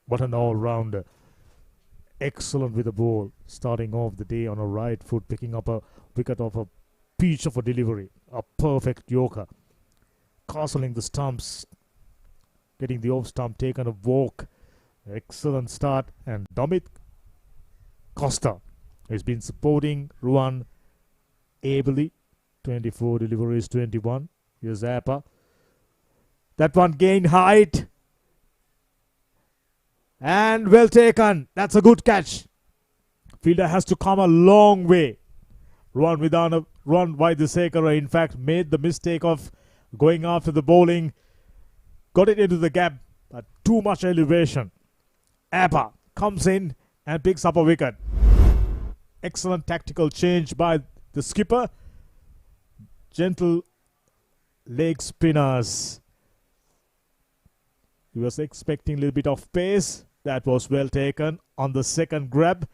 What an all-rounder. Excellent with the ball, starting off the day on a right foot, picking up a wicket off a peach of a delivery. A perfect yorker. Castling the stumps, getting the off stump, taken a walk. Excellent start. And Damit Costa has been supporting Ruan ably. 24 deliveries, 21. Here's Appa. That one gained height. And well taken. That's a good catch. Fielder has to come a long way. Ruan Vaidyasekara, in fact, made the mistake of going after the bowling. Got it into the gap, but too much elevation. Appa comes in and picks up a wicket. Excellent tactical change by the skipper. Gentle leg spinners. He was expecting a little bit of pace. That was well taken on the second grab.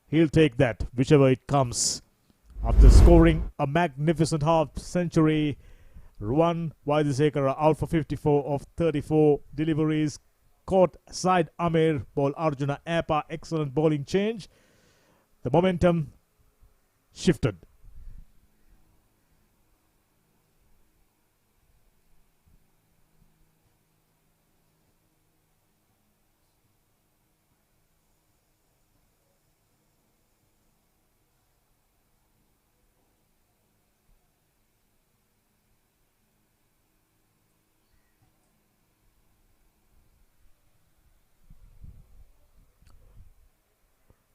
He'll take that, whichever it comes. After scoring a magnificent half century, Ruan Vaidyasekara out for 54 of 34 deliveries. Caught side Amir, ball Arjuna Appa. Excellent bowling change. The momentum shifted.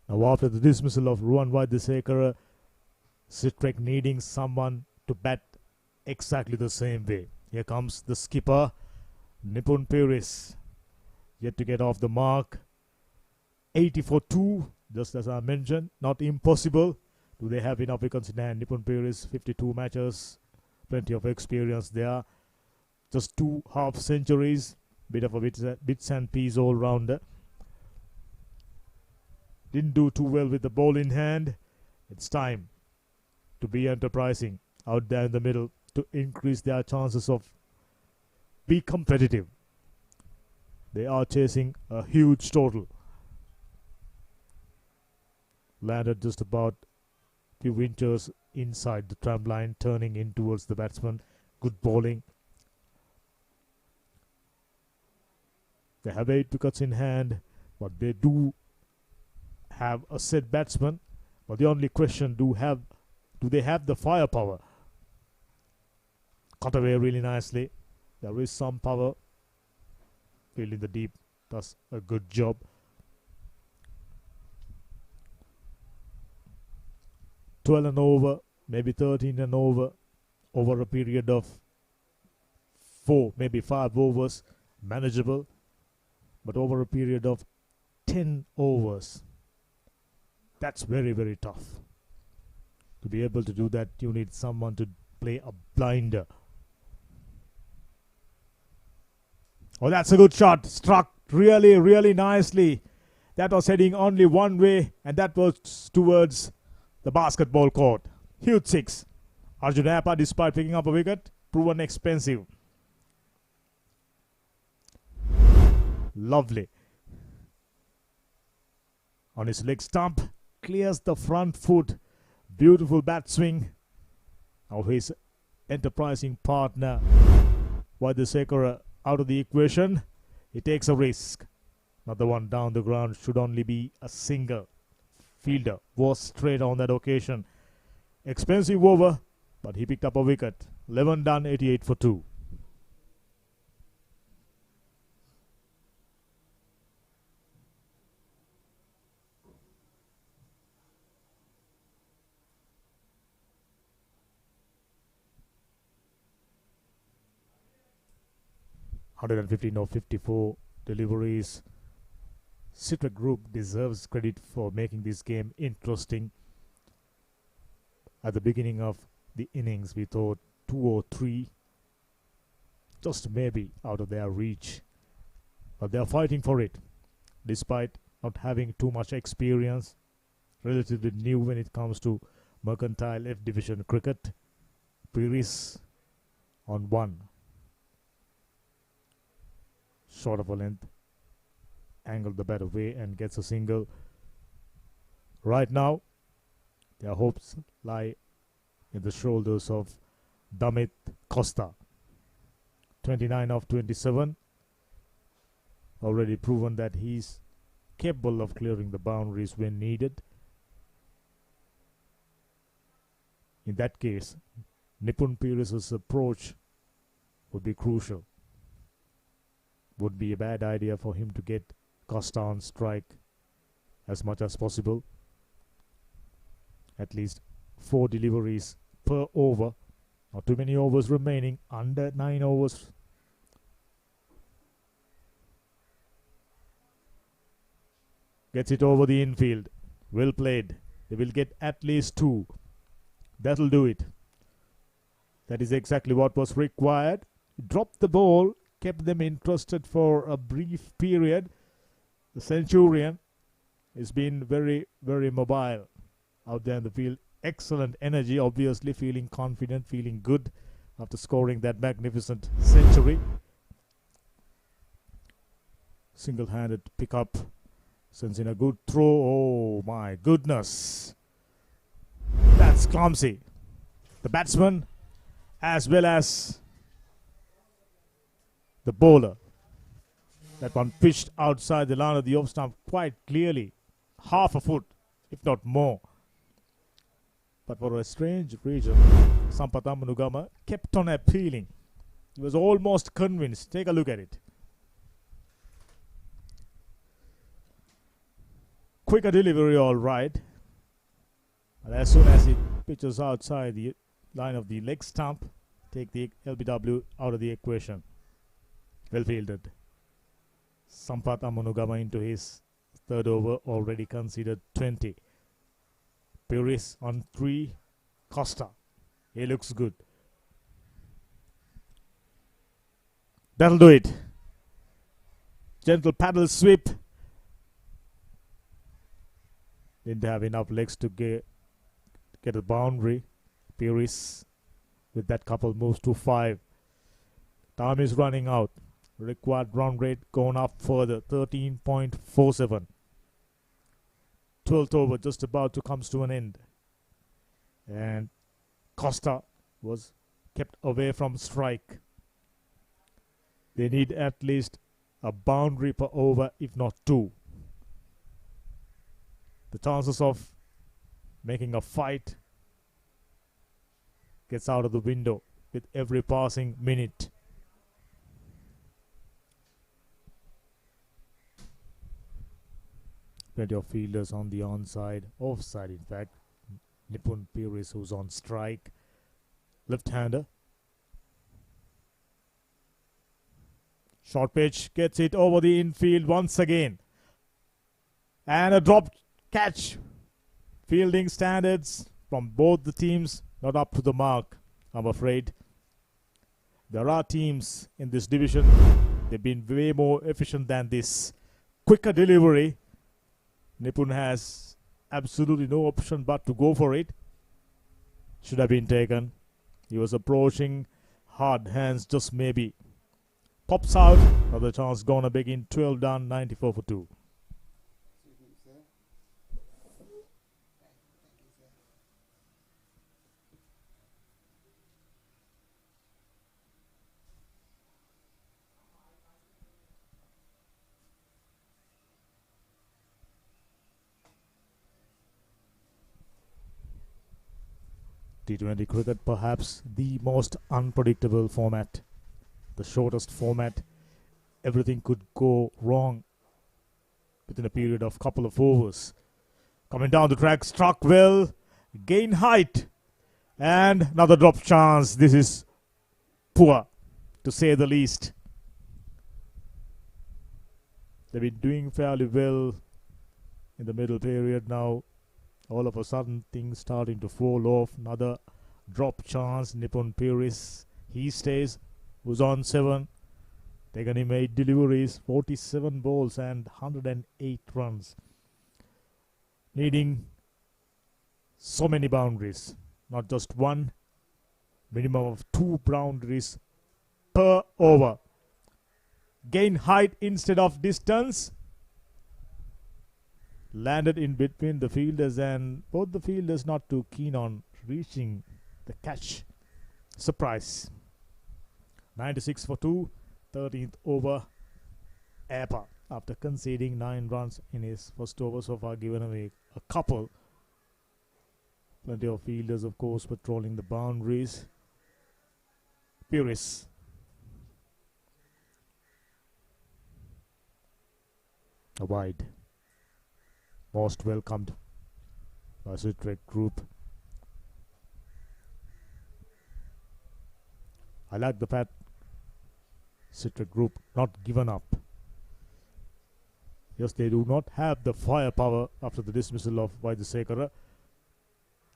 Now after the dismissal of Ruan Waidesekara, Citric needing someone to bat exactly the same way. Here comes the skipper, Nipun Peris, yet to get off the mark. 80 for 2, just as I mentioned, not impossible. Do they have enough wickets in hand? Nipun Peris, 52 matches, plenty of experience there. Just 2 half centuries, bit of a bits and pieces all rounder. Didn't do too well with the ball in hand. It's time to be enterprising out there in the middle to increase their chances of be competitive. They are chasing a huge total. Landed just about a few inches inside the tram line, turning in towards the batsman. Good bowling. They have 8 wickets in hand, but they do have a set batsman. But the only question, do they have the firepower? Cut away really nicely. There is some power. Fielding the deep does a good job. $12 and over, maybe 13 and over a period of 4, maybe 5 overs, manageable. But over a period of 10 overs, that's very, very tough. To be able to do that, you need someone to play a blinder. Oh, that's a good shot. Struck really, really nicely. That was heading only one way, and that was towards the basketball court. Huge 6. Arjun Appa, despite picking up a wicket, proven expensive. Lovely. On his leg stump, clears the front foot. Beautiful bat swing of his enterprising partner. Waidesekara out of the equation. He takes a risk. Another one down the ground, should only be a single. Fielder was straight on that occasion. Expensive over, but he picked up a wicket. 11 done, 88 for 2. of 54 deliveries. Citric Group deserves credit for making this game interesting. At the beginning of the innings, we thought 2 or 3, just maybe out of their reach. But they are fighting for it, despite not having too much experience. Relatively new when it comes to mercantile F division cricket. Piris on 1. Short of a length, angled the bat away and gets a single. Right now, their hopes lie in the shoulders of Damit Costa. 29 of 27. Already proven that he's capable of clearing the boundaries when needed. In that case, Nipun Peris's approach would be crucial. Would be a bad idea for him to get Costa on strike as much as possible. At least 4 deliveries per over. Not too many overs remaining. Under 9 overs. Gets it over the infield. Well played. They will get at least 2. That'll do it. That is exactly what was required. Dropped the ball. Kept them interested for a brief period. The Centurion has been very, very mobile out there in the field. Excellent energy, obviously feeling confident, feeling good after scoring that magnificent century. Single-handed pick up, sends in a good throw. Oh my goodness. That's clumsy. The batsman as well as the bowler. That one pitched outside the line of the off stump quite clearly. Half a foot, if not more. But for a strange reason, Sampath Ammanugama kept on appealing. He was almost convinced. Take a look at it. quicker delivery, all right. And as soon as it pitches outside the line of the leg stump, take the LBW out of the equation. Well fielded. Sampath Amanugama into his third over, already conceded 20. Puris on 3. Costa. He looks good. That'll do it. Gentle paddle sweep. Didn't have enough legs to get a boundary. Puris with that couple moves to 5. Time is running out. Required run rate going up further. 13.47. 12th over just about to come to an end. And Costa was kept away from strike. They need at least a boundary per over, if not 2. The chances of making a fight gets out of the window with every passing minute. Plenty of fielders on the onside, offside in fact. Nipun Puris, who's on strike, left-hander. Short pitch gets it over the infield once again. And a drop catch. Fielding standards from both the teams not up to the mark, I'm afraid. There are teams in this division, they've been way more efficient than this. Quicker delivery. Nipun has absolutely no option but to go for it. Should have been taken. He was approaching, hard hands just maybe. Pops out, another chance gonna begin. 12 done, 94 for 2. T20 cricket, perhaps the most unpredictable format, the shortest format. Everything could go wrong within a period of couple of overs. Coming down the track, struck well, gain height, and another drop chance. This is poor, to say the least. They've been doing fairly well in the middle period now. All of a sudden, things starting to fall off. Another drop chance. Nipun Puris, he stays. Who's on 7. Taken him 8 deliveries, 47 balls and 108 runs. Needing so many boundaries. Not just one. Minimum of 2 boundaries per over. Gain height instead of distance. Landed in between the fielders, and both the fielders not too keen on reaching the catch. Surprise. 96 for 2. 13th over. Appa, after conceding 9 runs in his first over so far, given away a couple. Plenty of fielders, of course, patrolling the boundaries. Puris. A wide. Most welcomed by Citric Group. I like the fact Citric Group not given up. Yes, they do not have the firepower after the dismissal of Vaidyasekara.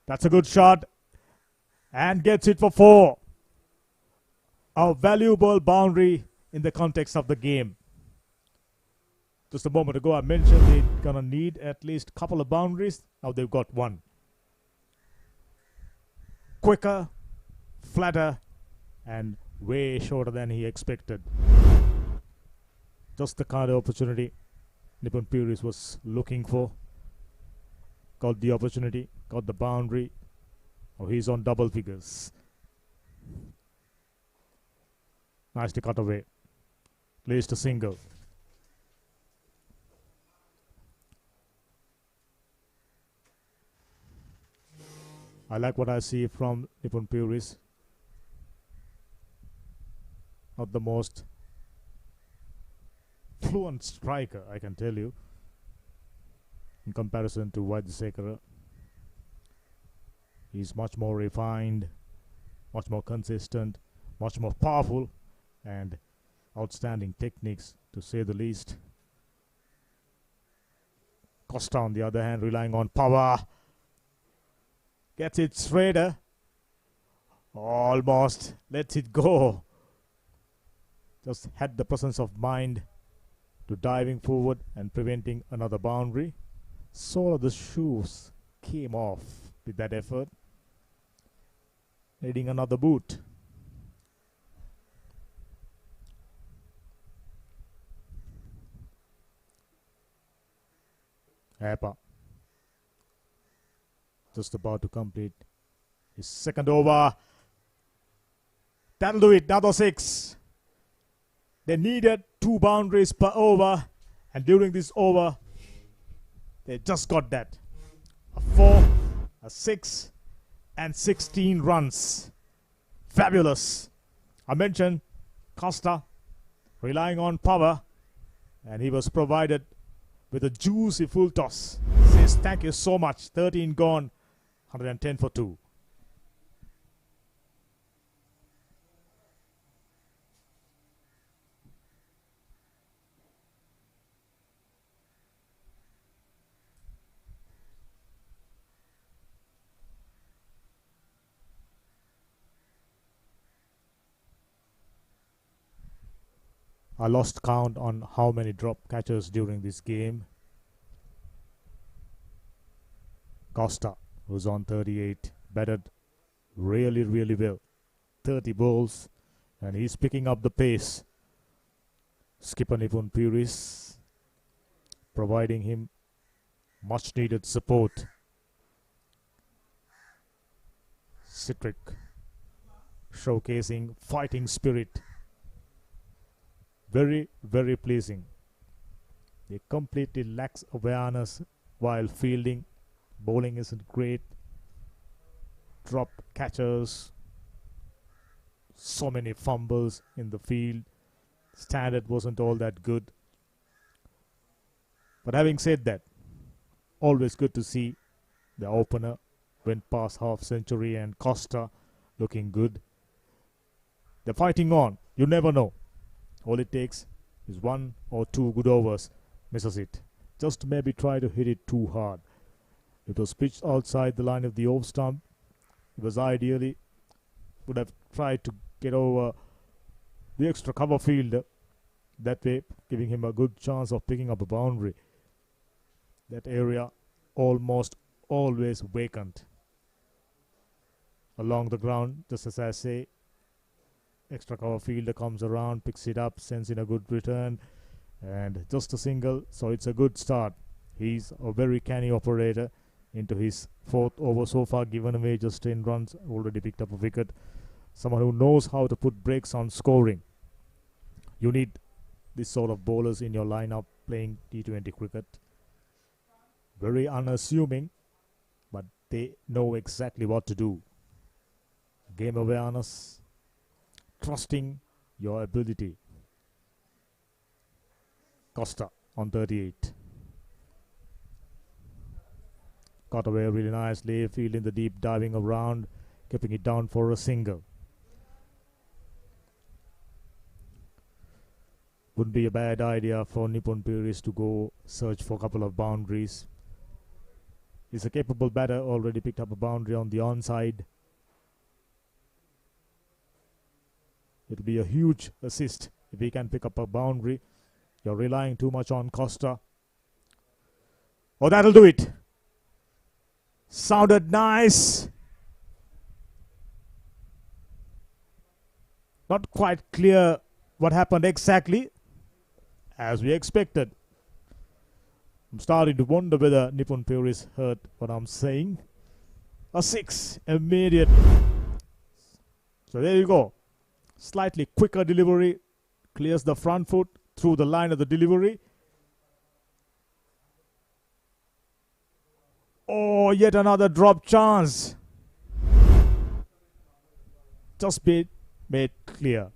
That's a good shot. And gets it for 4. A valuable boundary in the context of the game. Just a moment ago I mentioned they're gonna need at least a couple of boundaries. Now they've got 1. Quicker, flatter, and way shorter than he expected. Just the kind of opportunity Nipun Puris was looking for. Got the opportunity, got the boundary. Oh, he's on double figures. Nicely cut away. Placed a single. I like what I see from Nipun Puris. Not the most fluent striker, I can tell you. in comparison to Vaidyasekara. He's much more refined, much more consistent, much more powerful, and outstanding techniques, to say the least. Costa, on the other hand, relying on power. Gets it straight. Almost lets it go. Just had the presence of mind to diving forward and preventing another boundary. Sole of the shoes came off with that effort, needing another boot. Appa just about to complete his second over. That'll do it. Another 6. They needed 2 boundaries per over, and during this over, they just got that. A 4, a 6, and 16 runs. Fabulous. I mentioned Costa relying on power, and he was provided with a juicy full toss. Says thank you so much. 13 gone, 110 for 2. I lost count on how many drop catches during this game. Costa, who's on 38, batted really well. 30 balls, and he's picking up the pace. Skipper Nipun Puris providing him much needed support. Citric showcasing fighting spirit. Very pleasing. They completely lacks awareness while fielding. Bowling isn't great. Drop catchers. So many fumbles in the field. Standard wasn't all that good. But having said that, always good to see the opener went past half century and Costa looking good. They're fighting on. You never know. All it takes is 1 or 2 good overs. Misses it. Just maybe try to hit it too hard. It was pitched outside the line of the off stump. It was ideally would have tried to get over the extra cover fielder. That way, giving him a good chance of picking up a boundary. That area almost always vacant. Along the ground, just as I say, extra cover fielder comes around, picks it up, sends in a good return, and just a single, so it's a good start. He's a very canny operator into his 4th over so far, given away just 10 runs, already picked up a wicket. Someone who knows how to put brakes on scoring. You need this sort of bowlers in your lineup playing T20 cricket. Very unassuming, but they know exactly what to do. Game awareness, trusting your ability. Costa on 38. Got away really nicely, fielding the deep, diving around, keeping it down for a single. Wouldn't be a bad idea for Nipun Puris to go search for a couple of boundaries. He's a capable batter, already picked up a boundary on the onside. It'll be a huge assist if he can pick up a boundary. You're relying too much on Costa. Oh, that'll do it. Sounded nice. Not quite clear what happened exactly, as we expected. I'm starting to wonder whether Nipun Puris heard what I'm saying. A 6, immediate. So there you go. Slightly quicker delivery, clears the front foot through the line of the delivery. Oh, yet another drop chance. Just be made clear.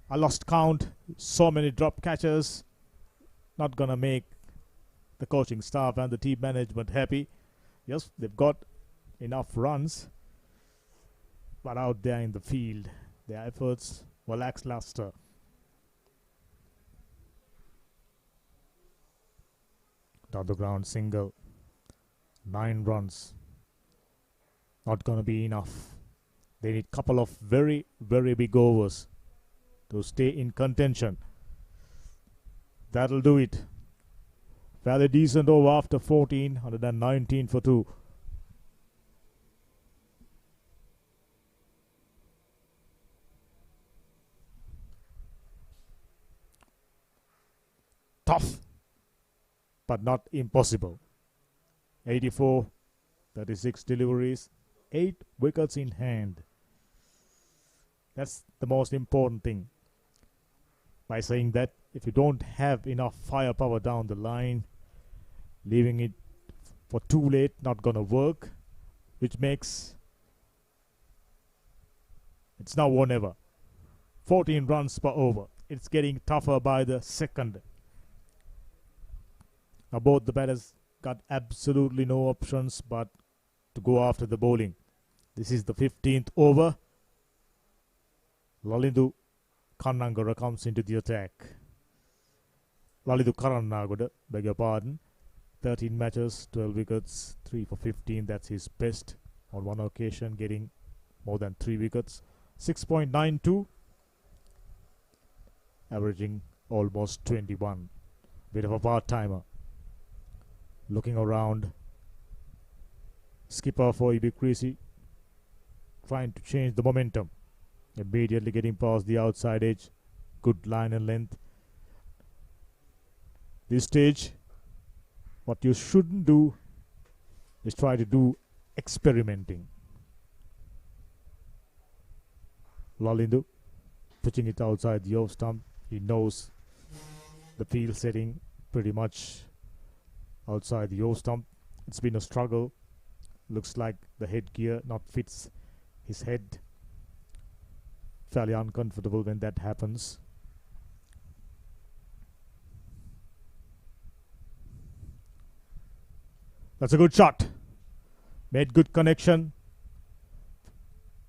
I lost count. So many drop catches. Not gonna make the coaching staff and the team management happy. Yes, they've got enough runs, but out there in the field, their efforts were lackluster. Down the ground single, 9 runs. Not gonna be enough. They need a couple of very, very big overs to stay in contention. That'll do it. Fairly decent over after 14, 119 for 2. Tough, but not impossible. 84, 36 deliveries, 8 wickets in hand. That's the most important thing. By saying that, if you don't have enough firepower down the line, leaving it for too late, not gonna work, which makes it's now or never. 14 runs per over. It's getting tougher by the second. Now both the batters got absolutely no options but to go after the bowling. This is the 15th over. Lalindu Kannangara comes into the attack. Lalindu Karannagara, beg your pardon. 13 matches, 12 wickets, 3 for 15. That's his best on one occasion, getting more than 3 wickets. 6.92, averaging almost 21. Bit of a part-timer. Looking around, skipper for EB Creasy trying to change the momentum. Immediately getting past the outside edge. Good line and length. This stage, what you shouldn't do is try to do experimenting. Lalindu pitching it outside the off stump. He knows the field setting pretty much outside the off stump. It's been a struggle. Looks like the headgear not fits his head. Fairly uncomfortable when that happens. That's a good shot. Made good connection.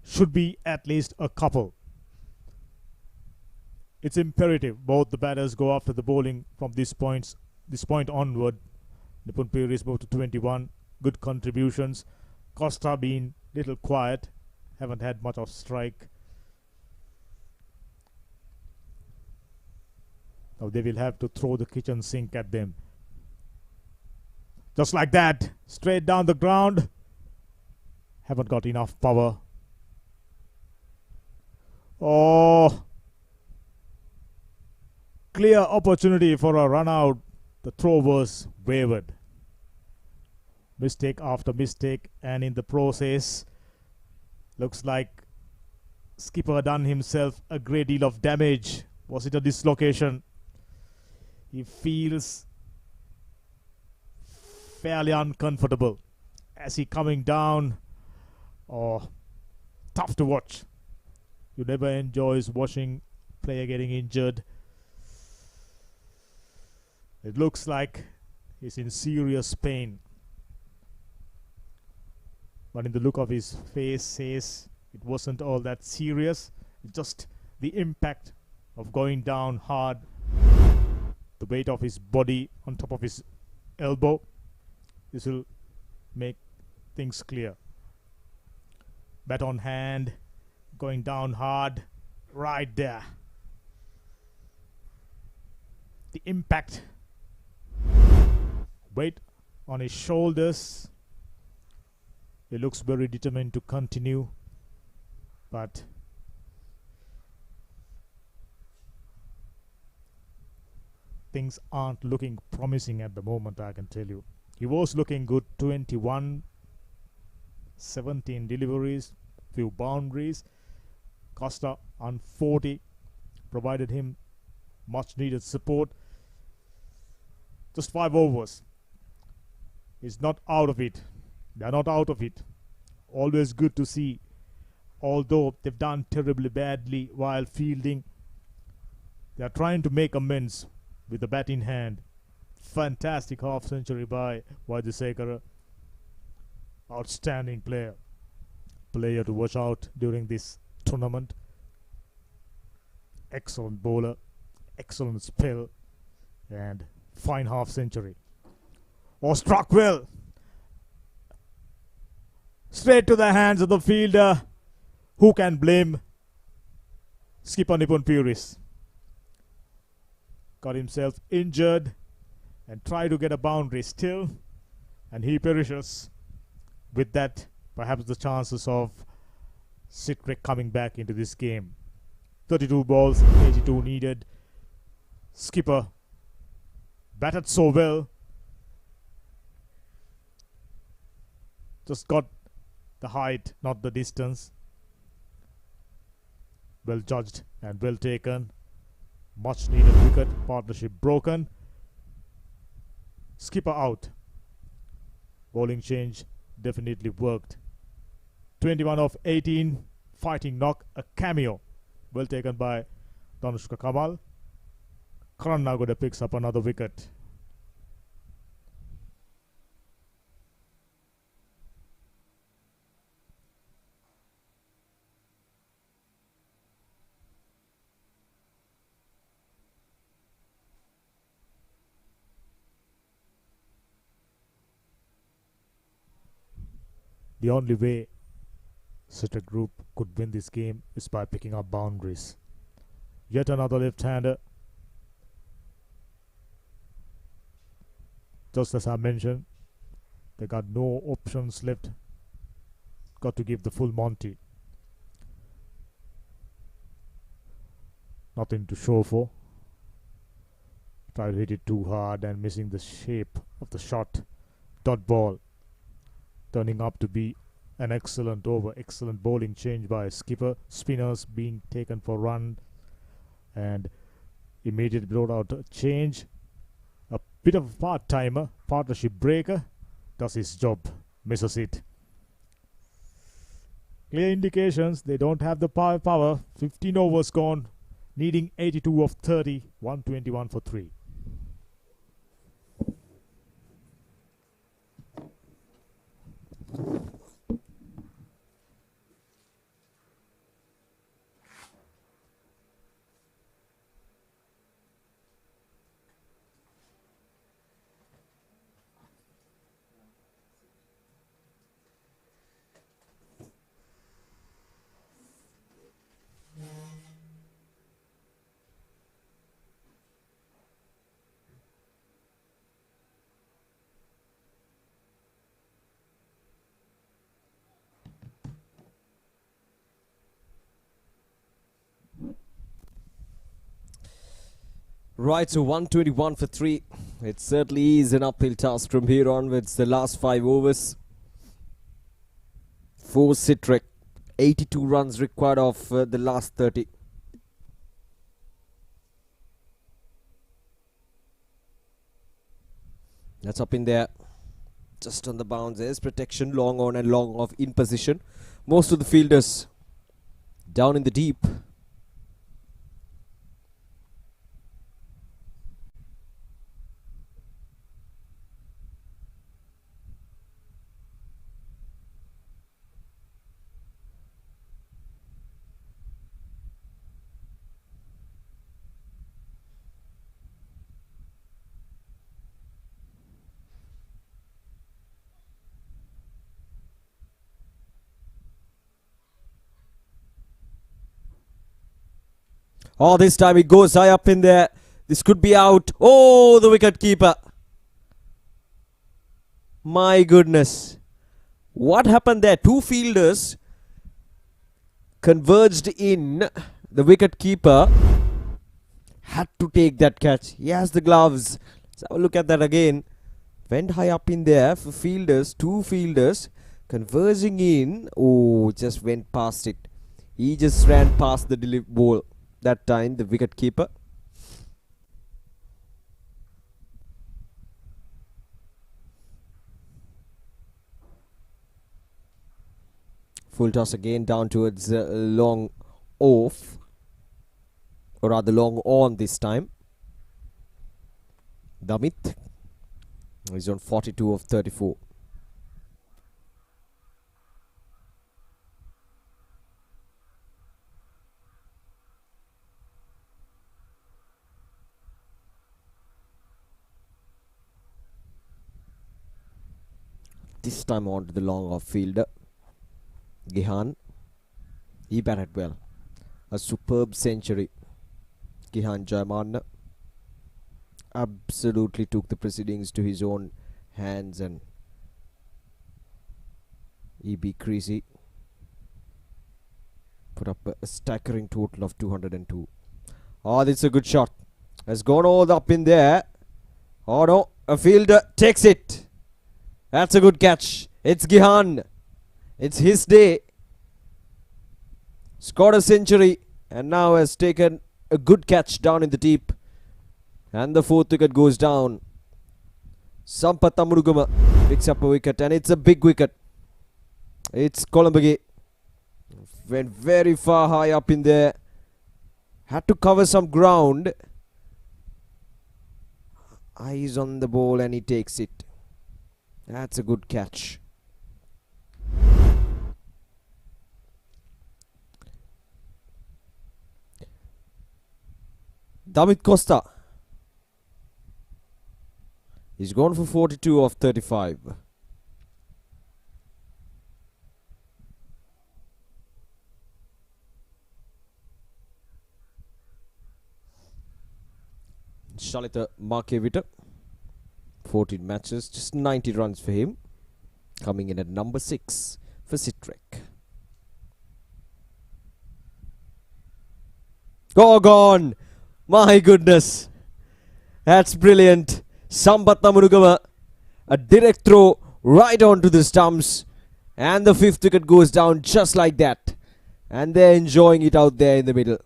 Should be at least a couple. It's imperative both the batters go after the bowling from this point onward. Nipun Piri's moved to 21. Good contributions. Costa been little quiet. Haven't had much of strike. Now they will have to throw the kitchen sink at them. Just like that. Straight down the ground. Haven't got enough power. Oh. Clear opportunity for a run out. The throw was wavered. Mistake after mistake, and in the process, looks like skipper done himself a great deal of damage. Was it a dislocation? He feels fairly uncomfortable as he coming down. Oh, tough to watch. You never enjoys watching player getting injured. It looks like he's in serious pain. But in the look of his face says it wasn't all that serious. It's just the impact of going down hard. The weight of his body on top of his elbow. This will make things clear. Bat on hand. Going down hard. Right there. The impact. Weight on his shoulders. He looks very determined to continue, but things aren't looking promising at the moment, I can tell you. He was looking good. 21, 17 deliveries, few boundaries. Costa on 40 provided him much needed support. Just 5 overs. He's not out of it. They're not out of it. Always good to see. Although they've done terribly badly while fielding, they're trying to make amends with the bat in hand. Fantastic half century by Vaidyasekara. Outstanding player. Player to watch out during this tournament. Excellent bowler. Excellent spell. And fine half century. Oh, struck well. Straight to the hands of the fielder. Who can blame skipper Nipun Puris? Got himself injured and tried to get a boundary still, and he perishes. With that, perhaps the chances of Citric coming back into this game. 32 balls, 82 needed. Skipper batted so well. Just got the height, not the distance. Well judged and well taken. Much needed wicket. Partnership broken. Skipper out. Bowling change definitely worked. 21 of 18. Fighting knock. A cameo. Well taken by Danushka Kamal. Karan Nagoda picks up another wicket. The only way Citric Group could win this game is by picking up boundaries. Yet another left-hander. Just as I mentioned, they got no options left. Got to give the full Monty. Nothing to show for. Tried to hit it too hard and missing the shape of the shot. Dot ball. Turning up to be an excellent over. Excellent bowling change by skipper. Spinners being taken for run. And immediate brought out a change. A bit of a part-timer. Partnership breaker. Does his job. Misses it. Clear indications they don't have the power. 15 overs gone. Needing 82 of 30. 121 for 3. Right, so 121 for 3. It certainly is an uphill task from here onwards. The last 5 overs for Citric. 82 runs required of the last 30. That's up in there. Just on the bounce. There's protection. Long on and long off in position. Most of the fielders down in the deep. Oh, this time it goes high up in there. This could be out. Oh, the wicket keeper. My goodness. What happened there? Two fielders converged in. The wicket keeper had to take that catch. He has the gloves. Let's have a look at that again. Went high up in there for fielders. Two fielders converging in. Oh, just went past it. He just ran past the ball. That time, the wicket keeper. Full toss again down towards long off. Or rather long on this time. Damit He's on 42 of 34. This time on to the long off fielder, Gihan. He batted well. A superb century. Gihan Jayamana absolutely took the proceedings to his own hands, and EB Creasy put up a staggering total of 202. Oh, this is a good shot. Has gone all up in there. Oh no, a fielder takes it. That's a good catch. It's Gihan. It's his day. Scored a century and now has taken a good catch down in the deep. And the 4th wicket goes down. Sampath Amurugama picks up a wicket, and it's a big wicket. It's Columbage. Went very far high up in there. Had to cover some ground. Eyes on the ball and he takes it. That's a good catch. Damit Costa. He's gone for 42 of 35. Shalita Markevita. 14 matches, just 90 runs for him. Coming in at number 6 for Citrek. Oh, gone! My goodness! That's brilliant. Sampath Amurugama. A direct throw right onto the stumps. And the 5th wicket goes down just like that. And they're enjoying it out there in the middle.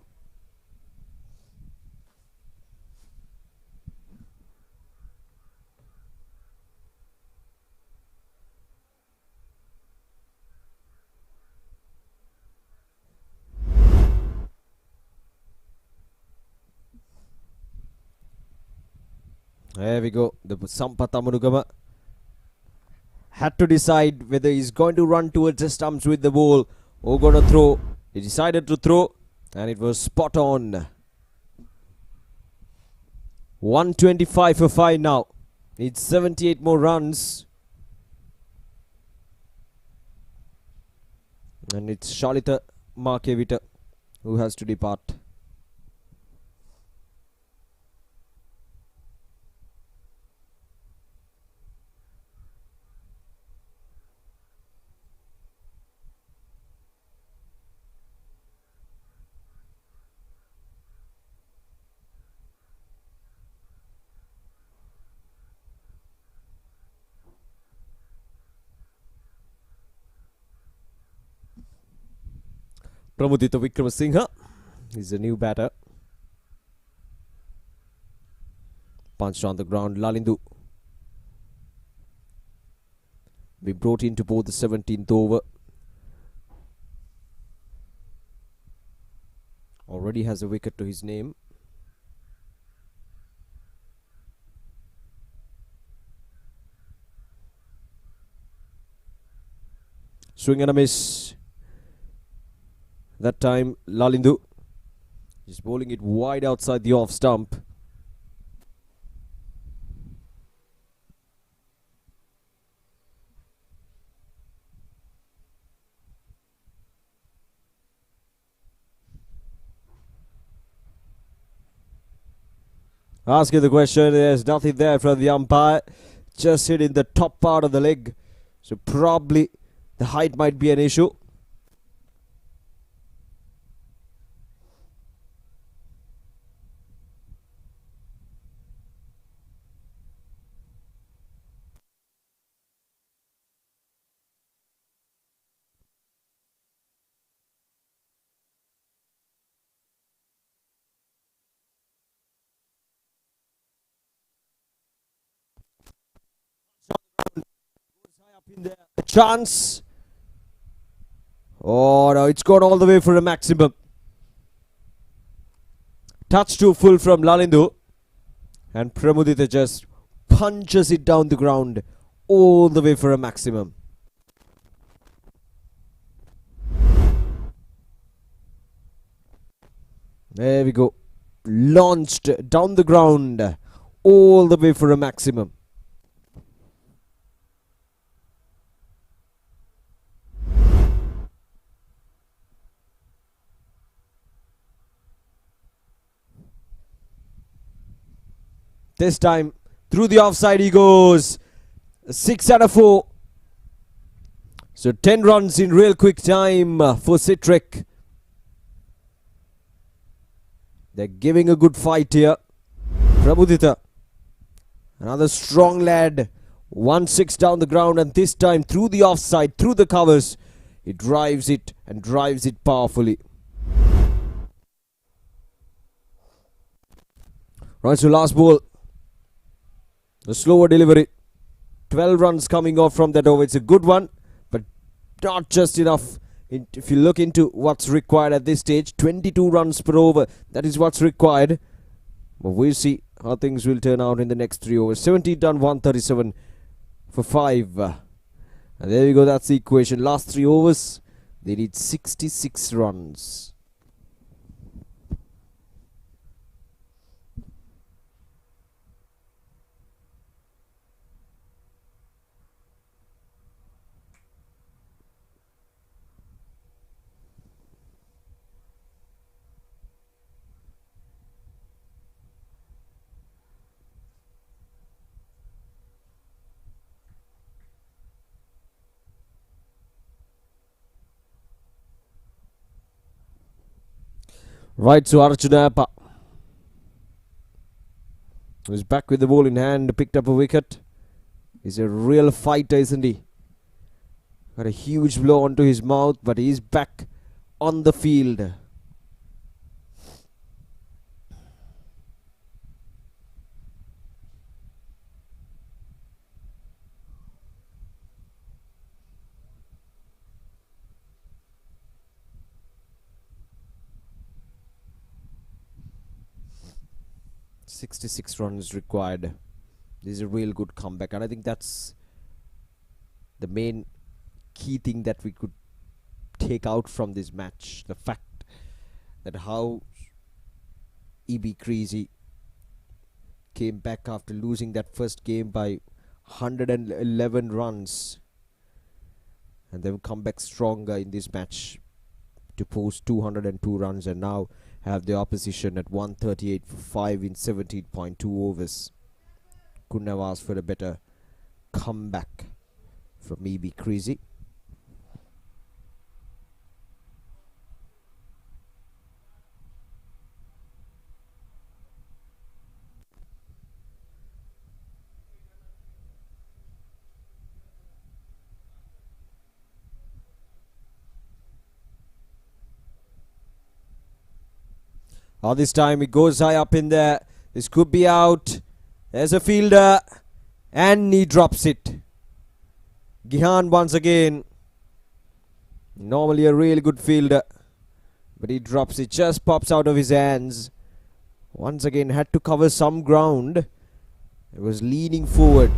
There we go. The Sampath Amurugama had to decide whether he's going to run towards the stumps with the ball or going to throw. He decided to throw, and it was spot on. 125 for 5 now. Needs 78 more runs. And it's Shalita Markevita who has to depart. Pramudita Wickramasinghe is a new batter. Punched on the ground. Lalindu be brought into both the 17th over. Already has a wicket to his name. Swing and a miss. That time Lalindu is bowling it wide outside the off stump. Asking the question, there's nothing there from the umpire. Just hit in the top part of the leg. So probably the height might be an issue. A chance. Oh no, it's gone all the way for a maximum. Touch too full from Lalindu. And Pramudita just punches it down the ground all the way for a maximum. There we go. Launched down the ground all the way for a maximum. This time through the offside he goes. 6 out of 4. So 10 runs in real quick time for Citric. They're giving a good fight here. Prabudita, another strong lad. 1-6 down the ground, and this time through the offside, through the covers. He drives it and drives it powerfully. Right, so last ball. The slower delivery. 12 runs coming off from that over. It's a good one, but not just enough. If you look into what's required at this stage, 22 runs per over. That is what's required. But we'll see how things will turn out in the next 3 overs. 17 done, 137 for 5. And there we go. That's the equation. Last 3 overs, they need 66 runs. Right, so Arjunappa is back with the ball in hand, picked up a wicket. He's a real fighter, isn't he? Got a huge blow onto his mouth, but he's back on the field. .66 runs required. This is a real good comeback, and I think that's the main key thing that we could take out from this match. The fact that how EB Creasy came back after losing that first game by 111 runs, and they've come back stronger in this match to post 202 runs, and now have the opposition at 138 for 5 in 17.2 overs. Couldn't have asked for a better comeback from EB Creasy. This time it goes high up in there. This could be out. There's a fielder, and he drops it. Gihan once again. Normally a really good fielder, but he drops it. Just pops out of his hands. Once again had to cover some ground. It was leaning forward.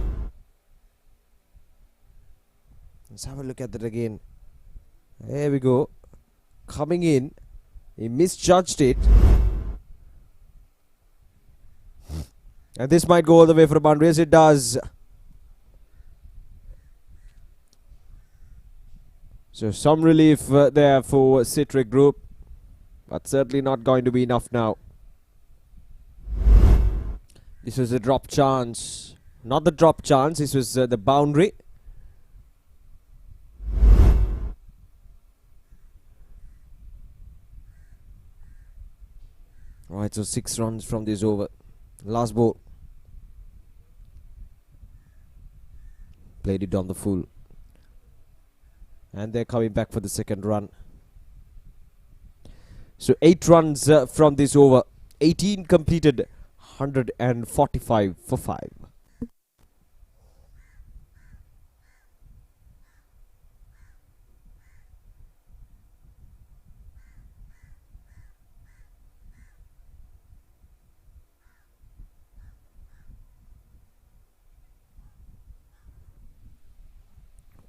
Let's have a look at that again. There we go. Coming in. He misjudged it. And this might go all the way for a boundary. Yes, it does. So some relief there for Citric Group, but certainly not going to be enough now. This was a drop chance. Not the drop chance, this was the boundary. Right, so 6 runs from this over. Last ball. Played it on the full. And they're coming back for the second run. So 8 runs from this over. 18 completed. 145 for 5.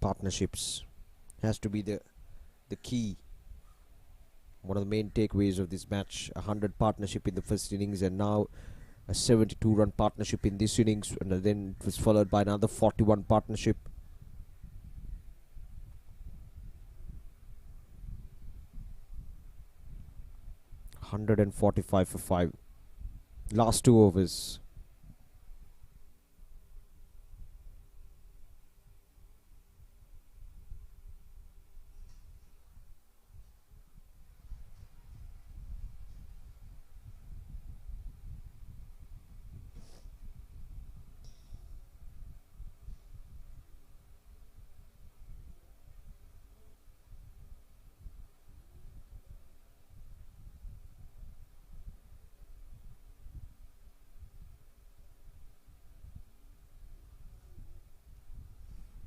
partnerships has to be the key. One of the main takeaways of this match. 100 partnership in the first innings, and now a 72-run partnership in this innings, and then it was followed by another 41 partnership. $145 for 5. Last 2 overs.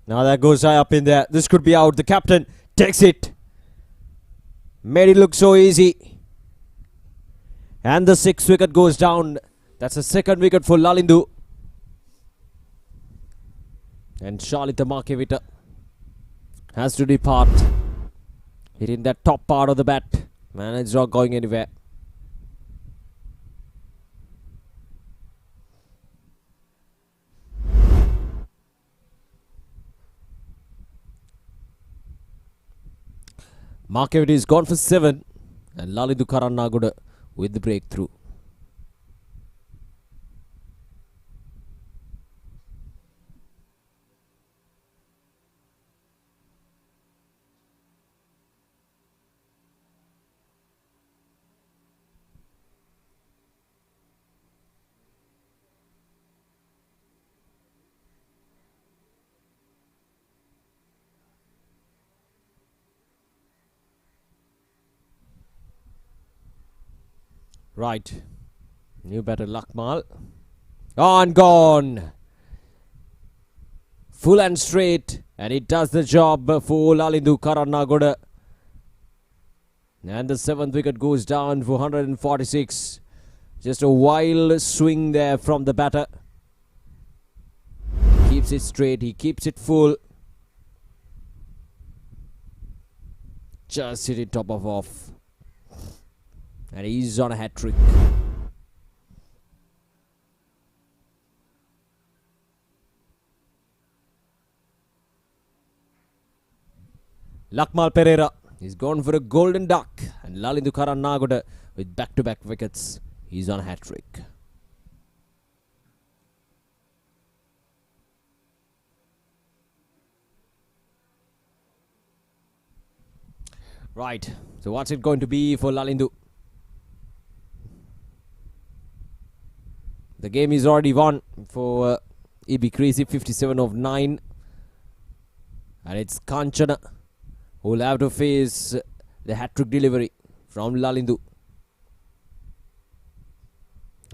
Now that goes high up in there. This could be out. The captain takes it. Made it look so easy. And the 6th wicket goes down. That's the 2nd wicket for Lalindu. And Shalita Markevita has to depart. Hitting that top part of the bat. Man, it's not going anywhere. Markevita is gone for 7, and Lalindu Karannagoda with the breakthrough. Right. New batter Lakmal. On, gone. Full and straight. And it does the job for Lalindu Karannagoda. And the 7th wicket goes down for 146. Just a wild swing there from the batter. Keeps it straight. He keeps it full. Just hit it top of off. And he's on a hat-trick. Lakmal Pereira is gone for a golden duck. And Lalindu Karannagoda with back-to-back wickets. He's on a hat-trick. Right. So what's it going to be for Lalindu? The game is already won for EB Creasy, 57 of 9. And it's Kanchana who will have to face the hat-trick delivery from Lalindu.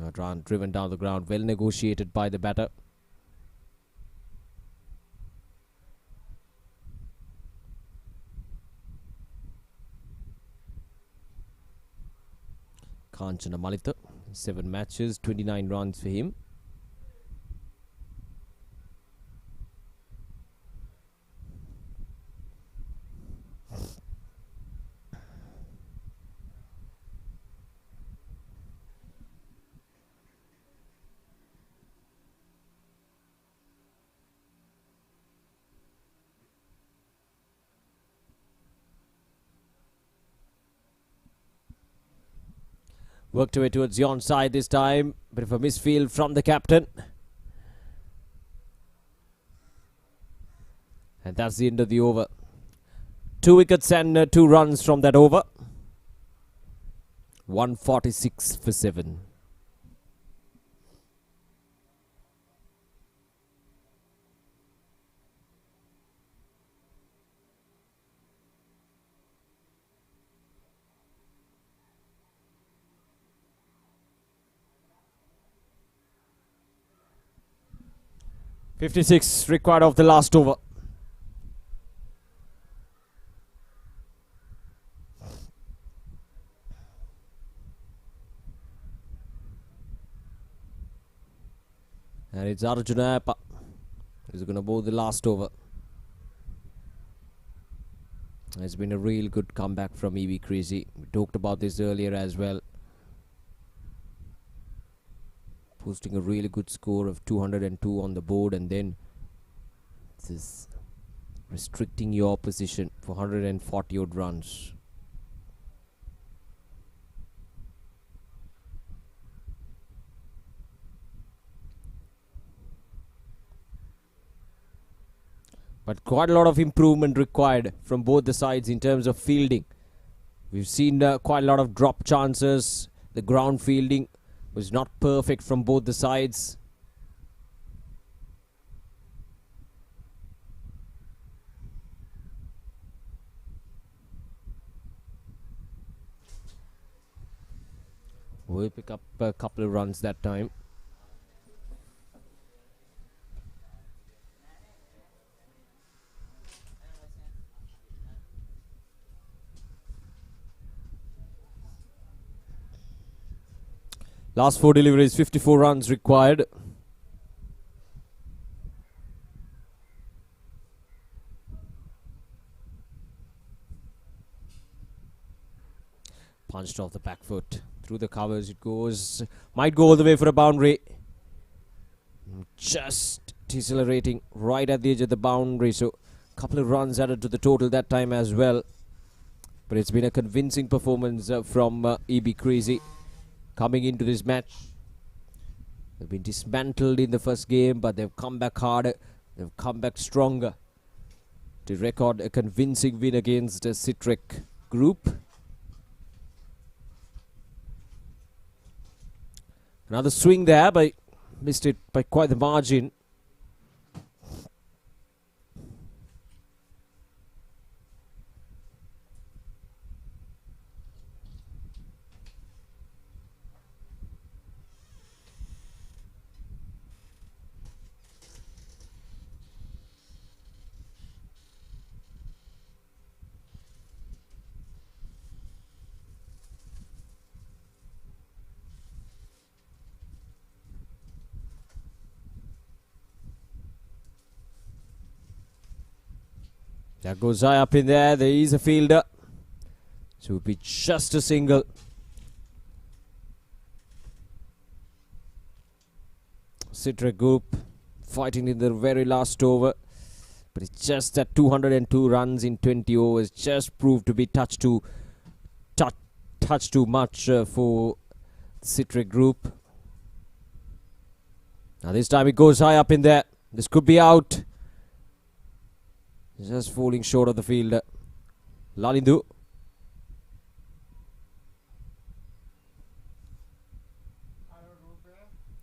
A run driven down the ground, well negotiated by the batter. Kanchana Malitha, 7 matches, 29 runs for him. Worked away towards the onside this time. Bit of a misfield from the captain. And that's the end of the over. 2 wickets and 2 runs from that over. 146 for 7. .56 required of the last over. And it's Arjuna Appa who's going to bowl the last over. It's been a real good comeback from EB Creasy. We talked about this earlier as well. Posting a really good score of 202 on the board, and then this restricting your opposition for 140 odd runs. But quite a lot of improvement required from both the sides in terms of fielding. We've seen quite a lot of drop chances. The ground fielding was not perfect from both the sides. We'll pick up a couple of runs that time. Last 4 deliveries, 54 runs required. Punched off the back foot. Through the covers it goes. Might go all the way for a boundary. Just decelerating right at the edge of the boundary. So a couple of runs added to the total that time as well. But it's been a convincing performance from EB Creasy coming into this match. They've been dismantled in the first game, but they've come back harder. They've come back stronger to record a convincing win against the Citric Group. Another swing there, but missed it by quite the margin. That goes high up in there. There is a fielder. So it will be just a single. Citric Group fighting in the very last over. But it's just that 202 runs in 20 overs just proved to be touch too much for Citric Group. Now this time it goes high up in there. This could be out. Just falling short of the fielder. Lalindu.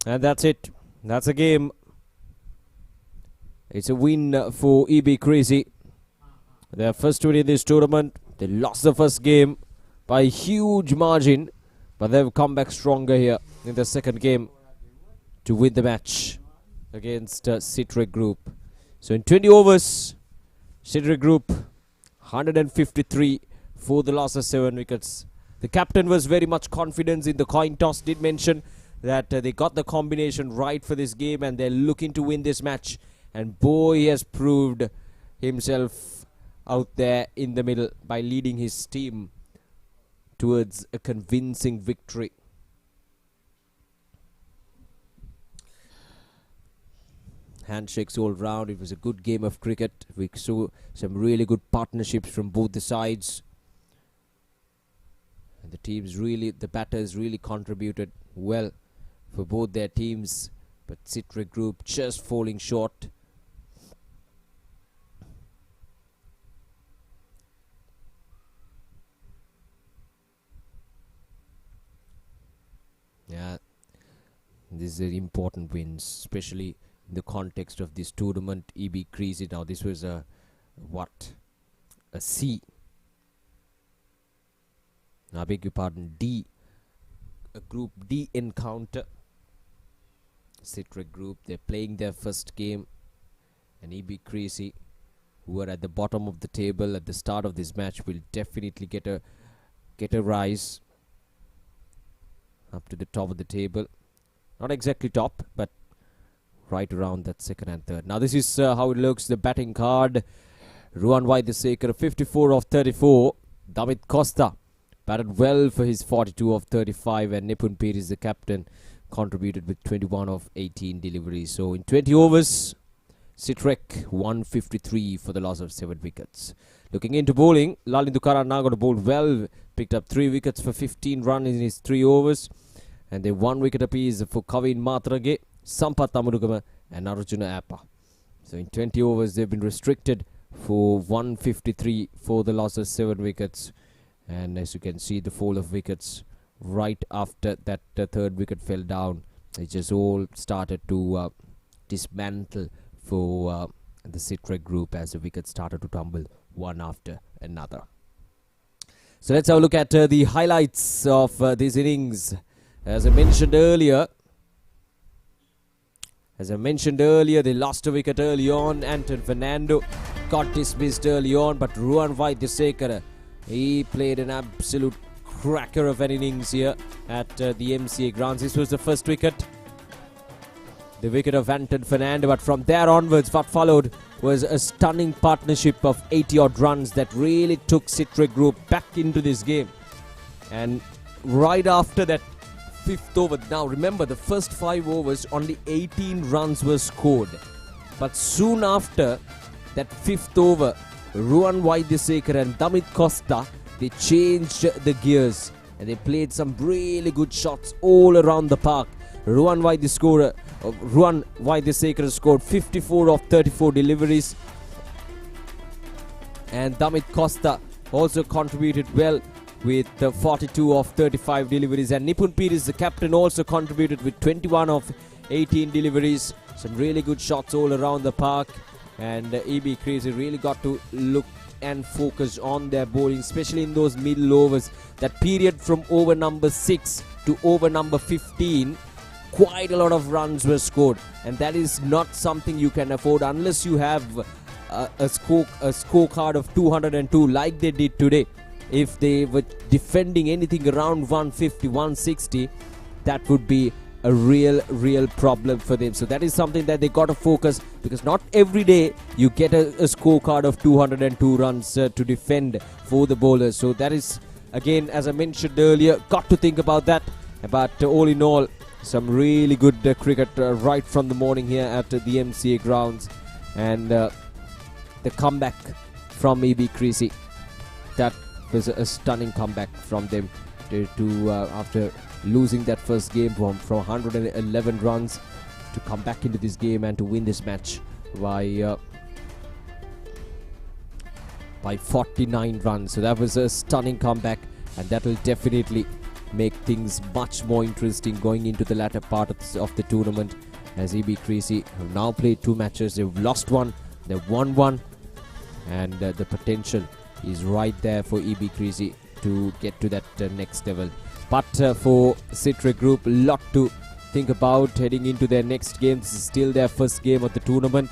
And that's it. That's a game. It's a win for EB Creasy. Their first win in this tournament. They lost the first game by a huge margin, but they've come back stronger here in the second game to win the match against Citric Group. So in 20 overs, Citric Group 153 for the loss of 7 wickets. The captain was very much confident in the coin toss. Did mention that they got the combination right for this game and they're looking to win this match. And boy, he has proved himself out there in the middle by leading his team towards a convincing victory. Handshakes all round. It was a good game of cricket. We saw some really good partnerships from both the sides. And the batters really contributed well for both their teams. But Citric Group just falling short. Yeah, these are important wins, especially in the context of this tournament. EB Creasy. Now this was a C. I beg your pardon, D. A Group D encounter. Citric Group, they're playing their first game. And EB Creasy, who are at the bottom of the table at the start of this match, will definitely get a rise up to the top of the table. Not exactly top, but right around that second and third. Now this is how it looks. The batting card. Ruan Waidesekara 54 of 34. Damit Costa batted well for his 42 of 35, and Nipun Peiris, the captain, contributed with 21 of 18 deliveries. So in 20 overs, Sitrek 153 for the loss of 7 wickets. Looking into bowling, Lalindu Karanagada bowled well, picked up 3 wickets for 15 runs in his 3 overs. And they 1 wicket apiece for Kavin Matrage, Sampath Amarugama and Arjuna Appa. So in 20 overs, they've been restricted for 153 for the loss of 7 wickets. And as you can see, the fall of wickets right after that third wicket fell down. It just all started to dismantle for the Citric Group as the wickets started to tumble one after another. So let's have a look at the highlights of this innings. As I mentioned earlier, they lost a wicket early on. Anton Fernando got dismissed early on, but Ruan Waidesekara, he played an absolute cracker of an innings here at the MCA grounds. This was the first wicket, the wicket of Anton Fernando, but from there onwards, what followed was a stunning partnership of 80-odd runs that really took Citric Group back into this game. And right after that 5th over, now remember the first 5 overs, only 18 runs were scored. But soon after that 5th over, Ruan Waidesekara and Damit Costa, they changed the gears and they played some really good shots all around the park. Ruan Waidesekara scored 54 of 34 deliveries, and Damit Costa also contributed well with 42 of 35 deliveries, and Nipun Peiris, the captain, also contributed with 21 of 18 deliveries. Some really good shots all around the park, and EB Creasy really got to look and focus on their bowling, especially in those middle overs. That period from over number 6 to over number 15, quite a lot of runs were scored, and that is not something you can afford unless you have a scorecard of 202 like they did today. If they were defending anything around 150, 160, that would be a real problem for them. So that is something that they got to focus, because not every day you get a scorecard of 202 runs to defend for the bowlers. So that is, again, as I mentioned earlier, got to think about that. But all in all, some really good cricket right from the morning here at the MCA grounds, and the comeback from EB Creasy, that was a stunning comeback from them to after losing that first game from 111 runs, to come back into this game and to win this match by 49 runs. So that was a stunning comeback, and that will definitely make things much more interesting going into the latter part of the tournament, as EB Creasy have now played 2 matches. They've lost 1, they've won 1, and the potential is right there for EB Creasy to get to that next level. But for Citric Group, a lot to think about heading into their next game. This is still their first game of the tournament,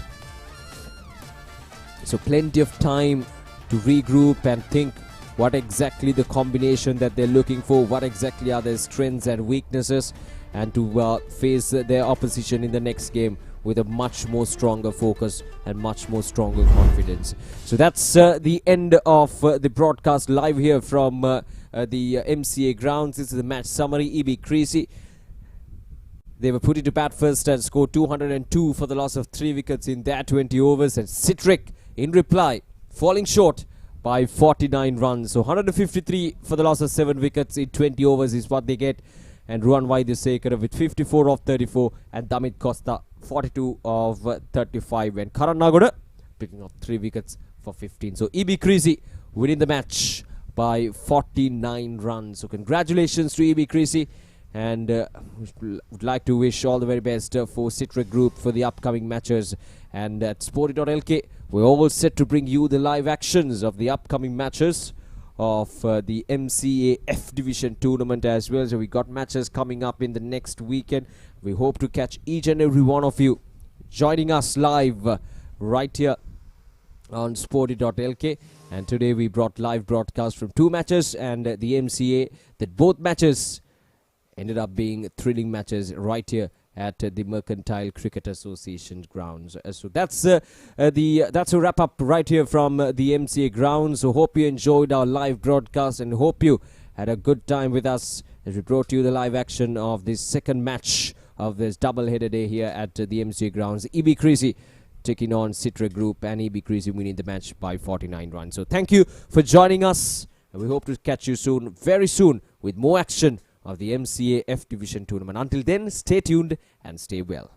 so plenty of time to regroup and think what exactly the combination that they're looking for, what exactly are their strengths and weaknesses, and to face their opposition in the next game with a much more stronger focus and much more stronger confidence. So that's the end of the broadcast live here from the MCA grounds. This is the match summary. EB Creasy, they were put into bat first and scored 202 for the loss of 3 wickets in their 20 overs, and Citric in reply falling short by 49 runs. So 153 for the loss of 7 wickets in 20 overs is what they get. And Ruan Waidesekara with 54 of 34, and Damit Costa 42 of 35, and Karanagada picking up 3 wickets for 15. So EB Creasy winning the match by 49 runs. So congratulations to EB Creasy, and would like to wish all the very best for Citric Group for the upcoming matches. And at Sporty.lk, we're all set to bring you the live actions of the upcoming matches of the MCA F Division tournament as well. So we got matches coming up in the next weekend. We hope to catch each and every one of you joining us live right here on Sporty.lk. And today we brought live broadcast from 2 matches and the MCA, that both matches ended up being thrilling matches right here at the Mercantile Cricket Association grounds. So that's a wrap up right here from the MCA grounds. So hope you enjoyed our live broadcast and hope you had a good time with us as we brought you the live action of this second match of this double-header day here at the MCA grounds. EB Creasy taking on Citric Group, and EB Creasy winning the match by 49 runs. So thank you for joining us, and we hope to catch you soon, very soon, with more action of the MCA F Division tournament. Until then, stay tuned and stay well.